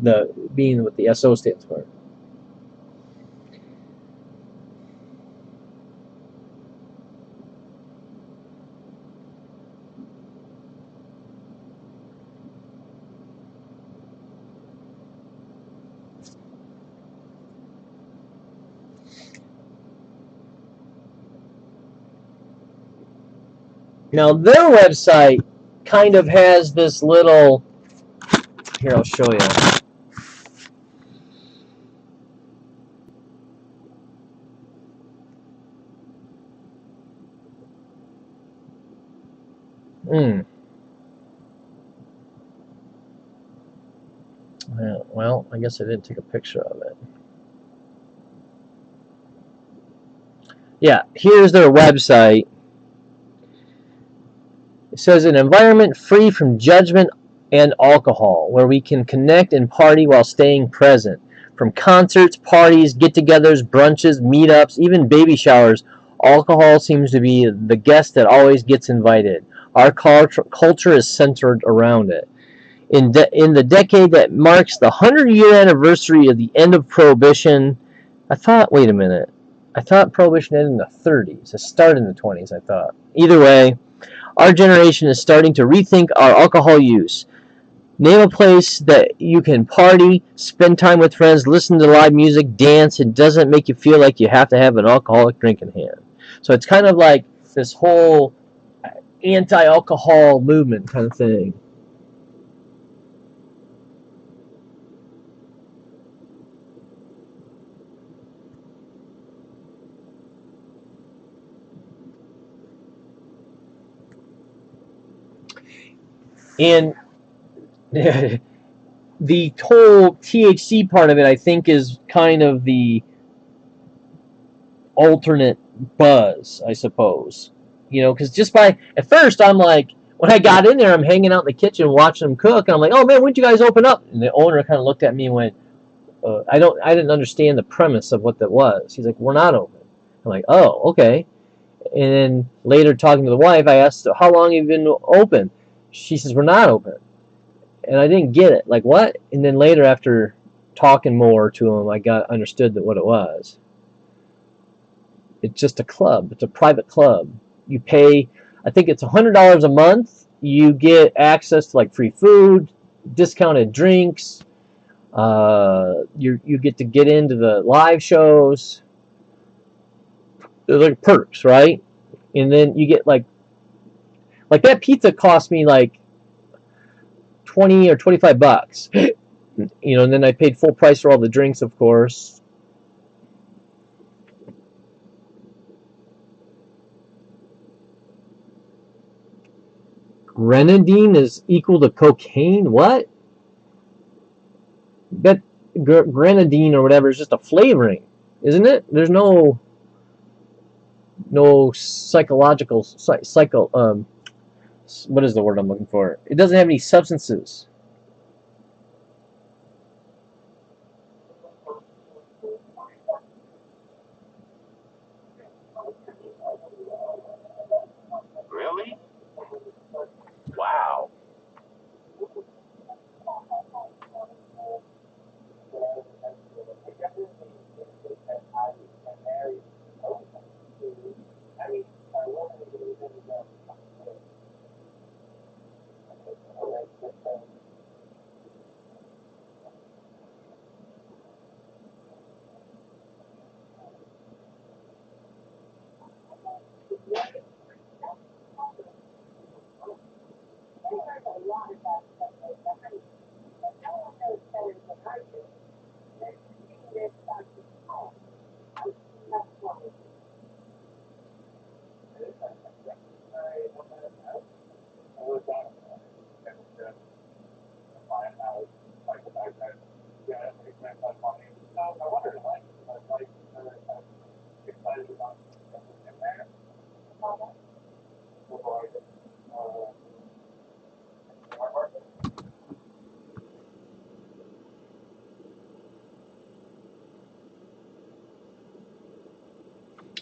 the being what the S-O stands for. Now their website kind of has this little. Here, I'll show you. Well, I guess I didn't take a picture of it. Yeah, here's their website. It says an environment free from judgment and alcohol, where we can connect and party while staying present. From concerts, parties, get-togethers, brunches, meetups, even baby showers, alcohol seems to be the guest that always gets invited. Our culture is centered around it. In the decade that marks the 100-year anniversary of the end of Prohibition, wait a minute. I thought Prohibition ended in the 30s. It started in the 20s, I thought. Either way, our generation is starting to rethink our alcohol use. Name a place that you can party, spend time with friends, listen to live music, dance. It doesn't make you feel like you have to have an alcoholic drink in hand. So it's kind of like this whole anti-alcohol movement kind of thing. And the whole THC part of it, I think, is kind of the alternate buzz, I suppose. You know, because just at first, I'm like, when I got in there, I'm hanging out in the kitchen watching them cook, and I'm like, oh man, when'd you guys open up? And the owner kind of looked at me and went, I didn't understand the premise of what that was. He's like, we're not open. I'm like, oh, okay. And then later, talking to the wife, I asked, how long have you been open? She says, we're not open. And I didn't get it. Like, what? And then later, after talking more to them, I understood that what it was. It's just a club. It's a private club. You pay, I think it's $100 a month. You get access to like free food, discounted drinks. You get to get into the live shows. They're like perks, right? And then you get like that pizza cost me like 20 or 25 bucks. You know, and then I paid full price for all the drinks, of course. Grenadine is equal to cocaine? What? That grenadine or whatever is just a flavoring, isn't it? There's no psychological what is the word I'm looking for? It doesn't have any substances. Really? Wow.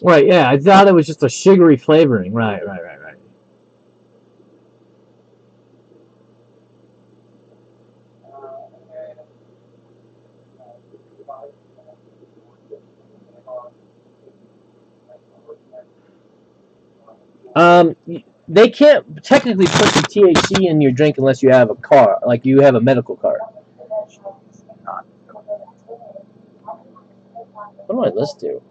Right, yeah, I thought it was just a sugary flavoring. Right. Um, they can't technically put the THC in your drink unless you have a car, like you have a medical card. What do I listen to?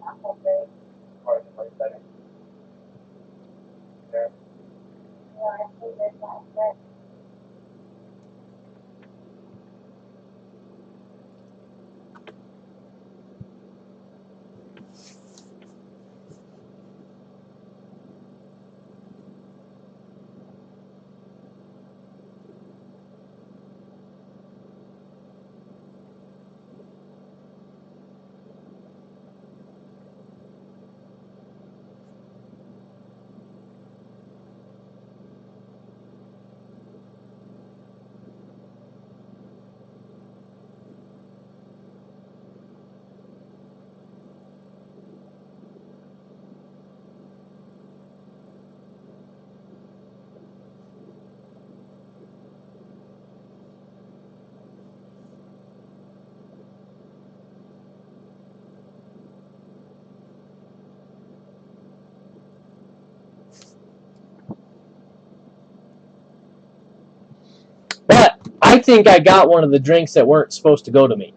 But I think I got one of the drinks that weren't supposed to go to me.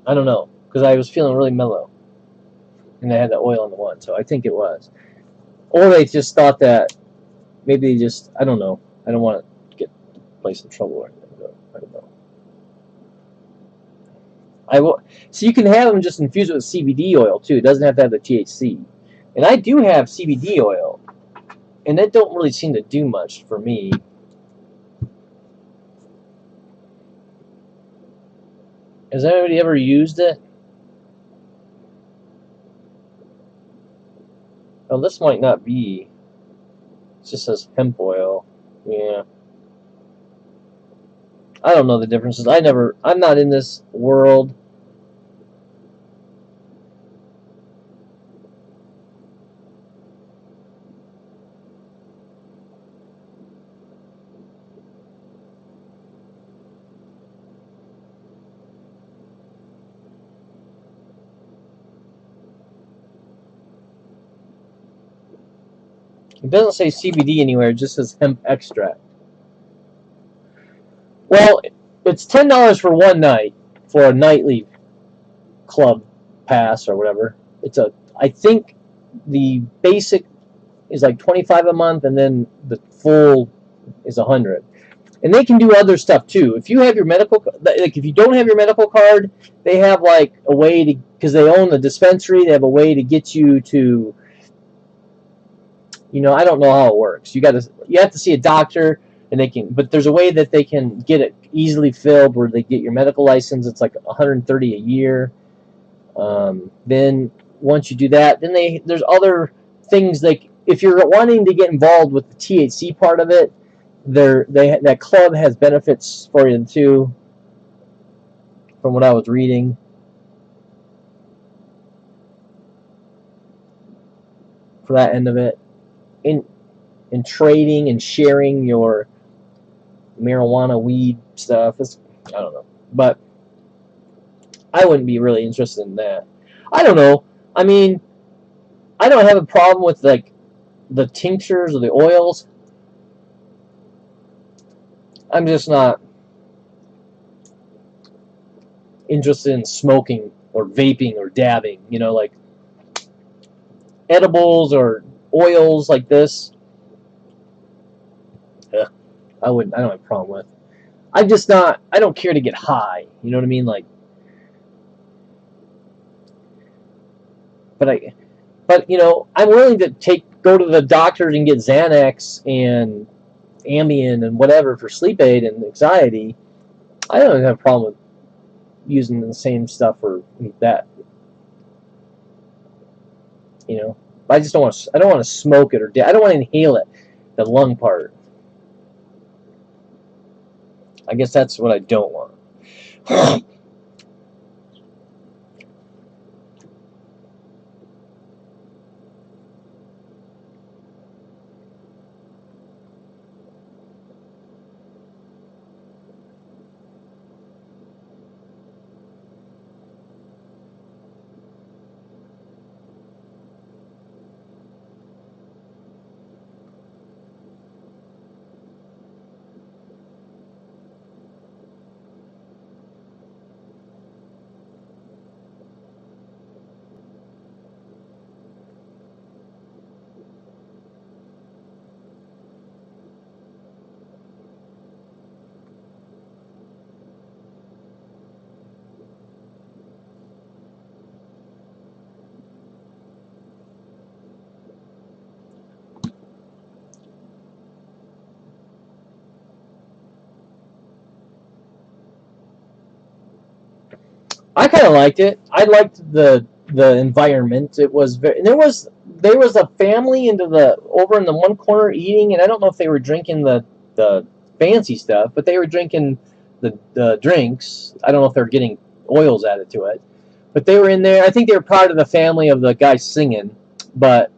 I don't know, because I was feeling really mellow, and they had the oil in the one, so I think it was. Or they just thought that maybe they just, I don't know. I don't want to get the place in trouble or anything. I don't know. So you can have them just infused with CBD oil too. It doesn't have to have the THC. And I do have CBD oil, and that don't really seem to do much for me. Has anybody ever used it? Oh, this might not be. It just says hemp oil. Yeah. I don't know the differences. I'm not in this world. It doesn't say CBD anywhere. It just says hemp extract. Well, it's $10 for one night for a nightly club pass or whatever. I think the basic is like $25 a month, and then the full is $100. And they can do other stuff too. If you have your medical, like if you don't have your medical card, they have like a way to, because they own the dispensary, they have a way to get you to, I don't know how it works. You have to see a doctor, and but there's a way that they can get it easily filled where they get your medical license. It's like $130 a year. Then once you do that, then there's other things, like if you're wanting to get involved with the THC part of it, that club has benefits for you too, from what I was reading. For that end of it, in trading and sharing your marijuana, weed stuff, I don't know, but I wouldn't be really interested in that. I don't know. I mean, I don't have a problem with like the tinctures or the oils. I'm just not interested in smoking or vaping or dabbing, like edibles or oils like this. Ugh, I don't have a problem with. I don't care to get high. You know what I mean? Like, but I'm willing to go to the doctors and get Xanax and Ambien and whatever for sleep aid and anxiety. I don't have a problem with using the same stuff for that. I just don't want to. I don't want to smoke it I don't want to inhale it. The lung part. I guess that's what I don't want. I kind of liked it. I liked the environment. It was there was a family over in the one corner eating, and I don't know if they were drinking the fancy stuff, but they were drinking the drinks. I don't know if they're getting oils added to it, but they were in there. I think they were part of the family of the guy singing, but.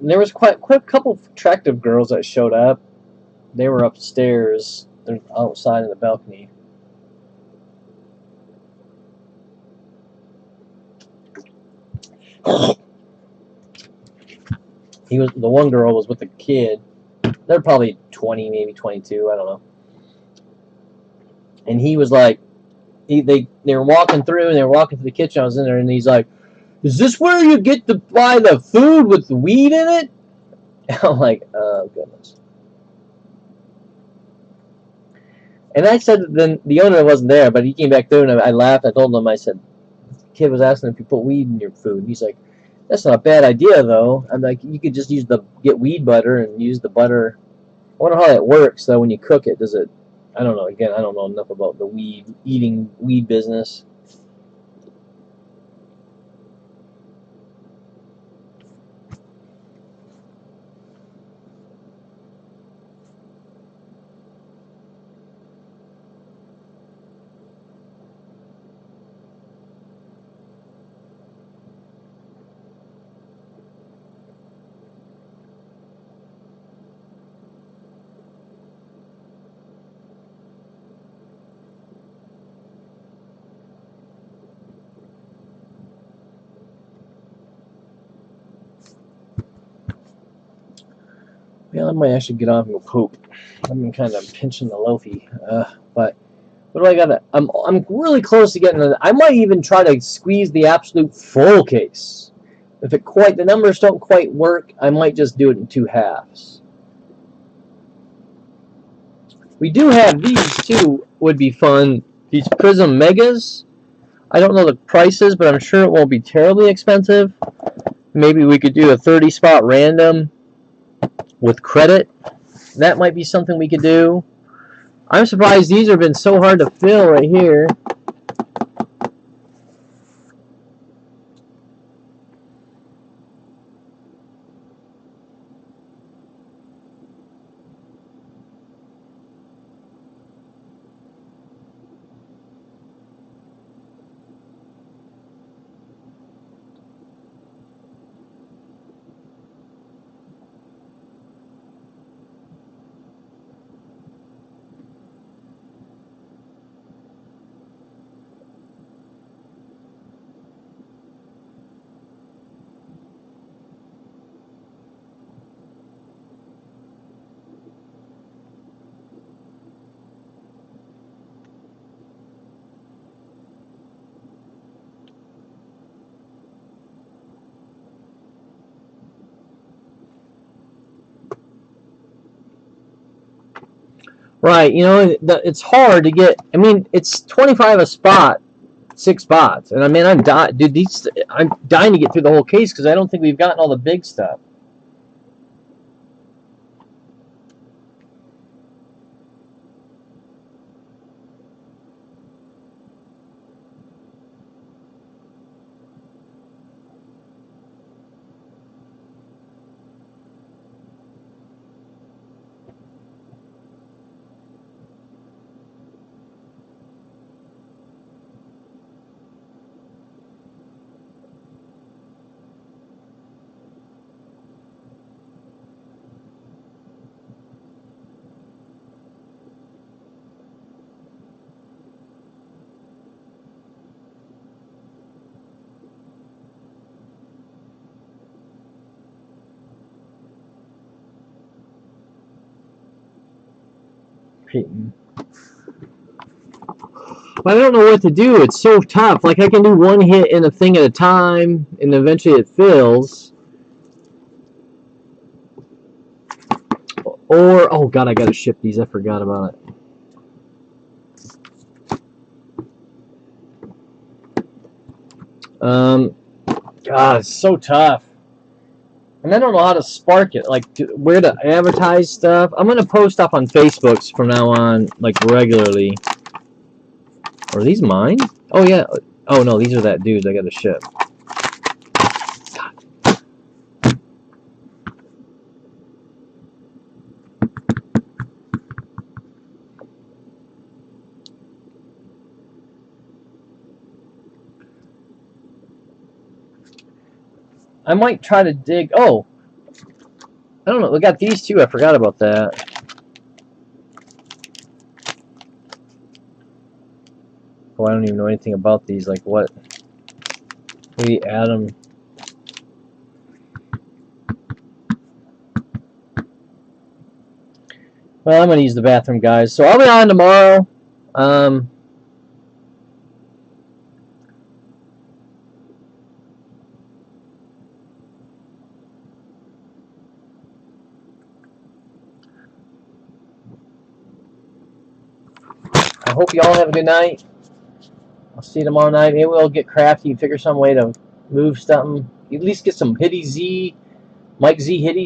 And there was quite a couple of attractive girls that showed up. They were upstairs. They're outside in the balcony. The one girl was with a kid. They're probably 20, maybe 22. I don't know. And he was like, they were walking through, and they were walking to the kitchen. I was in there, and he's like, "Is this where you get to buy the food with the weed in it?" And I'm like, "Oh goodness." And I said, then the owner wasn't there, but he came back through, and I laughed. I told him, I said, "The kid was asking if you put weed in your food." And he's like, "That's not a bad idea, though." I'm like, "You could just get weed butter and use the butter." I wonder how that works, though, when you cook it. Does it? I don't know. Again, I don't know enough about the eating weed business. Yeah, I might actually get off and go poop. I've been kind of pinching the loafy, but what do I got? I'm really close to getting. I might even try to squeeze the absolute full case. If the numbers don't quite work, I might just do it in 2 halves. We do have these too. Would be fun. These Prism Megas. I don't know the prices, but I'm sure it won't be terribly expensive. Maybe we could do a 30-spot random with credit. That might be something we could do. I'm surprised these have been so hard to fill right here. Right, it's hard to get. I mean, it's 25 a spot, 6 spots, and I mean, I'm dying to get through the whole case because I don't think we've gotten all the big stuff. But I don't know what to do. It's so tough. Like, I can do one hit in a thing at a time, and eventually it fills. Or, oh god, I gotta ship these. I forgot about it. God, it's so tough. And I don't know how to spark it, like where to advertise stuff. I'm gonna post stuff on Facebooks from now on, like regularly. Are these mine? Oh yeah. Oh no, these are that dude's I gotta ship. I might try to dig. Oh, I don't know. We got these too. I forgot about that. Oh, I don't even know anything about these. Like what? We add them. Well, I'm gonna use the bathroom, guys. So I'll be on tomorrow. I hope you all have a good night. I'll see you tomorrow night. Maybe we'll get crafty and figure some way to move something. At least get some Hitty Z, Mike Z Hitty